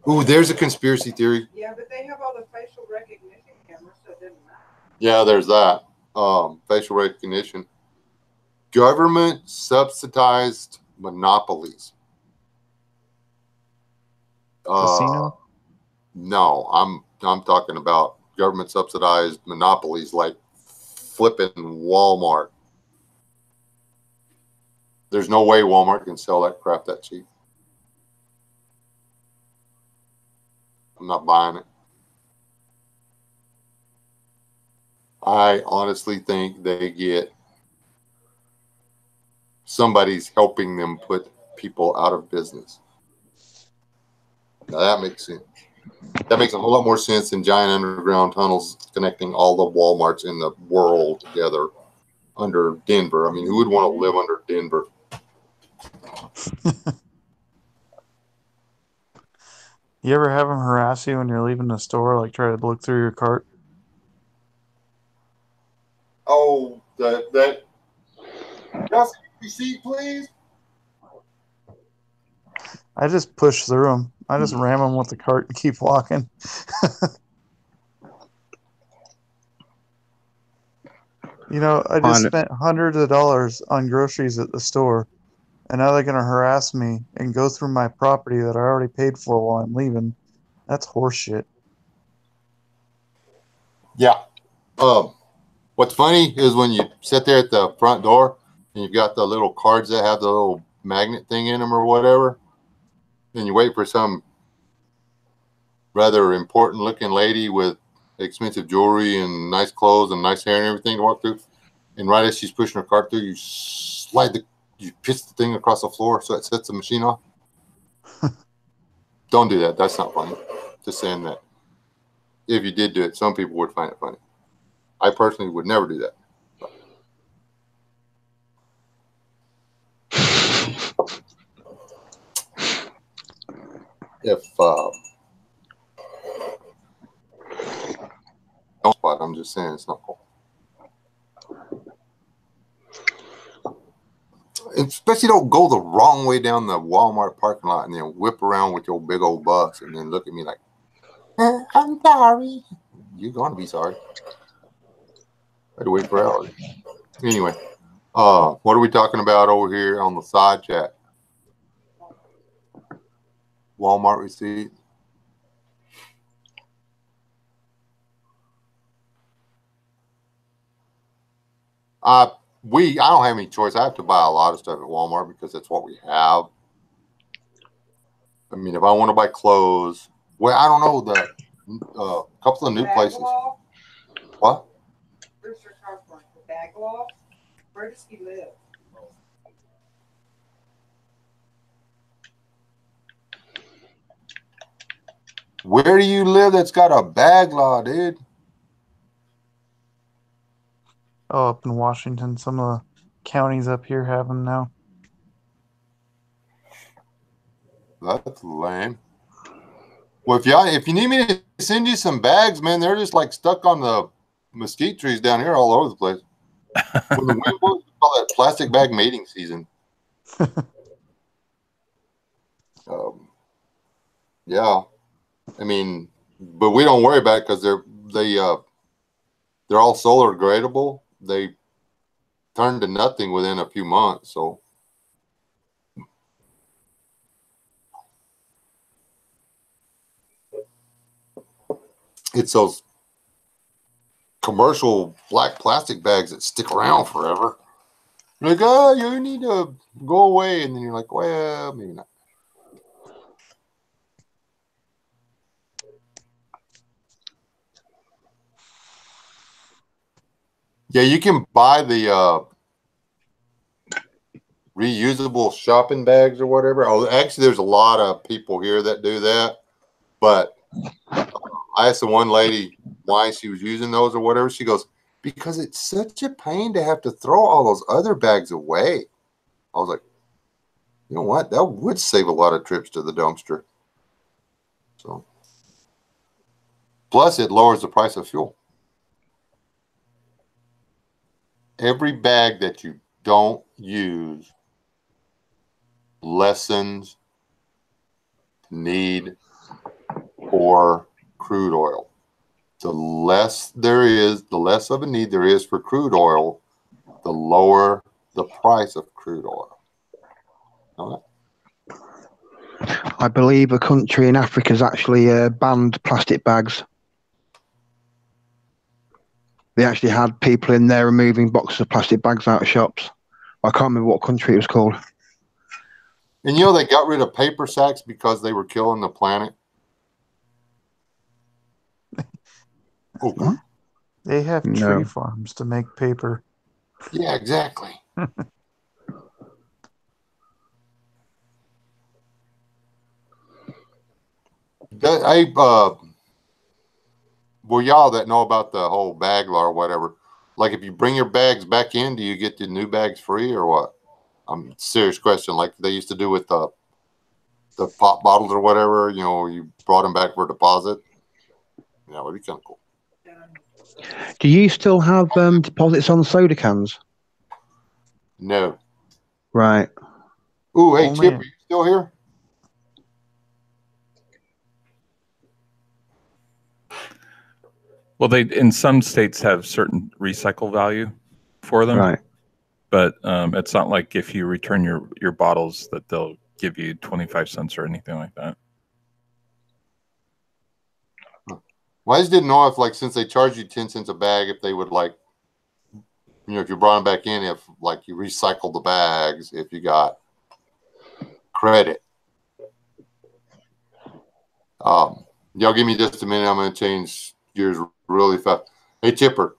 Ooh, there's a conspiracy theory. Yeah, but they have all the facial recognition cameras, so it doesn't matter. Yeah, there's that. Facial recognition. Government subsidized monopolies. Casino? No, I'm talking about government subsidized monopolies like flipping Walmart. There's no way Walmart can sell that crap that cheap. I'm not buying it. I honestly think somebody's helping them put people out of business. Now that makes sense. That makes a whole lot more sense than giant underground tunnels connecting all the Walmarts in the world together under Denver. I mean, who would want to live under Denver? You ever have them harass you when you're leaving the store, like try to look through your cart? Oh, that receipt, please. I just push through them. I just ram them with the cart and keep walking. I just spent hundreds of dollars on groceries at the store, and now they're going to harass me and go through my property that I already paid for while I'm leaving. That's horseshit. Yeah. What's funny is when you sit there at the front door and you've got the little cards that have the little magnet thing in them or whatever, and you wait for some rather important looking lady with expensive jewelry and nice clothes and nice hair and everything to walk through. And right as she's pushing her cart through, you you pitch the thing across the floor so it sets the machine off. Don't do that. That's not funny. Just saying that if you did do it, some people would find it funny. I personally would never do that. If don't spot, I'm just saying it's not cool. Especially don't go the wrong way down the Walmart parking lot and then whip around with your big old bus and then look at me like, I'm sorry. You're going to be sorry. I had to wait for hours. Anyway, what are we talking about over here on the side chat? Walmart receipt. I don't have any choice. I have to buy a lot of stuff at Walmart because that's what we have. I mean, if I want to buy clothes, well, I don't know, the couple of new places. What? Where's your car from? The Baglaw? Where does he live? Where do you live that's got a bag law, dude? Oh, up in Washington, some of the counties up here have them now. That's lame. Well, if you need me to send you some bags, man, they're just like stuck on the mesquite trees down here all over the place. When the wind blows, we call that plastic bag mating season. Yeah, I mean, but we don't worry about it because they're all solar gradable. They turn to nothing within a few months. So it's those commercial black plastic bags that stick around forever. You're like, oh, you need to go away. And then you're like, well, maybe not. Yeah, you can buy the reusable shopping bags or whatever. Oh, actually, there's a lot of people here that do that. But I asked the one lady why she was using those or whatever. She goes, because it's such a pain to have to throw all those other bags away. I was like, you know what? That would save a lot of trips to the dumpster. So, plus it lowers the price of fuel. Every bag that you don't use lessens need for crude oil. The less there is, the less of a need there is for crude oil, the lower the price of crude oil. Know that? I believe a country in Africa has actually banned plastic bags. They actually had people in there removing boxes of plastic bags out of shops. I can't remember what country it was called. And you know they got rid of paper sacks because they were killing the planet. Huh? They have tree farms to make paper. Yeah, exactly. Well, y'all that know about the whole bag law or whatever, like if you bring your bags back in, do you get the new bags free or what? Serious question. Like they used to do with the pop bottles or whatever, you know, you brought them back for a deposit. Yeah, that'd be kind of cool. Do you still have deposits on soda cans? No. Right. Ooh, hey, Oh, Chip, man. are you still here? Well, they in some states have certain recycle value for them, Right. but it's not like if you return your bottles that they'll give you 25 cents or anything like that. Well, I just didn't know if, like, since they charge you 10 cents a bag, if they would like You know, if you brought them back in, if like you recycled the bags, if you got credit. Y'all give me just a minute. I'm going to change gears really fast. Hey, Chipper,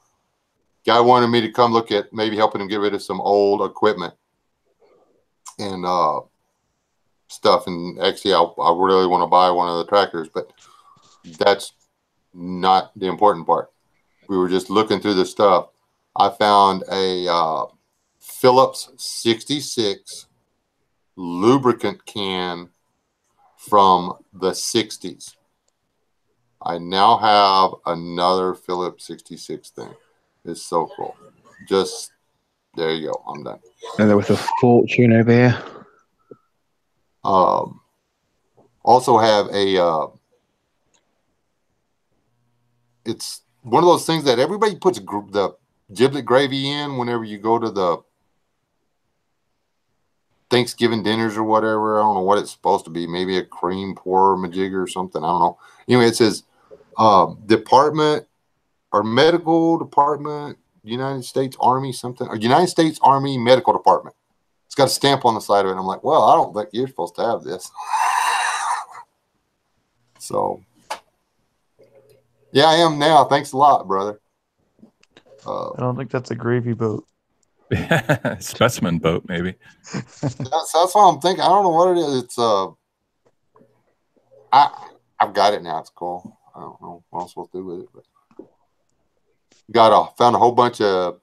guy wanted me to come look at maybe helping him get rid of some old equipment and stuff. And actually, I really want to buy one of the tractors, but that's not the important part. We were just looking through the stuff. I found a Phillips 66 lubricant can from the 60s. I now have another Phillips 66 thing. It's so cool. Just there you go. I'm done. And there was a fortune over here. Also have a it's one of those things that everybody puts the giblet gravy in whenever you go to the Thanksgiving dinners or whatever. I don't know what it's supposed to be. Maybe a cream pour majigger or something. I don't know. Anyway, it says Department or Medical Department, United States Army something, or United States Army Medical Department. It's got a stamp on the side of it. And I'm like, well, I don't think you're supposed to have this. So, yeah, I am now. Thanks a lot, brother. I don't think that's a gravy boat. Specimen boat, maybe. That's what I'm thinking. I don't know what it is. It's I've got it now. It's cool. I don't know what I'm supposed to do with it, but found a whole bunch of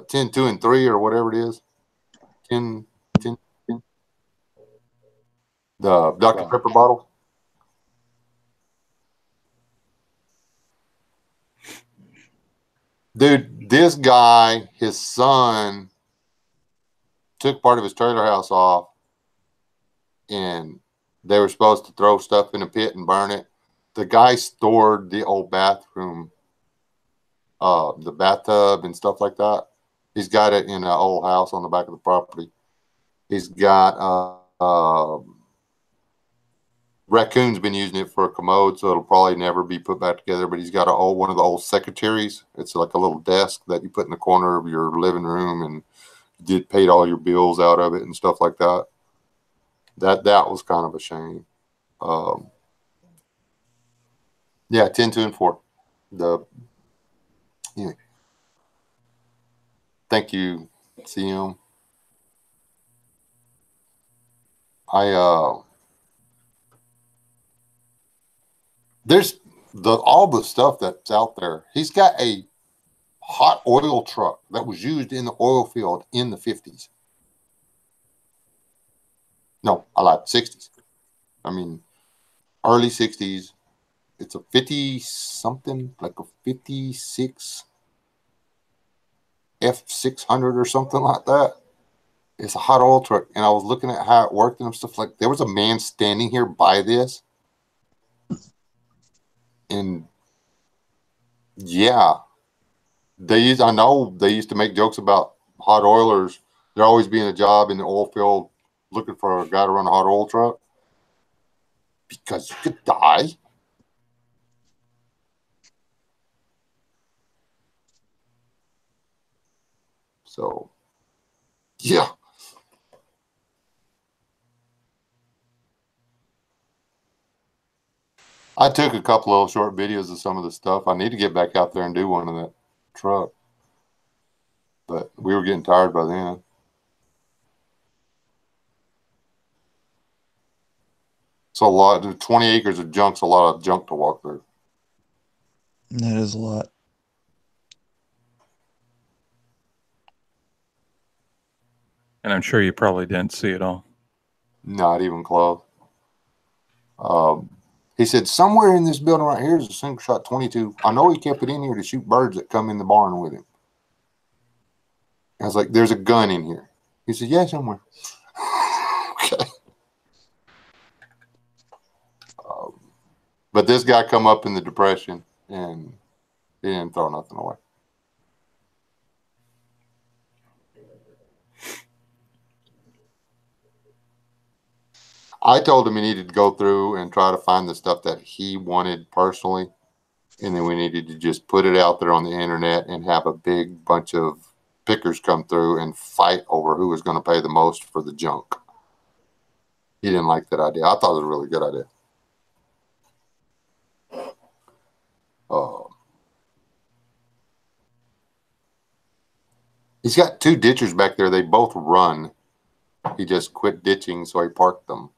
10, 2, and 3 or whatever it is. 10. The Dr. Pepper bottle. Dude, this guy, his son, took part of his trailer house off, and they were supposed to throw stuff in a pit and burn it. The guy stored the old bathroom, the bathtub and stuff like that. He's got it in an old house on the back of the property. He's got raccoon's been using it for a commode, so it'll probably never be put back together. But he's got one of the old secretaries. It's like a little desk that you put in the corner of your living room, and you paid all your bills out of it and stuff like that. That was kind of a shame. Yeah, 10, 2, and 4. Anyway. Thank you, CM. There's all the stuff that's out there. He's got a hot oil truck that was used in the oil field in the 50s. No, I lied, 60s. I mean, early 60s. It's a 50 something, like a 56 F600 or something like that. It's a hot oil truck. And I was looking at how it worked and stuff. Like, there was a man standing here by this. And yeah, I know they used to make jokes about hot oilers. There always being a job in the oil field looking for a guy to run a hot oil truck because you could die. So, yeah. I took a couple of short videos of some of the stuff. I need to get back out there and do one of that truck. But we were getting tired by then. So 20 acres of junk's a lot of junk to walk through. That is a lot. And I'm sure you probably didn't see it all. Not even close. He said, somewhere in this building right here is a single shot 22. I know he kept it in here to shoot birds that come in the barn with him. I was like, there's a gun in here. He said, yeah, somewhere. Okay. But this guy come up in the Depression, and he didn't throw nothing away. I told him he needed to go through and try to find the stuff that he wanted personally And then we needed to just put it out there on the internet and have a big bunch of pickers come through and fight over who was going to pay the most for the junk. He didn't like that idea. I thought it was a really good idea. He's got 2 ditchers back there. They both run. He just quit ditching, so he parked them.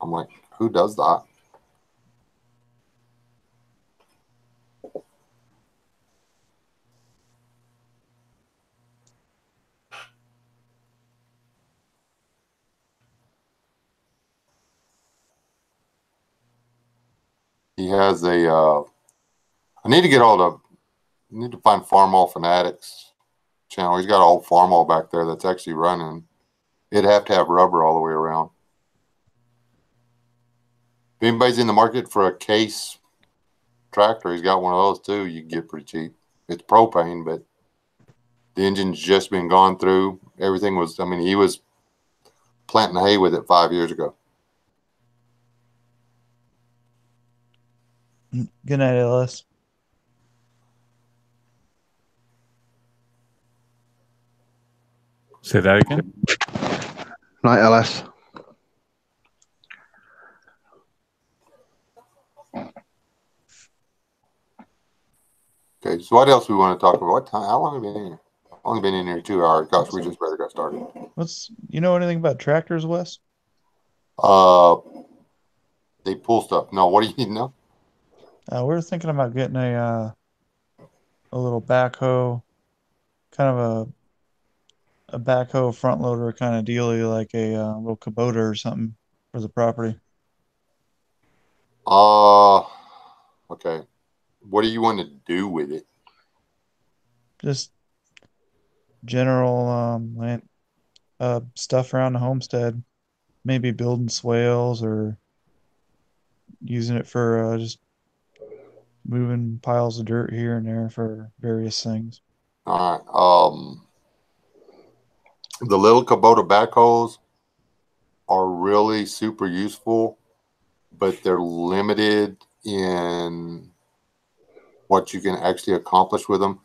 I'm like, who does that? He has a, I need to get all the, I need to find Farm All Fanatics channel. He's got an old Farm All back there that's actually running. It'd have to have rubber all the way around. If anybody's in the market for a case tractor, he's got one of those too. You can get pretty cheap. It's propane, but the engine's just been gone through. Everything was, I mean, he was planting hay with it 5 years ago. Good night, Ellis. Say that again. Night, LS. Okay, so what else we want to talk about? What time? How long have we been in here? Only been in here 2 hours. Gosh, we just better got started. You know anything about tractors, Wes? They pull stuff. No, what do you need to know? We were thinking about getting a little backhoe, kind of a backhoe front loader kind of dealy, like a little Kubota or something for the property. Okay. What do you want to do with it? Just general land stuff around the homestead. Maybe building swales or using it for just moving piles of dirt here and there for various things. All right. The little Kubota backhoes are really super useful, but they're limited in what you can actually accomplish with them.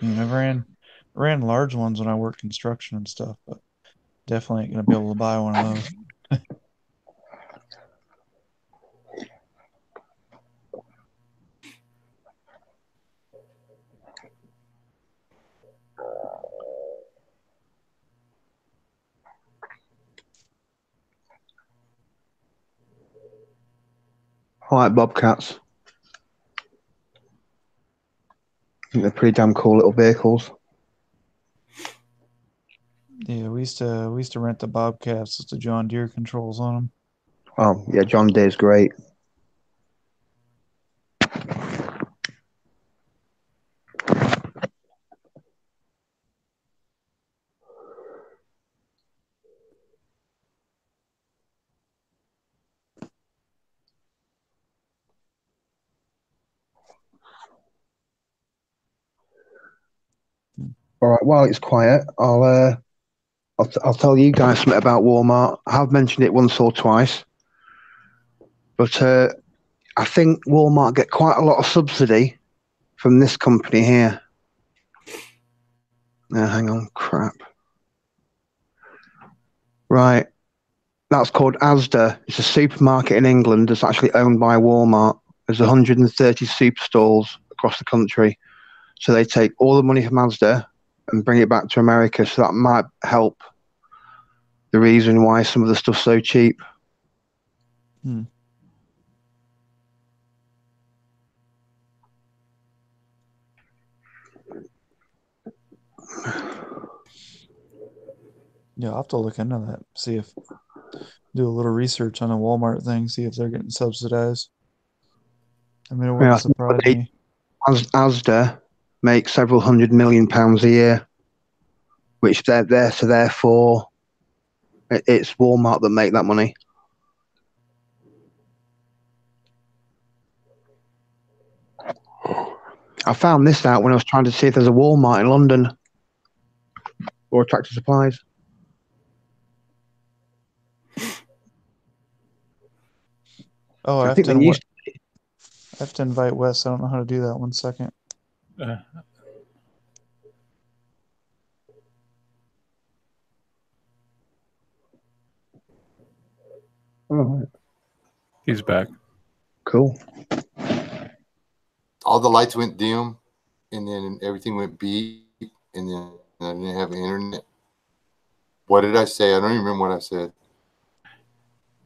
I mean, I ran large ones when I worked construction and stuff, but definitely ain't gonna be able to buy one of those. I like Bobcats. I think they're pretty damn cool little vehicles. Yeah, we used to rent the Bobcats with the John Deere controls on them. Oh, yeah, John Deere's great. All right, while it's quiet, I'll tell you guys something about Walmart. I have mentioned it once or twice, but I think Walmart get quite a lot of subsidy from this company here. Hang on, crap. Right, that's called Asda. It's a supermarket in England that's actually owned by Walmart. There's 130 superstores across the country. So they take all the money from Asda and bring it back to America. So that might help the reason why some of the stuff's so cheap. Yeah, I'll have to look into that. Do a little research on the Walmart thing, see if they're getting subsidized. I mean, it wouldn't surprise me. Asda makes several £100 million a year, which they're there. So therefore, it's Walmart that make that money. I found this out when I was trying to see if there's a Walmart in London or Tractor Supplies. Oh, I I have think to, they used. I have to invite Wes. I don't know how to do that. 1 second. Uh, Oh, he's back. cool. All the lights went dim, and then everything went beep, and then I didn't have internet. What did I say? I don't even remember what I said.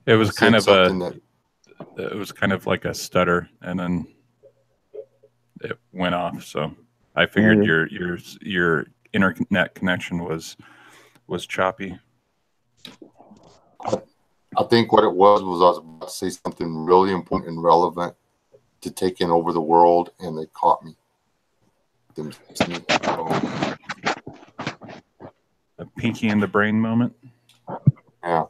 It was I said kind of something that it was kind of like a stutter, and then it went off. So I figured your internet connection was choppy. I think what it was I was about to say something really important and relevant to taking over the world, and they caught me. Them sneaky phones. A pinky in the brain moment. Yeah.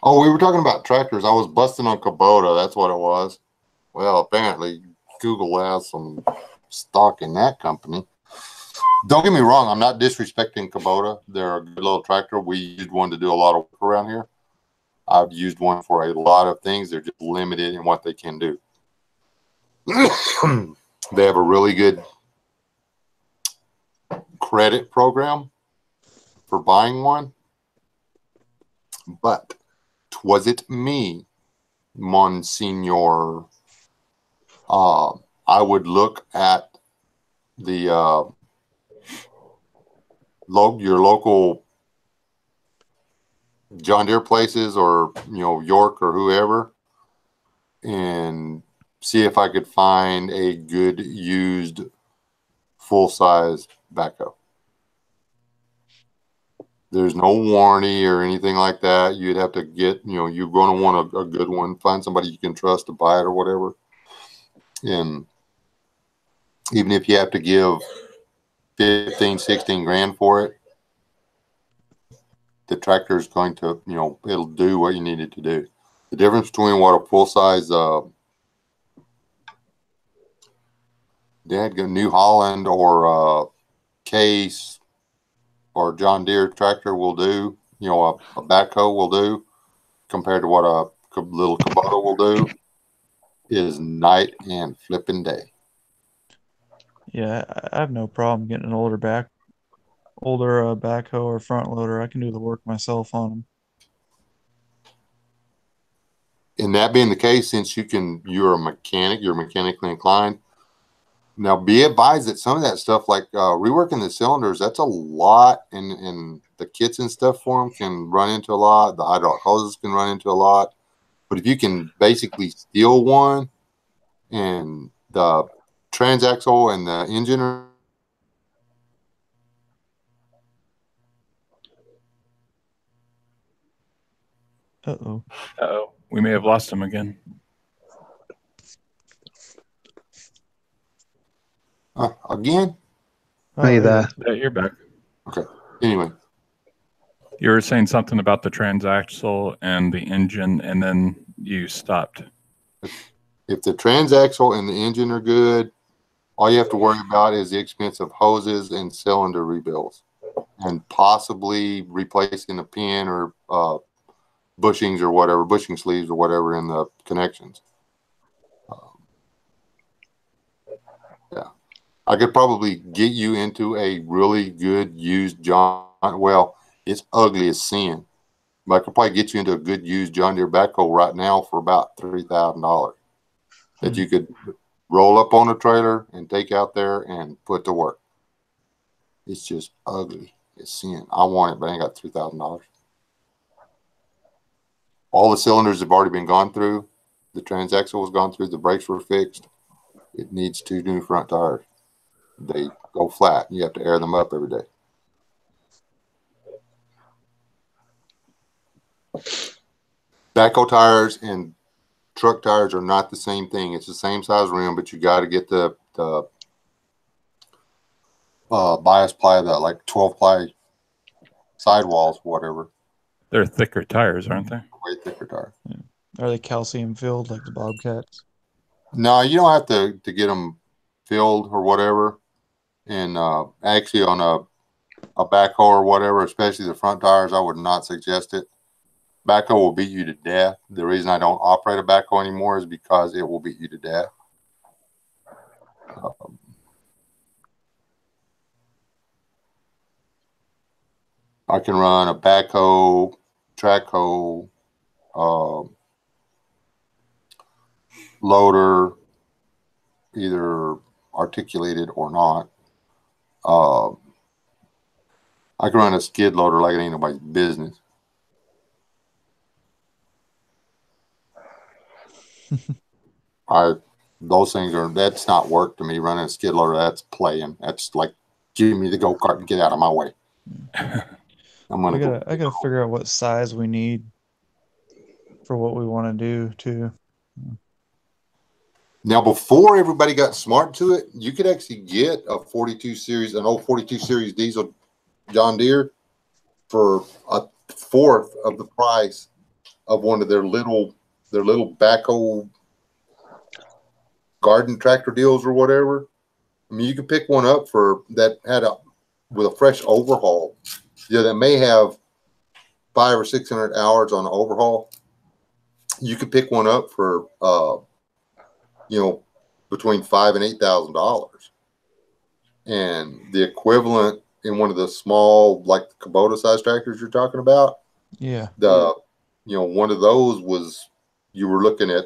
Oh, we were talking about tractors. I was busting on Kubota. That's what it was. Well, apparently Google has some stock in that company. Don't get me wrong. I'm not disrespecting Kubota. They're a good little tractor. We used one to do a lot of work around here. I've used one for a lot of things. They're just limited in what they can do. They have a really good credit program for buying one. But was it me, Monsignor? I would look at the your local John Deere places, or York or whoever, and see if I could find a good used full-size backhoe. There's no warranty or anything like that. You'd have to get, you're going to want a good one. Find somebody you can trust to buy it or whatever. And even if you have to give 15, 16 grand for it, the tractor is going to, it'll do what you need it to do. The difference between what a full-size New Holland or Case or John Deere tractor will do, a backhoe will do, compared to what a little Kubota will do, is night and flipping day. Yeah, I have no problem getting an older backhoe or front loader. I can do the work myself on them. And that being the case, since you're a mechanic, you're mechanically inclined. Now, be advised that some of that stuff, like reworking the cylinders, that's a lot, and the kits and stuff for them can run into a lot. The hydraulic hoses can run into a lot. But if you can basically steal one, and the transaxle and the engine are Uh-oh. Uh-oh. We may have lost him again. again. Oh, Hey there you there. Yeah, you're back. Okay. Anyway, You were saying something about the transaxle and the engine, and then you stopped. if the transaxle and the engine are good, all you have to worry about is the expense of hoses and cylinder rebuilds, and possibly replacing a pin or bushings or whatever, bushing sleeves or whatever in the connections. Yeah, I could probably get you into a really good used well, it's ugly as sin, but I could probably get you into a good used John Deere backhoe right now for about $3,000 that you could roll up on a trailer and take out there and put to work. It's just ugly as sin. I want it, but I ain't got $3,000. All the cylinders have already been gone through. The transaxle was gone through. The brakes were fixed. It needs 2 new front tires. They go flat. You have to air them up every day. Backhoe tires and truck tires are not the same thing. It's the same size rim, but you got to get the bias ply, that like 12 ply sidewalls, whatever. They're thicker tires, aren't they? Way thicker tire. Are they calcium filled like the Bobcats? No, you don't have to get them filled or whatever. And actually, on a backhoe or whatever, especially the front tires, I would not suggest it. Backhoe will beat you to death. The reason I don't operate a backhoe anymore is because it will beat you to death. I can run a backhoe, track hoe, loader, either articulated or not. I can run a skid loader like it ain't nobody's business. Those things that's not work to me. Running a skid loader, that's playing. That's like, give me the go-kart and get out of my way. I gotta figure out what size we need for what we want to do too. Now, before everybody got smart to it, you could actually get a 42 series, an old 42 series diesel John Deere for a fourth of the price of one of their little backhoe garden tractor deals or whatever. I mean, you could pick one up for that with a fresh overhaul. Yeah, that may have 500 or 600 hours on the overhaul. You could pick one up for between $5,000 and $8,000, and the equivalent in one of the small, like the Kubota size tractors you're talking about. Yeah. One of those was, you were looking at,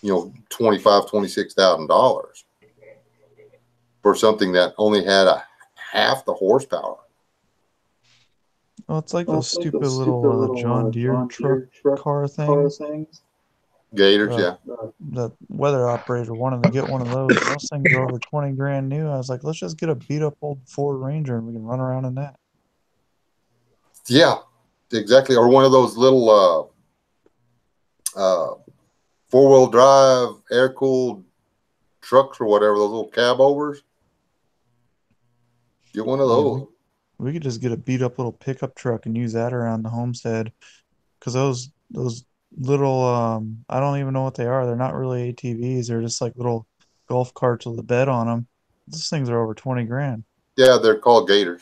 $25,000, $26,000 for something that only had a half the horsepower. Oh, it's like those stupid little John Deere truck car things. Gators, yeah. The weather operator wanted to get one of those. Those things are over 20 grand new. I was like, let's just get a beat up old Ford Ranger and we can run around in that. Yeah, exactly. Or one of those little four-wheel drive, air-cooled trucks or whatever, those little cab overs. Get one of those. We could just get a beat up little pickup truck and use that around the homestead. Because those little, I don't even know what they are. They're not really ATVs. They're just like little golf carts with a bed on them. Those things are over 20 grand. Yeah, they're called Gators.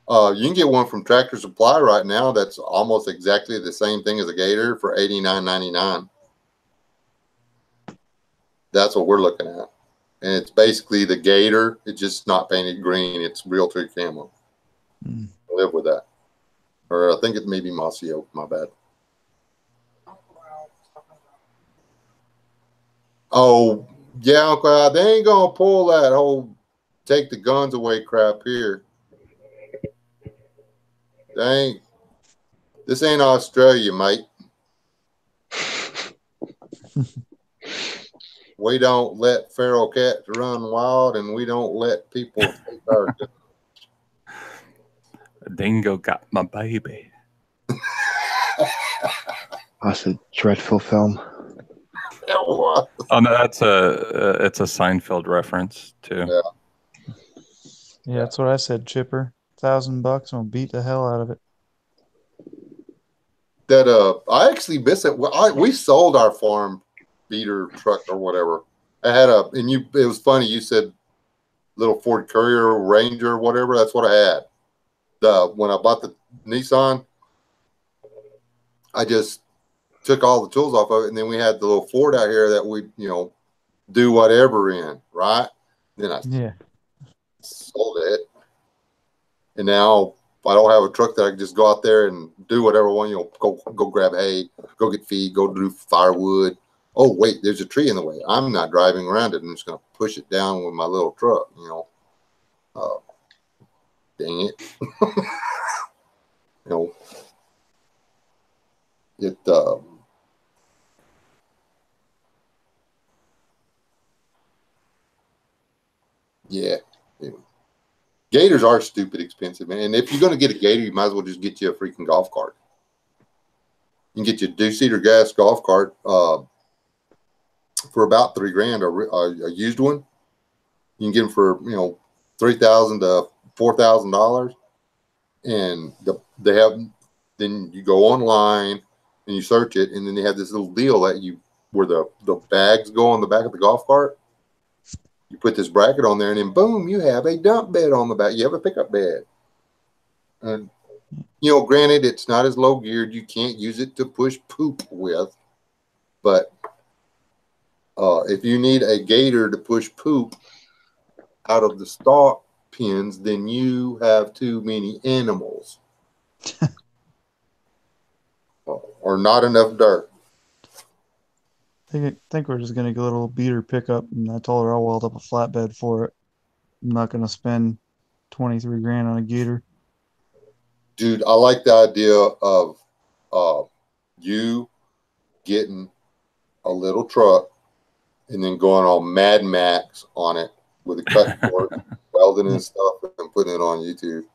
You can get one from Tractor Supply right now that's almost exactly the same thing as a Gator for $89.99. That's what we're looking at. And it's basically the Gator. It's just not painted green. It's Realtree camo. I live with that. Or I think it may be Mossy Oak. My bad. Oh, yeah, Uncle, they ain't going to pull that whole take the guns away crap here. This ain't Australia, mate. We don't let feral cats run wild, and we don't let people take our guns. A dingo got my baby. That's a dreadful film. Oh no, it's a Seinfeld reference too. Yeah, that's what I said, Chipper. $1,000 and we'll beat the hell out of it. That I actually miss it. We sold our farm beater truck or whatever. I had it was funny. You said little Ford Courier Ranger or whatever. That's what I had. When I bought the Nissan, I just took all the tools off of it, and then we had the little Ford out here that we, do whatever in, right? Then I sold it, and now I don't have a truck that I can just go out there and do whatever I want. Go grab hay, go get feed, go do firewood. Oh wait, there's a tree in the way. I'm not driving around it. I'm just going to push it down with my little truck. Dang it. Yeah. Gators are stupid expensive, man. And if you're going to get a Gator, you might as well just get you a freaking golf cart. You can get you a 2-seater gas golf cart for about $3 grand, a used one. You can get them for $3,000 to $4,000, and then you go online and you search it, and then they have this little deal that you where the bags go on the back of the golf cart. You put this bracket on there, and then boom, you have a dump bed on the back. You have a pickup bed. And, you know, granted, it's not as low geared. You can't use it to push poop with. But if you need a gator to push poop out of the stalk pins, then you have too many animals. Or not enough dirt. I think we're just gonna get a little beater pickup, and I told her I'll weld up a flatbed for it. I'm not gonna spend 23 grand on a gator. Dude, I like the idea of you getting a little truck and then going all Mad Max on it with a cut cord, welding and stuff, and putting it on YouTube.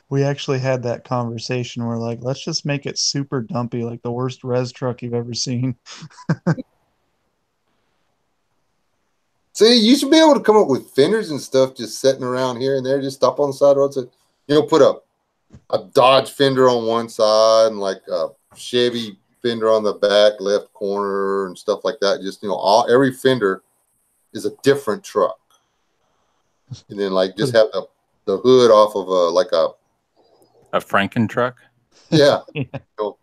We actually had that conversation. We're like, let's just make it super dumpy, like the worst res truck you've ever seen. See, you should be able to come up with fenders and stuff just sitting around here and there. Just stop on the side of the road. So, you know, put a Dodge fender on one side and like a Chevy fender on the back left corner and stuff like that. Just, you know, every fender is a different truck. And then like just have the hood off of a Franken truck. Yeah. You know,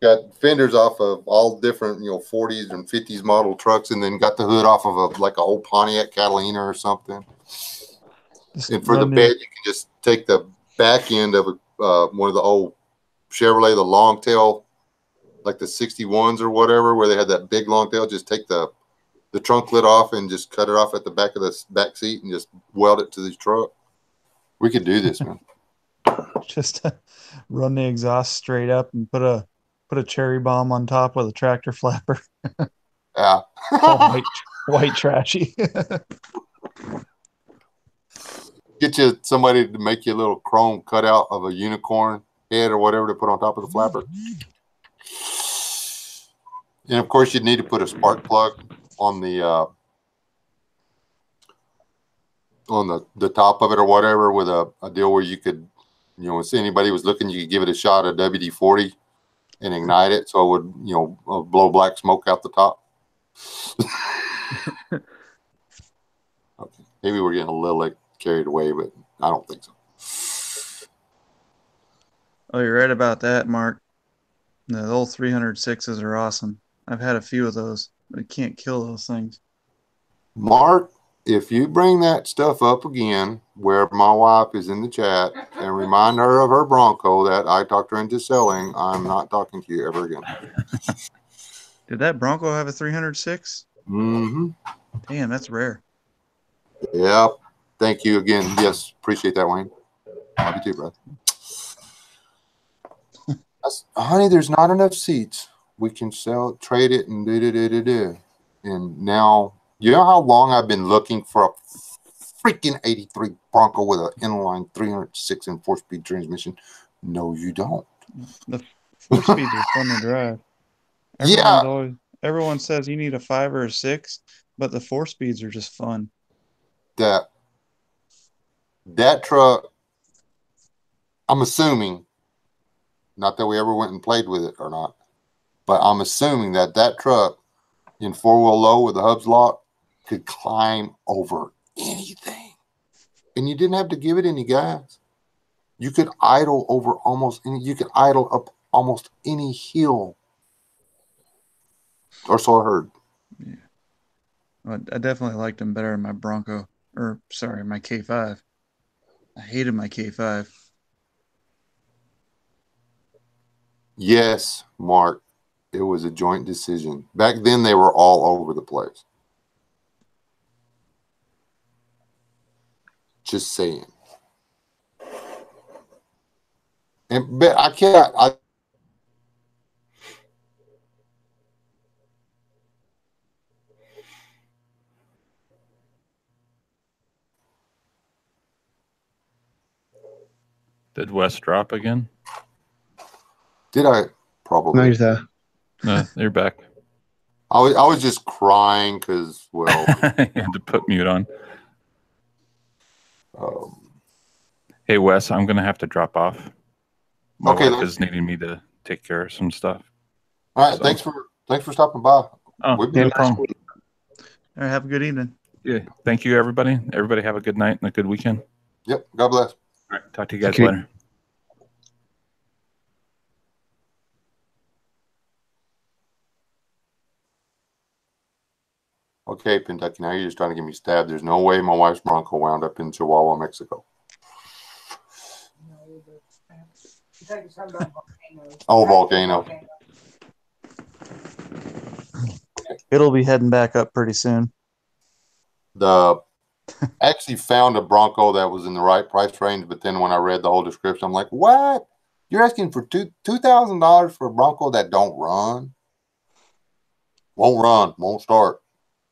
got fenders off of all different, you know, 40s and 50s model trucks, and then got the hood off of like a old Pontiac Catalina or something. And for the bed, you can just take the back end of one of the old Chevrolet, the long tail, like the 61s or whatever, where they had that big long tail. Just take the trunk lid off and just cut it off at the back of the back seat and just weld it to the truck. We could do this, man. Just run the exhaust straight up and put a cherry bomb on top with a tractor flapper. Yeah. All white trashy. Get you somebody to make you a little chrome cutout of a unicorn head or whatever to put on top of the flapper. And of course, you'd need to put a spark plug on the top of it or whatever, with a deal where you could, you know, if anybody was looking, you could give it a shot of WD-40 and ignite it, so it would, you know, blow black smoke out the top. Okay. Maybe we're getting a little like carried away, but I don't think so. Oh, you're right about that, Mark. The old 306s are awesome. I've had a few of those, but I can't kill those things. Mark, if you bring that stuff up again, where my wife is in the chat, and remind her of her Bronco that I talked her into selling, I'm not talking to you ever again. Did that Bronco have a 306? Mm-hmm. Damn, that's rare. Yeah. Thank you again. Yes, appreciate that, Wayne. Love you too, brother. Honey, there's not enough seats. We can trade it, and do. And now, you know how long I've been looking for a freaking 83 Bronco with an inline 306 and 4-speed transmission? No, you don't. The 4 speeds are fun to drive. Everyone says you need a 5 or a 6, but the 4 speeds are just fun. That truck, I'm assuming, not that we ever went and played with it or not, but I'm assuming that truck in 4-wheel low with the hubs locked could climb over anything. And you didn't have to give it any gas. You could idle over you could idle up almost any hill. Or so I heard. Yeah. Well, I definitely liked them better than my Bronco. My K5. I hated my K5. Yes, Mark. It was a joint decision. Back then, they were all over the place. Just saying. But I can't. Did Wes drop again? Did I? Probably. No, he's there. No, you're back. I was just crying because, well, you had to put mute on. Hey, Wes, I'm gonna have to drop off. My wife is needing me to take care of some stuff. All right, thanks for stopping by. Oh, We've no been problem. All right, have a good evening. Yeah. Thank you, everybody. Everybody have a good night and a good weekend. Yep. God bless. All right. Talk to you guys Okay. later. Okay, Kentucky. Now you're just trying to get me stabbed. There's no way my wife's Bronco wound up in Chihuahua, Mexico. No, but Kentucky's talking about volcanoes. Oh, Active volcano. It'll be heading back up pretty soon. I actually found a Bronco that was in the right price range, but then when I read the whole description, I'm like, what? You're asking for $2,000 for a Bronco that don't run? Won't run, won't start.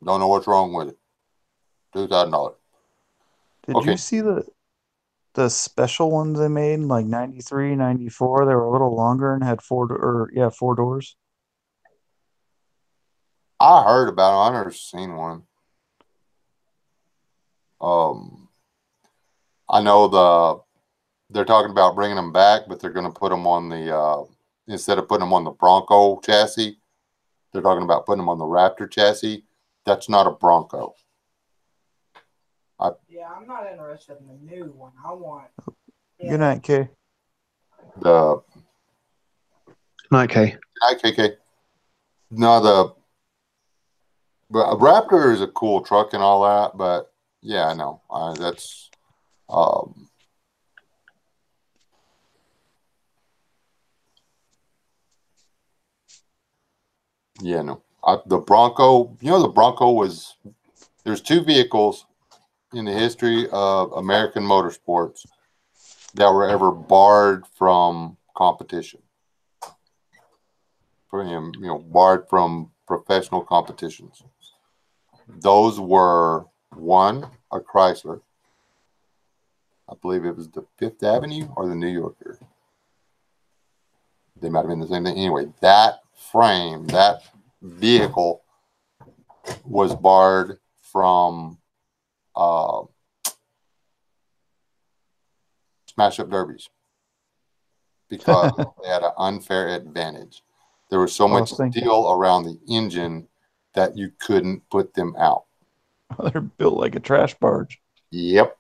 Don't know what's wrong with it. $2,000. Did Okay. you see the special ones they made in like 93, 94? They were a little longer and had four doors. I heard about them. I've never seen one. I know they're talking about bringing them back, but they're going to put them on the instead of putting them on the Bronco chassis, they're talking about putting them on the Raptor chassis. That's not a Bronco. Yeah, I'm not interested in the new one. I want. Yeah. Good night, Kay. The Right, okay. IKK. No, but a Raptor is a cool truck and all that, but yeah, I know. That's yeah, no. The Bronco, the Bronco was, there's two vehicles in the history of American motorsports that were ever barred from competition. Barred from professional competitions. Those were one, a Chrysler. I believe it was the Fifth Avenue or the New Yorker. They might have been the same thing. Anyway, that frame, that vehicle was barred from smash up derbies because they had an unfair advantage. There was so much steel around the engine that you couldn't put them out. They're built like a trash barge. Yep.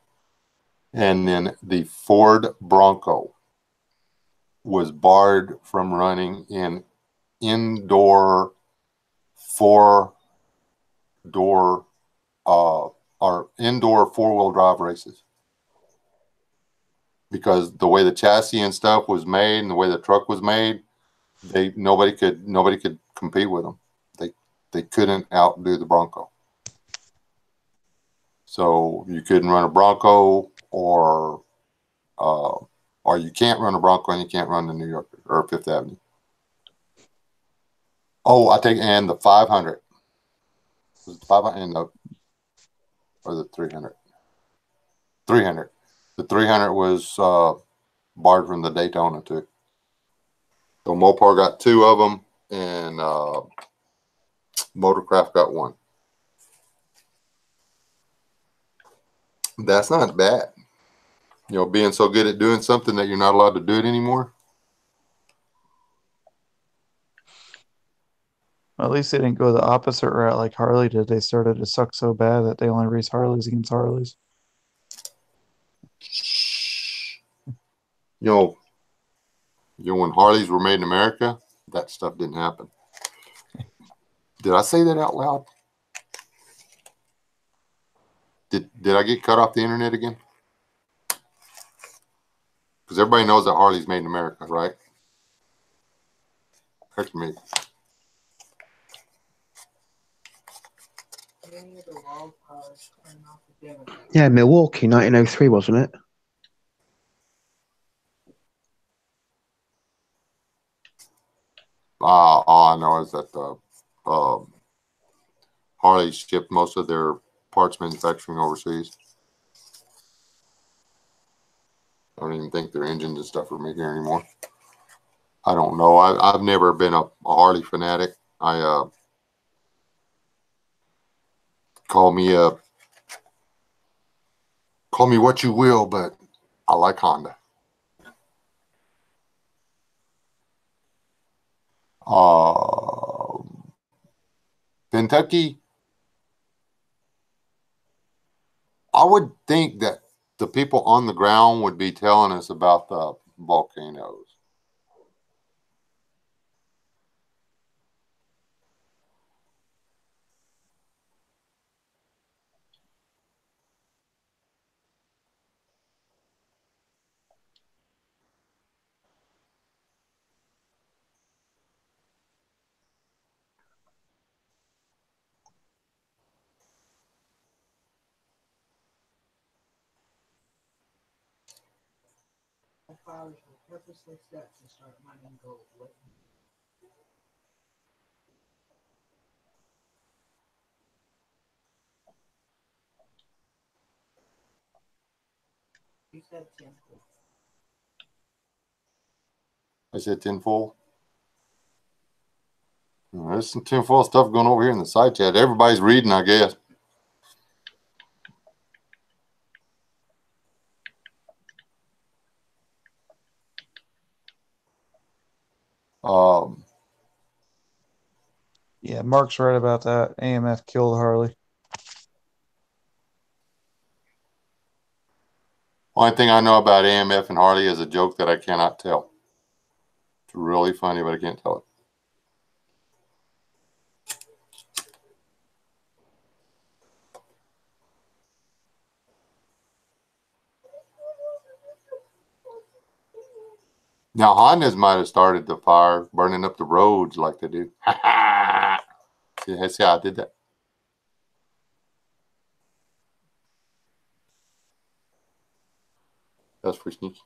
And then the Ford Bronco was barred from running in indoor four-door or indoor four-wheel drive races because the way the chassis and stuff was made and the way the truck was made, nobody could compete with them. They couldn't outdo the Bronco. So you couldn't run a Bronco or you can't run a Bronco and you can't run the New York or Fifth Avenue. Oh, and the 500. Was it 500 or the 300? 300. The 300 was barred from the Daytona too. So Mopar got two of them and Motorcraft got one. That's not bad. Being so good at doing something that you're not allowed to do it anymore. Well, at least they didn't go the opposite route like Harley did. They started to suck so bad that they only race Harleys against Harleys. When Harleys were made in America, that stuff didn't happen. Did I say that out loud? Did I get cut off the internet again? Because everybody knows that Harley's made in America, right? Hurts me. Yeah, Milwaukee, 1903, wasn't it? All I know is that Harley shipped most of their parts manufacturing overseas. I don't even think their engines and stuff are made here anymore. I don't know. I've never been a Harley fanatic. Call me what you will, but I like Honda. Kentucky, I would think that the people on the ground would be telling us about the volcanoes. Fathers will purposely set to start mining gold. You said 10. I said tinfoil. There's some tinfoil stuff going over here in the side chat. Everybody's reading, I guess. Yeah, Mark's right about that. AMF killed Harley. Only thing I know about AMF and Harley is a joke that I cannot tell. It's really funny, but I can't tell it. Now, Hondas might have started the fire, burning up the roads like they do. See how I did that? That's pretty sneaky.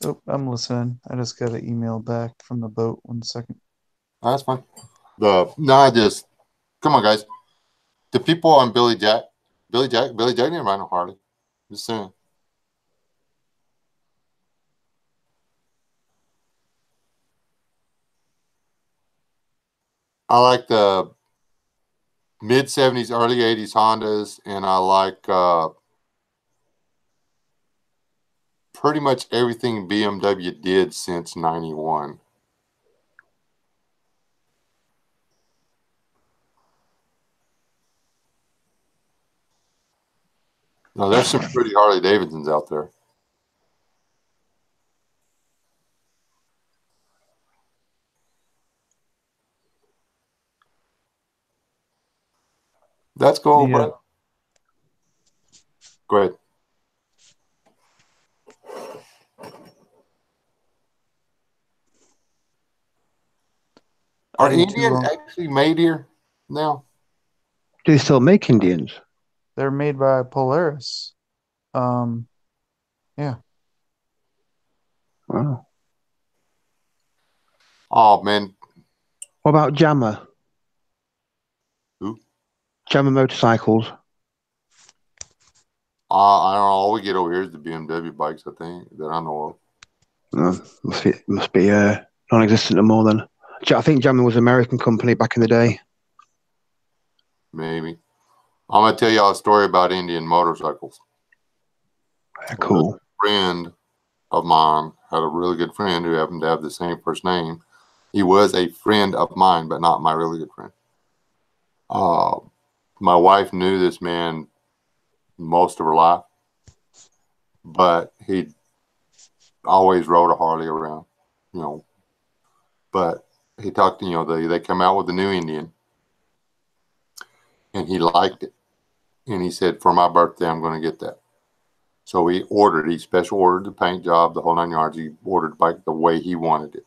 Oh, I'm listening. I just got an email back from the boat. 1 second. Oh, that's fine. Come on, guys. The people on Billy Jack didn't ride no Harley. Just saying. I like the mid 70s, early 80s Hondas, and I like pretty much everything BMW did since 91. Now, there's some pretty Harley Davidsons out there. That's cool, Yeah. bro. Go ahead. Are I do too, Indians actually made here now? Do they still make Indians? They're made by Polaris. Yeah. Wow. Oh, man. What about Jammer? Who? Jammer motorcycles. I don't know. All we get over here is the BMW bikes, I think, that I know of. Must be non-existent no more then. I think Jammer was an American company back in the day. Maybe. I'm going to tell y'all a story about Indian motorcycles. Cool. A friend of mine had a really good friend who happened to have the same first name. He was a friend of mine, but not my really good friend. My wife knew this man most of her life, but he always rode a Harley around, you know. But he talked, you know, they come out with the new Indian, and he liked it. And he said, for my birthday, I'm going to get that. So he special ordered the paint job, the whole 9 yards. He ordered the bike the way he wanted it.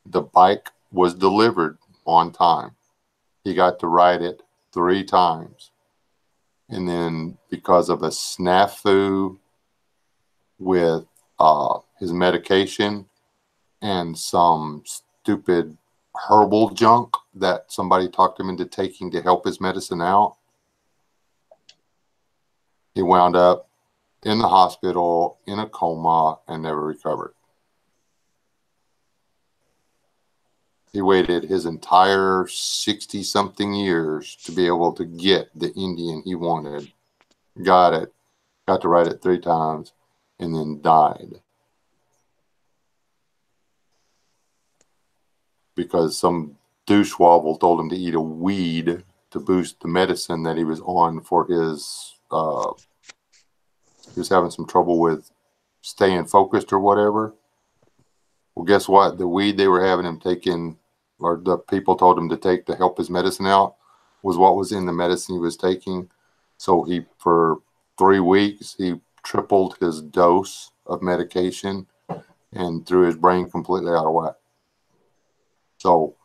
The bike was delivered on time. He got to ride it 3 times. And then because of a snafu with his medication and some stupid herbal junk that somebody talked him into taking to help his medicine out, he wound up in the hospital in a coma and never recovered. He waited his entire 60-something years to be able to get the Indian he wanted. Got it. Got to ride it 3 times, and then died. because some douche-wobble told him to eat a weed to boost the medicine that he was on for his, he was having some trouble with staying focused or whatever. Well, guess what? The weed they were having him taking, or the people told him to take to help his medicine out, was what was in the medicine he was taking. So he, for 3 weeks, he tripled his dose of medication and threw his brain completely out of whack. So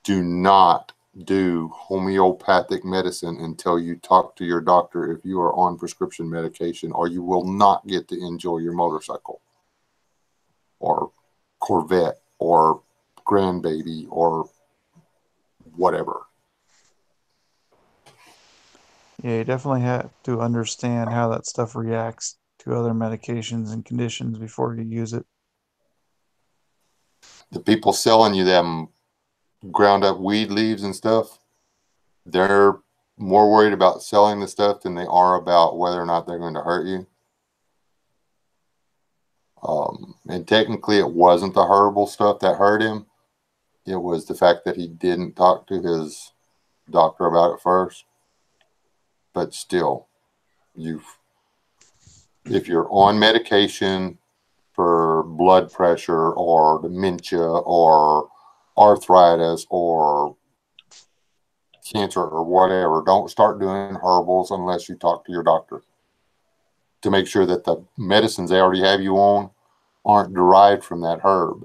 do not do homeopathic medicine until you talk to your doctor if you are on prescription medication, or you will not get to enjoy your motorcycle or Corvette or grandbaby or whatever. Yeah, you definitely have to understand how that stuff reacts to other medications and conditions before you use it. The people selling you them ground up weed leaves and stuff, they're more worried about selling the stuff than they are about whether or not they're going to hurt you. And technically it wasn't the herbal stuff that hurt him. It was the fact that he didn't talk to his doctor about it first. But still, if you're on medication for blood pressure or dementia or arthritis or cancer or whatever, don't start doing herbals unless you talk to your doctor to make sure that the medicines they already have you on aren't derived from that herb,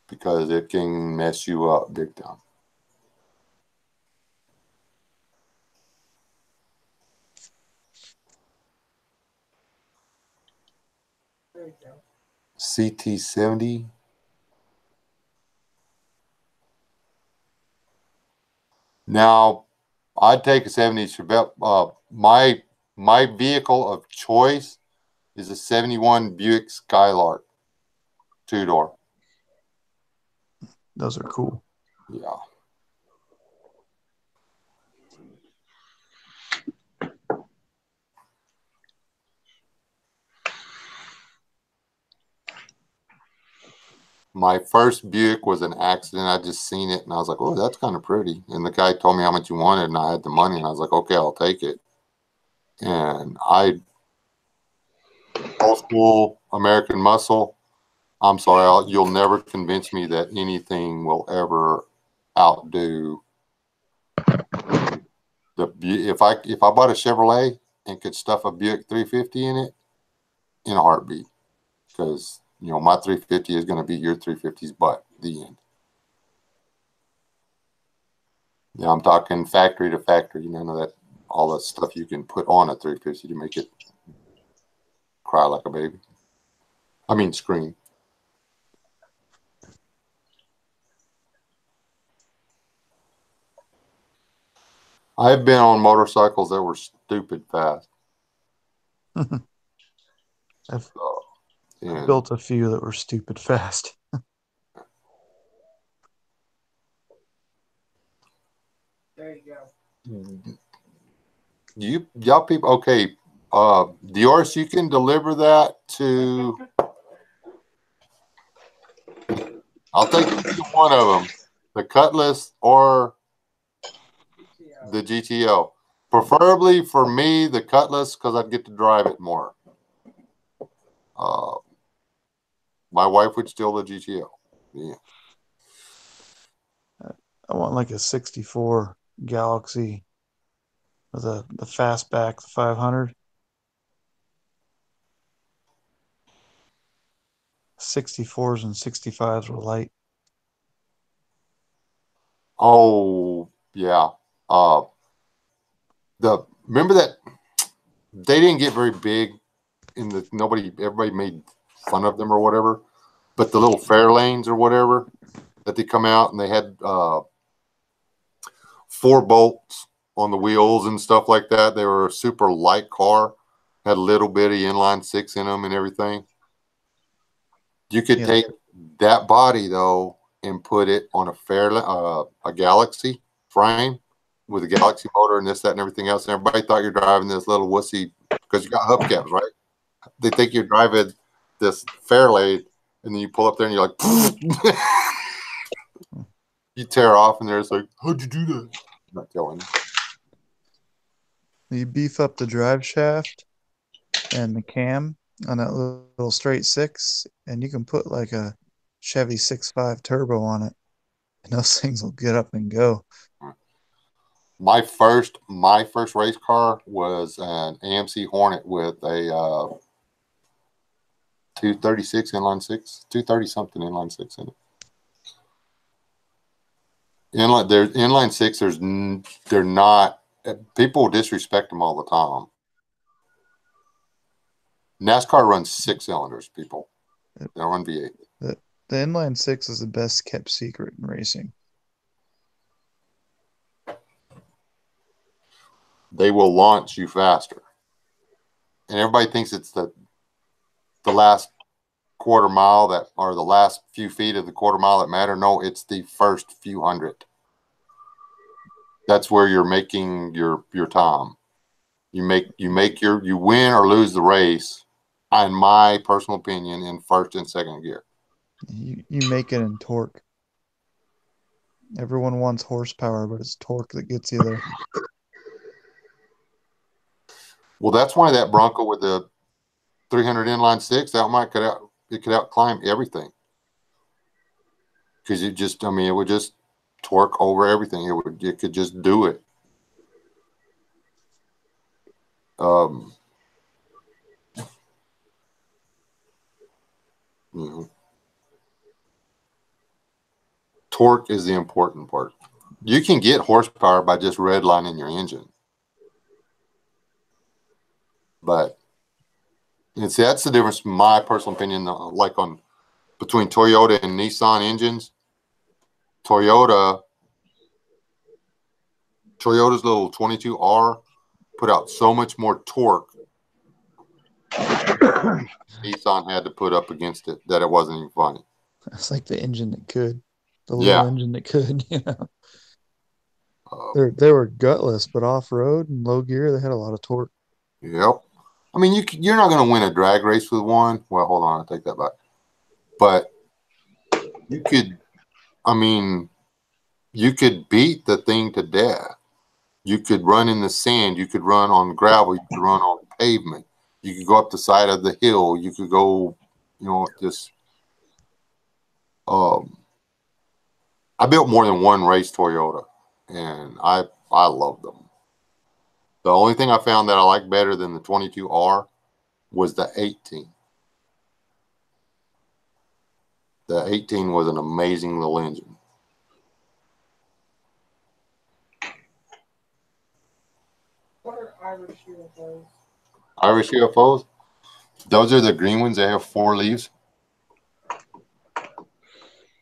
because it can mess you up big time. There you go. CT70. Now, I'd take a 70 Chevette. My vehicle of choice is a 71 Buick Skylark 2-door. Those are cool. Yeah. My first Buick was an accident. I just seen it and I was like, oh, that's kind of pretty. And the guy told me how much he wanted and I had the money and I was like, okay, I'll take it. And old school American muscle, I'm sorry, you'll never convince me that anything will ever outdo if I bought a Chevrolet and could stuff a Buick 350 in it, in a heartbeat, because my 350 is going to beat your 350's butt. The end. Yeah, I'm talking factory to factory. None of that, all the stuff you can put on a 350 to make it cry like a baby. I mean, scream. I've been on motorcycles that were stupid fast. I've built a few that were stupid fast. There you go. Y'all people, okay. Dior, you can deliver that to. I'll take one of them, the Cutlass or the GTO. Preferably for me, the Cutlass, because I'd get to drive it more. My wife would steal the GTO. Yeah. I want like a 64 Galaxy with the fastback, the 500. 64s and 65s were light. Oh, yeah. Remember that they didn't get very big everybody made fun of them or whatever, but the little Fairlanes or whatever that they come out and they had 4 bolts on the wheels and stuff like that. They were a super light car, had a little bitty inline 6 in them and everything. You could take that body though and put it on a Galaxy frame with a Galaxy motor and this, that, and everything else. And everybody thought you're driving this little wussy because you got hubcaps, right? They think you're driving this Fairlane and then you pull up there and you're like, you tear off, and they're just like, how'd you do that? I'm not telling you. You beef up the drive shaft and the cam on that little straight six, and you can put like a Chevy 6.5 turbo on it, and those things will get up and go. My first race car was an AMC Hornet with a 236 inline six, 230 something inline six in it. Inline six. They're not. People disrespect them all the time. NASCAR runs 6 cylinders. People, they don't run V8. The inline six is the best kept secret in racing. They will launch you faster, and everybody thinks it's the last quarter mile that, or the last few feet of the quarter mile that matter. No, it's the first few hundred. That's where you're making your time. You win or lose the race, in my personal opinion, in first and second gear. You make it in torque. Everyone wants horsepower, but it's torque that gets you there. Well, that's why that Bronco with the 300 inline six, it could out climb everything. Because it would just torque over everything. It could just do it. Torque is the important part. You can get horsepower by just redlining your engine. But and see, that's the difference, in my personal opinion, between Toyota and Nissan engines. Toyota's little 22R put out so much more torque Nissan had to put up against it that it wasn't even funny. It's like the engine that could. The little engine that could, you know. They were gutless, but off-road and low gear, they had a lot of torque. Yep. I mean, you're not going to win a drag race with one. Well, hold on, I'll take that back. But you could beat the thing to death. You could run in the sand. You could run on gravel. You could run on pavement. You could go up the side of the hill. You could go, just. I built more than one race Toyota, and I love them. The only thing I found that I like better than the 22R was the 18. The 18 was an amazing little engine. What are Irish UFOs? Irish UFOs? Those are the green ones. They have 4 leaves.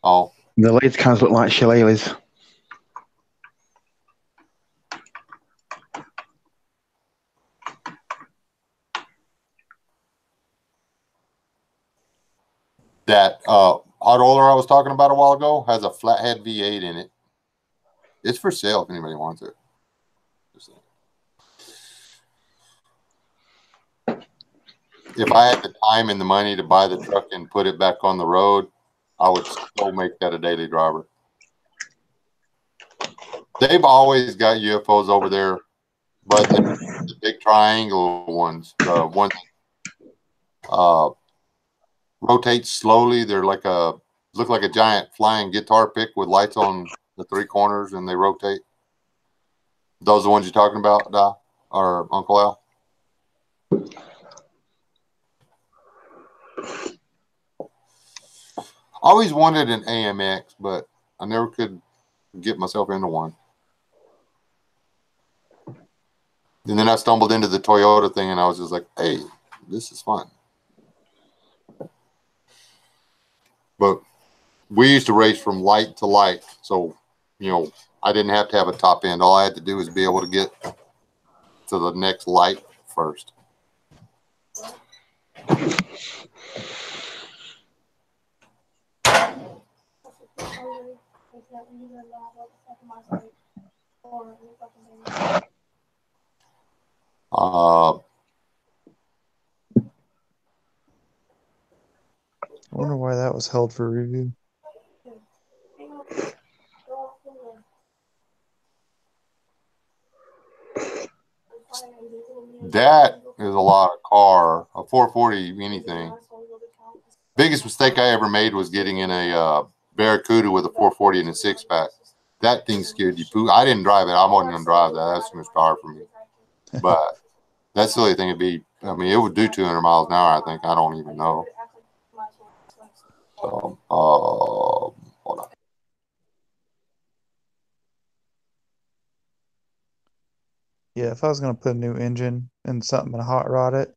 Oh. The leaves kind of look like shillelaghs. That hot roller I was talking about a while ago has a flathead V8 in it. It's for sale if anybody wants it. If I had the time and the money to buy the truck and put it back on the road, I would still make that a daily driver. They've always got UFOs over there, but the big triangle ones, the ones that rotate slowly, they're look like a giant flying guitar pick with lights on the 3 corners, and they rotate. Those are the ones you're talking about, or Uncle Al? I always wanted an AMX, but I never could get myself into one. And then I stumbled into the Toyota thing, and I was just like, hey, this is fun. But we used to race from light to light. So, I didn't have to have a top end. All I had to do was be able to get to the next light first. I wonder why that was held for review. That is a lot of car. A 440 anything. Biggest mistake I ever made was getting in a Barracuda with a 440 and a six pack. That thing scared you poo. I didn't drive it. I wasn't gonna drive that. That's too much power for me. But that silly thing would be. I mean, it would do 200 miles an hour. I think. I don't even know. So, hold on. Yeah, if I was gonna put a new engine in something and hot rod it,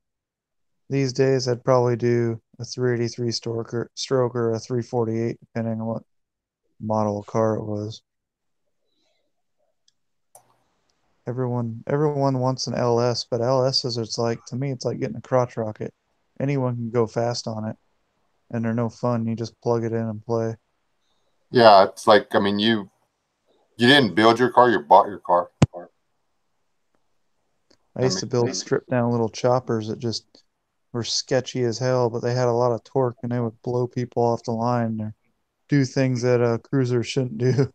these days I'd probably do a 383 stroke or a 348, depending on what model of car it was. Everyone wants an LS, but LSs it's like, to me it's like getting a crotch rocket. Anyone can go fast on it, and they're no fun. You just plug it in and play. Yeah, it's like, I mean, you didn't build your car, you bought your car. I used to build stripped down little choppers that just were sketchy as hell, but they had a lot of torque and they would blow people off the line or do things that a cruiser shouldn't do.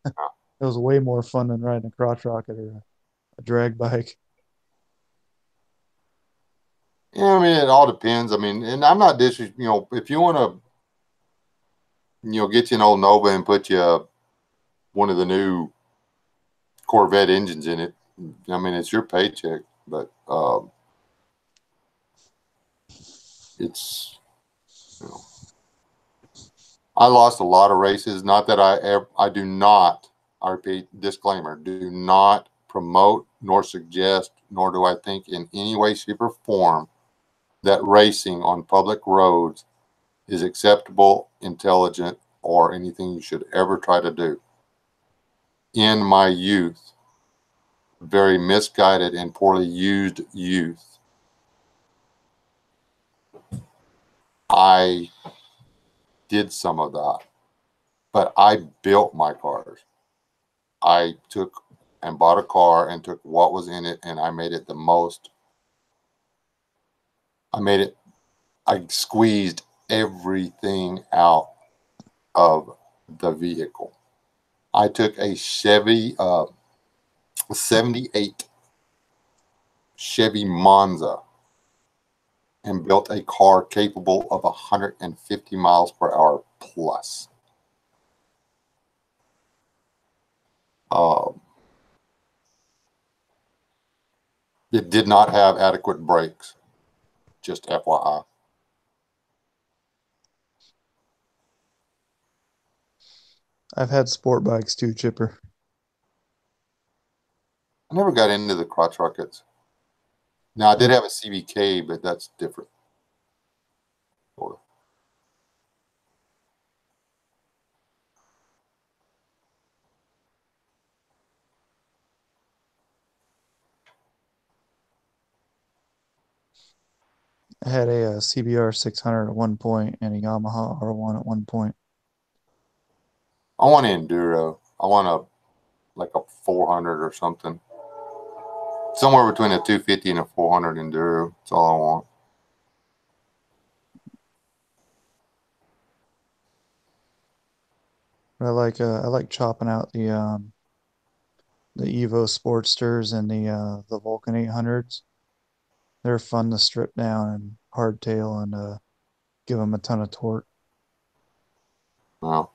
It was way more fun than riding a crotch rocket or a drag bike. Yeah, I mean, it all depends. I mean, and I'm not if you want to, get you an old Nova and put you one of the new Corvette engines in it, I mean, it's your paycheck, but it's, I lost a lot of races. Not that I do not, I repeat, disclaimer, do not promote nor suggest, nor do I think in any way, shape, or form that racing on public roads is acceptable, intelligent, or anything you should ever try to do. In my youth, very misguided and poorly used youth, I did some of that, but I built my cars. I took and bought a car and took what was in it and I made it the most. I squeezed everything out of the vehicle. I took a Chevy, 78 Chevy Monza and built a car capable of 150 miles per hour plus. It did not have adequate brakes, just FYI. I've had sport bikes too, Chipper. I never got into the crotch rockets. Now, I did have a CBK, but that's different. Sort of. I had a CBR 600 at one point and a Yamaha R1 at one point. I want an enduro. I want like a 400 or something. Somewhere between a 250 and a 400 enduro. That's all I want. I like chopping out the Evo Sportsters and the Vulcan 800s. They're fun to strip down and hardtail and give them a ton of torque. Wow.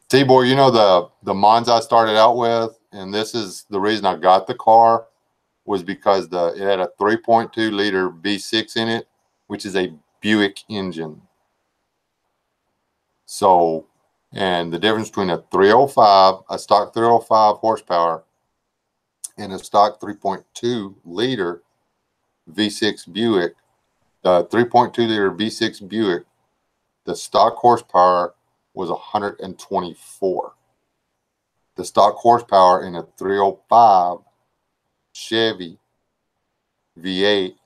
T-Boy, the Monza I started out with, and this is the reason I got the car, was because it had a 3.2 liter V6 in it, which is a Buick engine. So, and the difference between a 305, a stock 305 horsepower, and a stock 3.2 liter V6 Buick, the 3.2 liter V6 Buick, the stock horsepower was 124. The stock horsepower in a 305 Chevy V8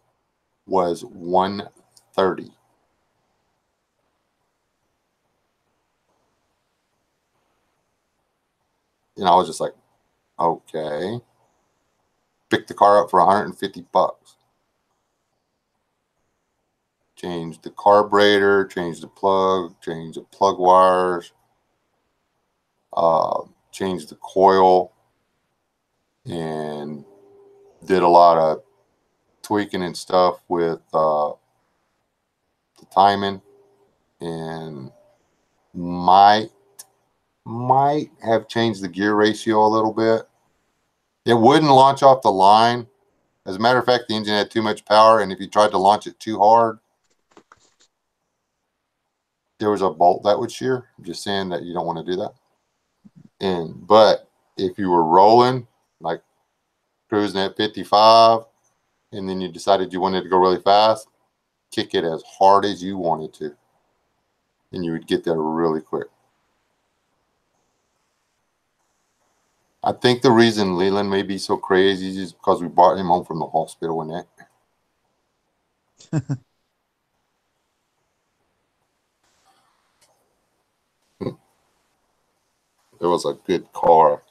was 130. And I was just like, okay. Picked the car up for $150. changed the carburetor, changed the plug wires, changed the coil, and did a lot of tweaking and stuff with the timing, and might have changed the gear ratio a little bit. It wouldn't launch off the line. As a matter of fact, the engine had too much power, and if you tried to launch it too hard, there was a bolt that would shear. I'm just saying that you don't want to do that. But if you were rolling, like cruising at 55, and then you decided you wanted to go really fast, kick it as hard as you wanted to, and you would get there really quick. I think the reason Leland may be so crazy is because we brought him home from the hospital and that. It was a good car.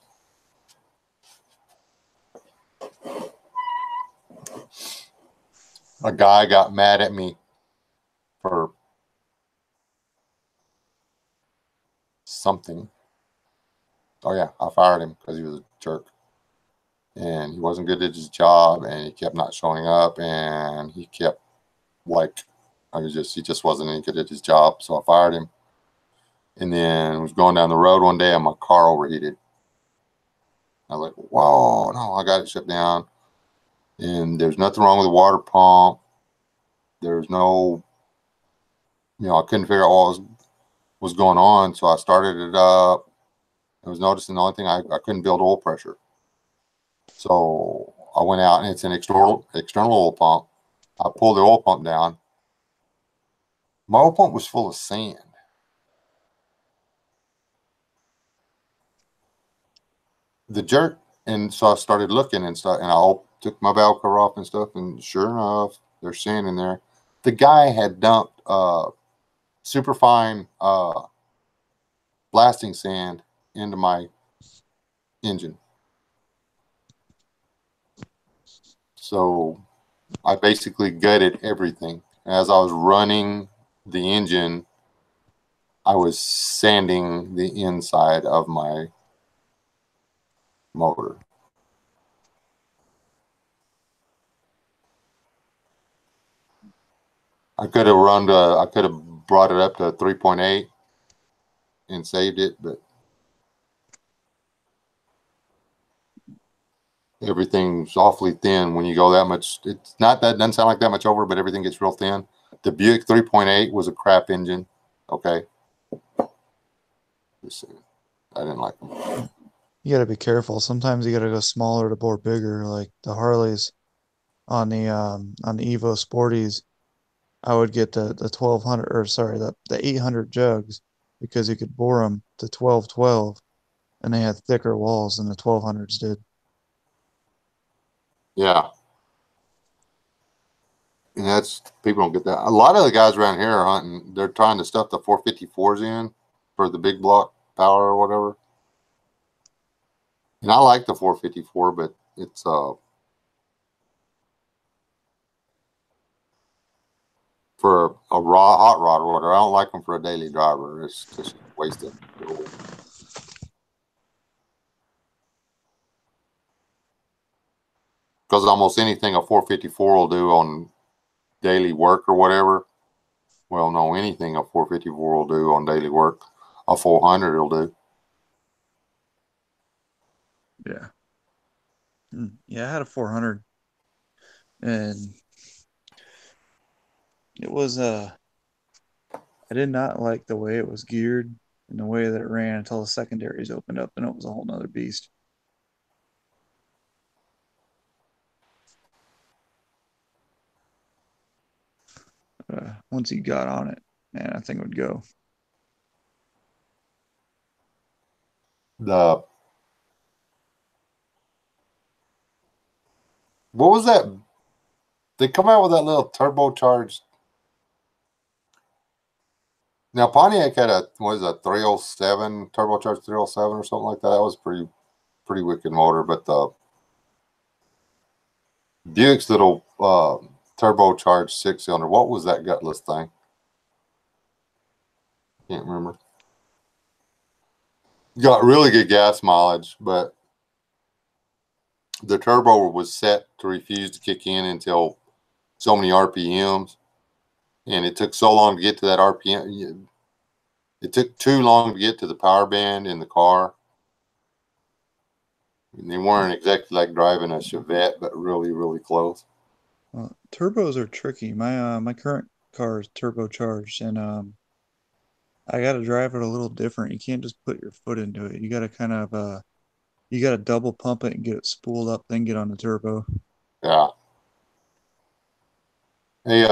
A guy got mad at me for something. Oh yeah, I fired him because he was a jerk. And he wasn't good at his job, and he kept not showing up, and he kept he just wasn't any good at his job, so I fired him. And then I was going down the road one day and my car overheated. I was like, whoa, no, I got it shut down. And there's nothing wrong with the water pump. There's no, I couldn't figure out what was going on. So I started it up. I was noticing the only thing I couldn't build oil pressure. So I went out, and it's an external oil pump. I pulled the oil pump down. My oil pump was full of sand. The jerk, and so I started looking and stuff, and I took my valve cover off and stuff, and sure enough, there's sand in there. The guy had dumped superfine blasting sand into my engine. So I basically gutted everything. As I was running the engine, I was sanding the inside of my motor. I could have brought it up to 3.8 and saved it, but everything's awfully thin when you go that much. It's not that, doesn't sound like that much over, but everything gets real thin. The Buick 3.8 was a crap engine. Okay. Just saying. I didn't like them. You got to be careful. Sometimes you got to go smaller to bore bigger, like the Harleys on the Evo Sporties. I would get the 1200, or sorry, the 800 jugs, because you could bore them to 1212, and they had thicker walls than the 1200s did. Yeah. And people don't get that. A lot of the guys around here are hunting. They're trying to stuff the 454s in for the big block power or whatever. And I like the 454, but it's for a raw hot rod or whatever. I don't like them for a daily driver. It's just wasted. Because almost anything a 454 will do on daily work or whatever. Well, no, anything a 454 will do on daily work, a 400 will do. Yeah. Yeah, I had a 400, and it was I did not like the way it was geared and the way that it ran until the secondaries opened up, and it was a whole nother beast. Once he got on it, man, that thing would go. What was that? They come out with that little turbocharged. Now Pontiac had a 307 turbocharged 307 or something like that. That was pretty wicked motor. But the Buick's little turbocharged 6-cylinder. What was that gutless thing? Can't remember. Got really good gas mileage, but the turbo was set to refuse to kick in until so many RPMs, and it took so long to get to that RPM. It took too long to get to the power band in the car. And they weren't exactly like driving a Chevette, but really, really close. Turbos are tricky. My current car is turbocharged, and I got to drive it a little different. You can't just put your foot into it. You got to kind of you got to double pump it and get it spooled up, then get on the turbo. Yeah. Hey,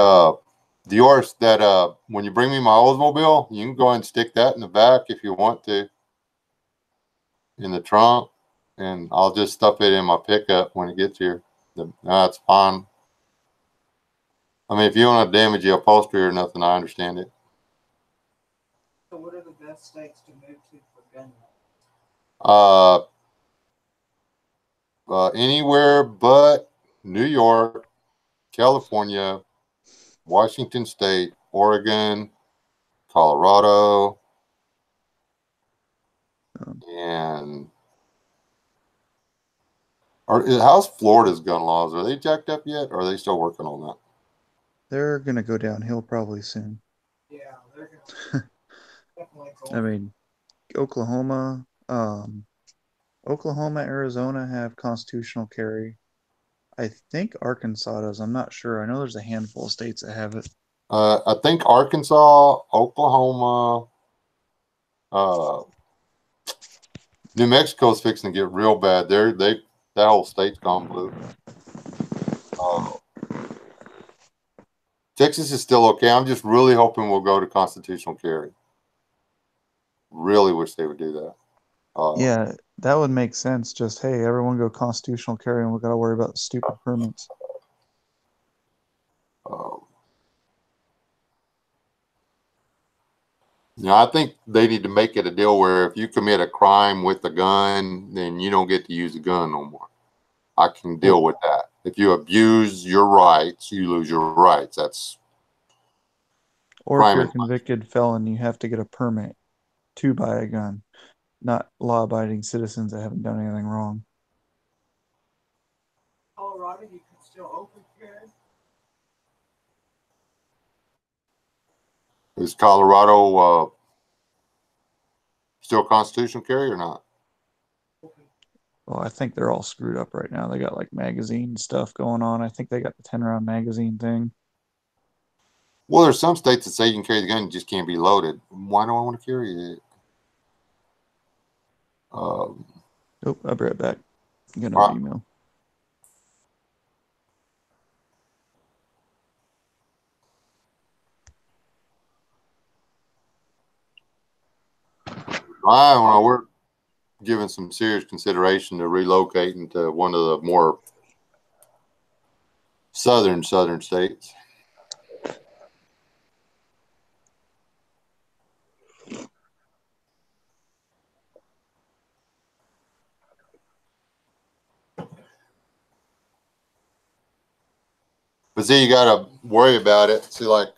Dior, that when you bring me my Oldsmobile, you can go ahead and stick that in the back if you want to, in the trunk, and I'll just stuff it in my pickup when it gets here. That's fine. I mean, if you don't want to damage the upholstery or nothing, I understand it. So what are the best states to move to for gun laws? Anywhere but New York, California, Washington State, Oregon, Colorado, and how's Florida's gun laws? Are they jacked up yet, or are they still working on that? They're gonna go downhill probably soon. Yeah, they're gonna definitely go. I mean, Oklahoma, Arizona have constitutional carry. I think Arkansas does. I'm not sure. I know there's a handful of states that have it. I think Arkansas, Oklahoma, New Mexico's fixing to get real bad. That whole state's gone blue. Texas is still okay. I'm just really hoping we'll go to constitutional carry. Really wish they would do that. Yeah, that would make sense. Just, hey, everyone go constitutional carry and we got to worry about stupid permits. I think they need to make it a deal where if you commit a crime with a gun, then you don't get to use a gun no more. I can deal with that. If you abuse your rights, you lose your rights. That's Or if you're a convicted felon, you have to get a permit to buy a gun, not law-abiding citizens that haven't done anything wrong. Colorado, you can still open carry. Is Colorado still constitutional carry or not? Well, I think they're all screwed up right now. They got like magazine stuff going on. I think they got the 10-round magazine thing. Well, there's some states that say you can carry the gun, you just can't be loaded. Why do I want to carry it? Oh, I'll be right back. I'm getting an email. I don't know. We're giving some serious consideration to relocating to one of the more southern states. But see, you got to worry about it. See, like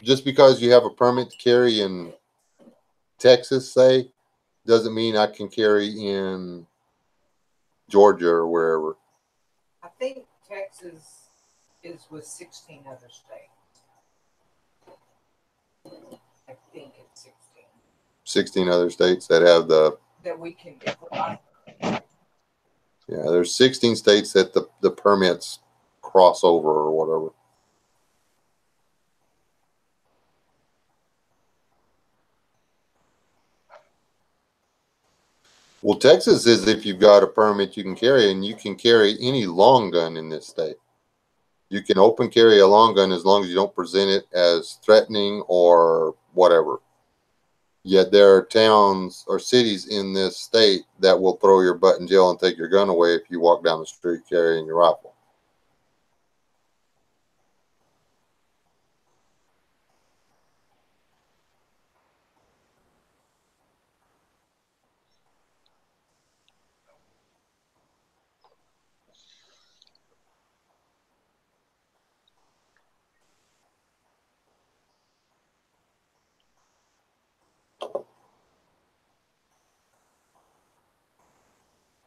just because you have a permit to carry in Texas, say, doesn't mean I can carry in Georgia or wherever. I think Texas is with 16 other states. I think it's 16. 16 other states that have the... That we can... Yeah, there's 16 states that the permits cross over or whatever. Well, Texas is if you've got a permit you can carry, and you can carry any long gun in this state. You can open carry a long gun as long as you don't present it as threatening or whatever. Yet there are towns or cities in this state that will throw your butt in jail and take your gun away if you walk down the street carrying your rifle.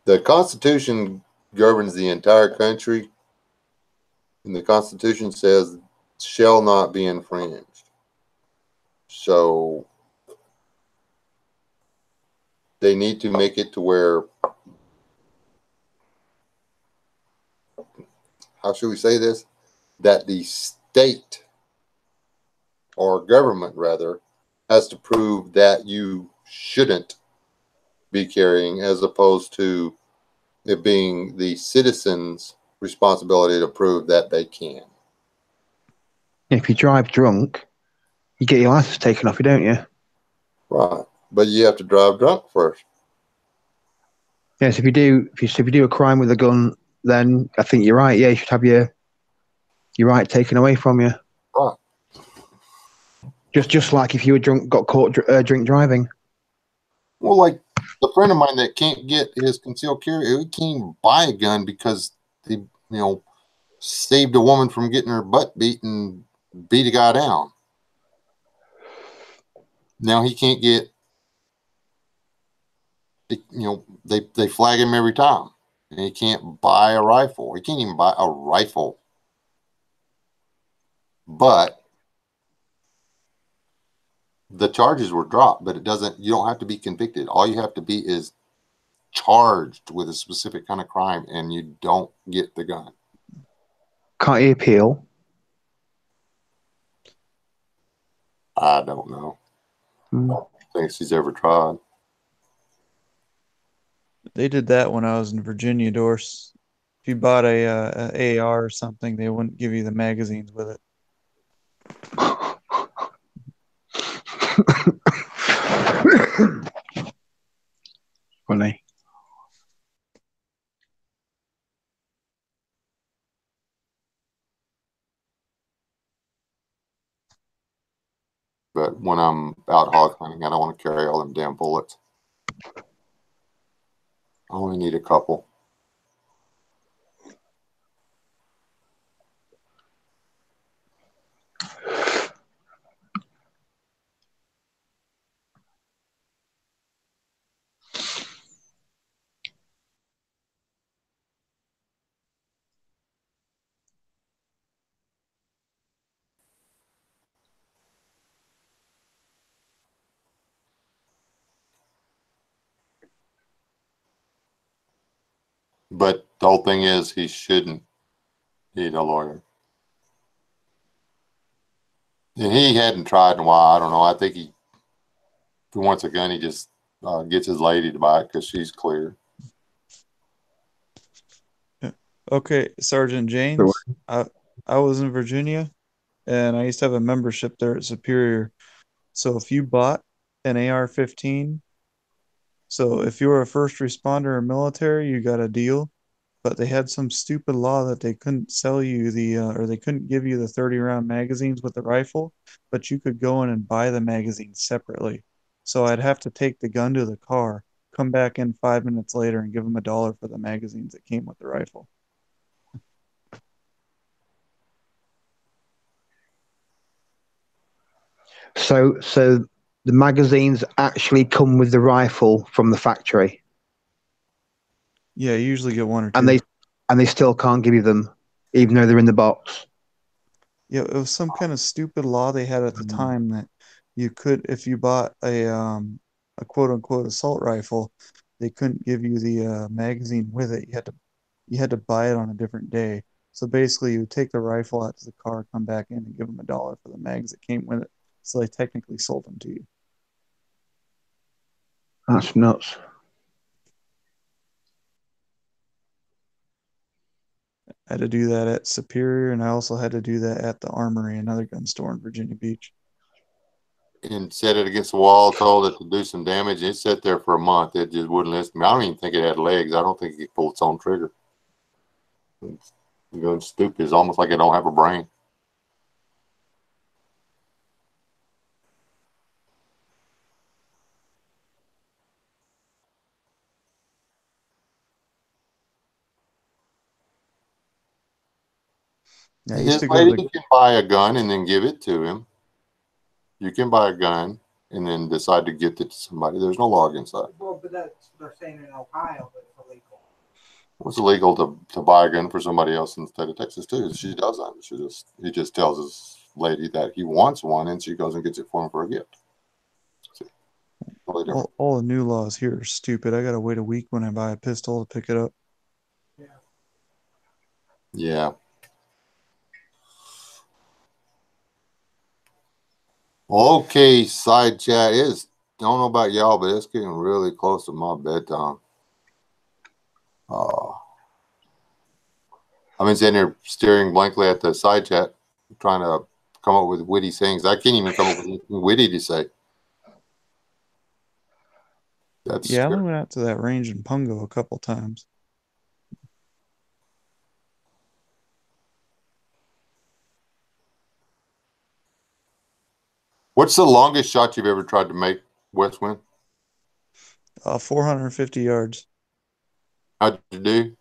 The Constitution governs the entire country, and the Constitution says shall not be infringed. So they need to make it to where, how should we say this? That the state or government rather has to prove that you shouldn't be carrying, as opposed to it being the citizens' responsibility to prove that they can. If you drive drunk, you get your license taken off you, don't you? Right. But you have to drive drunk first. Yes, if you do a crime with a gun, then I think you're right. Yeah, you should have your right taken away from you. Right. Just like if you were drunk, got caught drink driving. Well, like the friend of mine that can't get his concealed carry, he can't even buy a gun because he, saved a woman from getting her butt beat and beat a guy down. Now he can't get, they flag him every time, and he can't buy a rifle. He can't even buy a rifle. But the charges were dropped, but you don't have to be convicted. All you have to be is charged with a specific kind of crime, and you don't get the gun. Can't you appeal? I don't know. I don't think she's ever tried. They did that when I was in Virginia, Dorse. If you bought a AR or something, they wouldn't give you the magazines with it. Funny. But when I'm out hog hunting, I don't want to carry all them damn bullets. I only need a couple. But the whole thing is he shouldn't need a lawyer. And he hadn't tried in a while. I don't know. I think if he wants a gun, he just gets his lady to buy it because she's clear. Okay, Sergeant James, I was in Virginia, and I used to have a membership there at Superior. So if you bought an AR-15, so if you were a first responder or military, you got a deal. But they had some stupid law that they couldn't sell you or they couldn't give you the 30-round magazines with the rifle, but you could go in and buy the magazines separately. So I'd have to take the gun to the car, come back in 5 minutes later, and give them $1 for the magazines that came with the rifle. So the magazines actually come with the rifle from the factory. Yeah, you usually get one or two. And they still can't give you them, even though they're in the box. Yeah, it was some kind of stupid law they had at the time that you could, if you bought a quote unquote assault rifle, they couldn't give you the magazine with it. You had to buy it on a different day. So basically, you would take the rifle out to the car, come back in, and give them $1 for the mags that came with it. So they technically sold them to you. That's nuts. I had to do that at Superior, and I also had to do that at the Armory, another gun store in Virginia Beach. And set it against the wall, told it to do some damage. It sat there for a month. It just wouldn't listen to me. I don't even think it had legs. I don't think it could pull its own trigger. It's going stupid. It's almost like it don't have a brain. Yeah, I used His to go to lady can buy a gun and then give it to him. You can buy a gun and then decide to gift it to somebody. There's no law against that. Well, but that's they're saying in Ohio that it's illegal. It's illegal to buy a gun for somebody else in the state of Texas too. She doesn't. He just tells his lady that he wants one, and she goes and gets it for him for a gift. Totally different. All the new laws here are stupid. I gotta wait a week when I buy a pistol to pick it up. Yeah. Okay, side chat is. Don't know about y'all, but it's getting really close to my bedtime. I've been sitting here staring blankly at the side chat, trying to come up with witty sayings. I can't even come up with anything witty to say. That's Yeah, I scary. only went out to that range in Pungo a couple times. What's the longest shot you've ever tried to make, Westwind? 450 yards. How'd you do?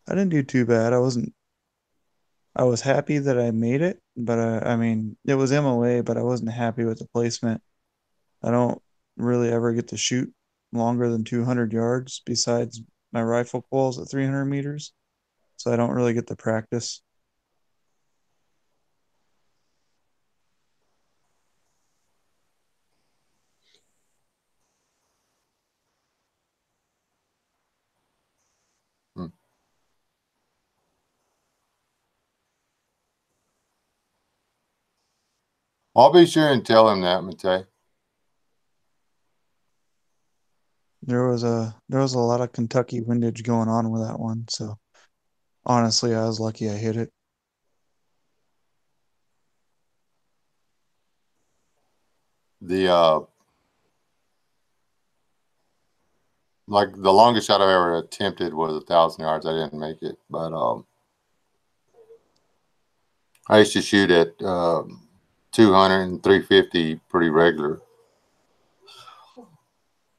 I didn't do too bad. I was happy that I made it, but I mean, it was MOA, but I wasn't happy with the placement. I don't really ever get to shoot longer than 200 yards besides my rifle quals at 300 meters. So I don't really get to practice. I'll be sure and tell him that, Matei. There was a lot of Kentucky windage going on with that one, so honestly, I was lucky I hit it. The like the longest shot I've ever attempted was 1,000 yards. I didn't make it, but I used to shoot at 200 and 350 pretty regular.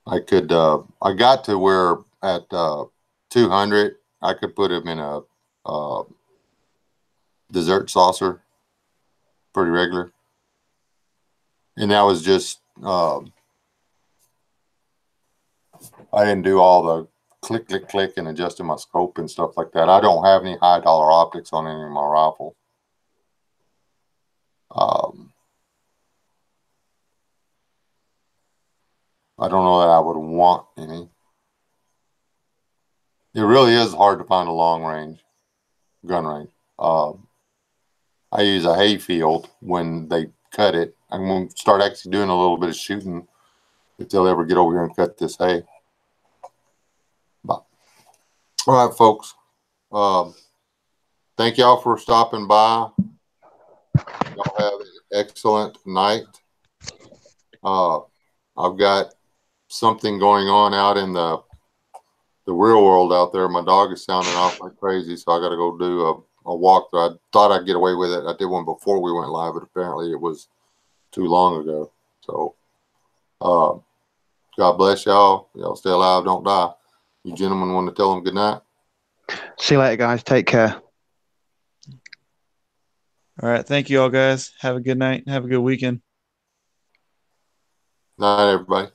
I got to where at 200 I could put him in a dessert saucer pretty regular, and that was just I didn't do all the click click click and adjusting my scope and stuff like that. I don't have any high dollar optics on any of my rifle. I don't know that I would want any. It really is hard to find a long range gun range. I use a hay field when they cut it. I'm going to start actually doing a little bit of shooting if they'll ever get over here and cut this hay. But, all right, folks. Thank y'all for stopping by. Y'all have an excellent night. I've got something going on out in the real world out there. My dog is sounding off like crazy, so I got to go do a walkthrough. I thought I'd get away with it. I did one before we went live, but apparently it was too long ago. So, God bless y'all. Y'all stay alive, don't die. You gentlemen want to tell them good night? See you later, guys. Take care. All right, thank you all guys. Have a good night. Have a good weekend. Night, everybody.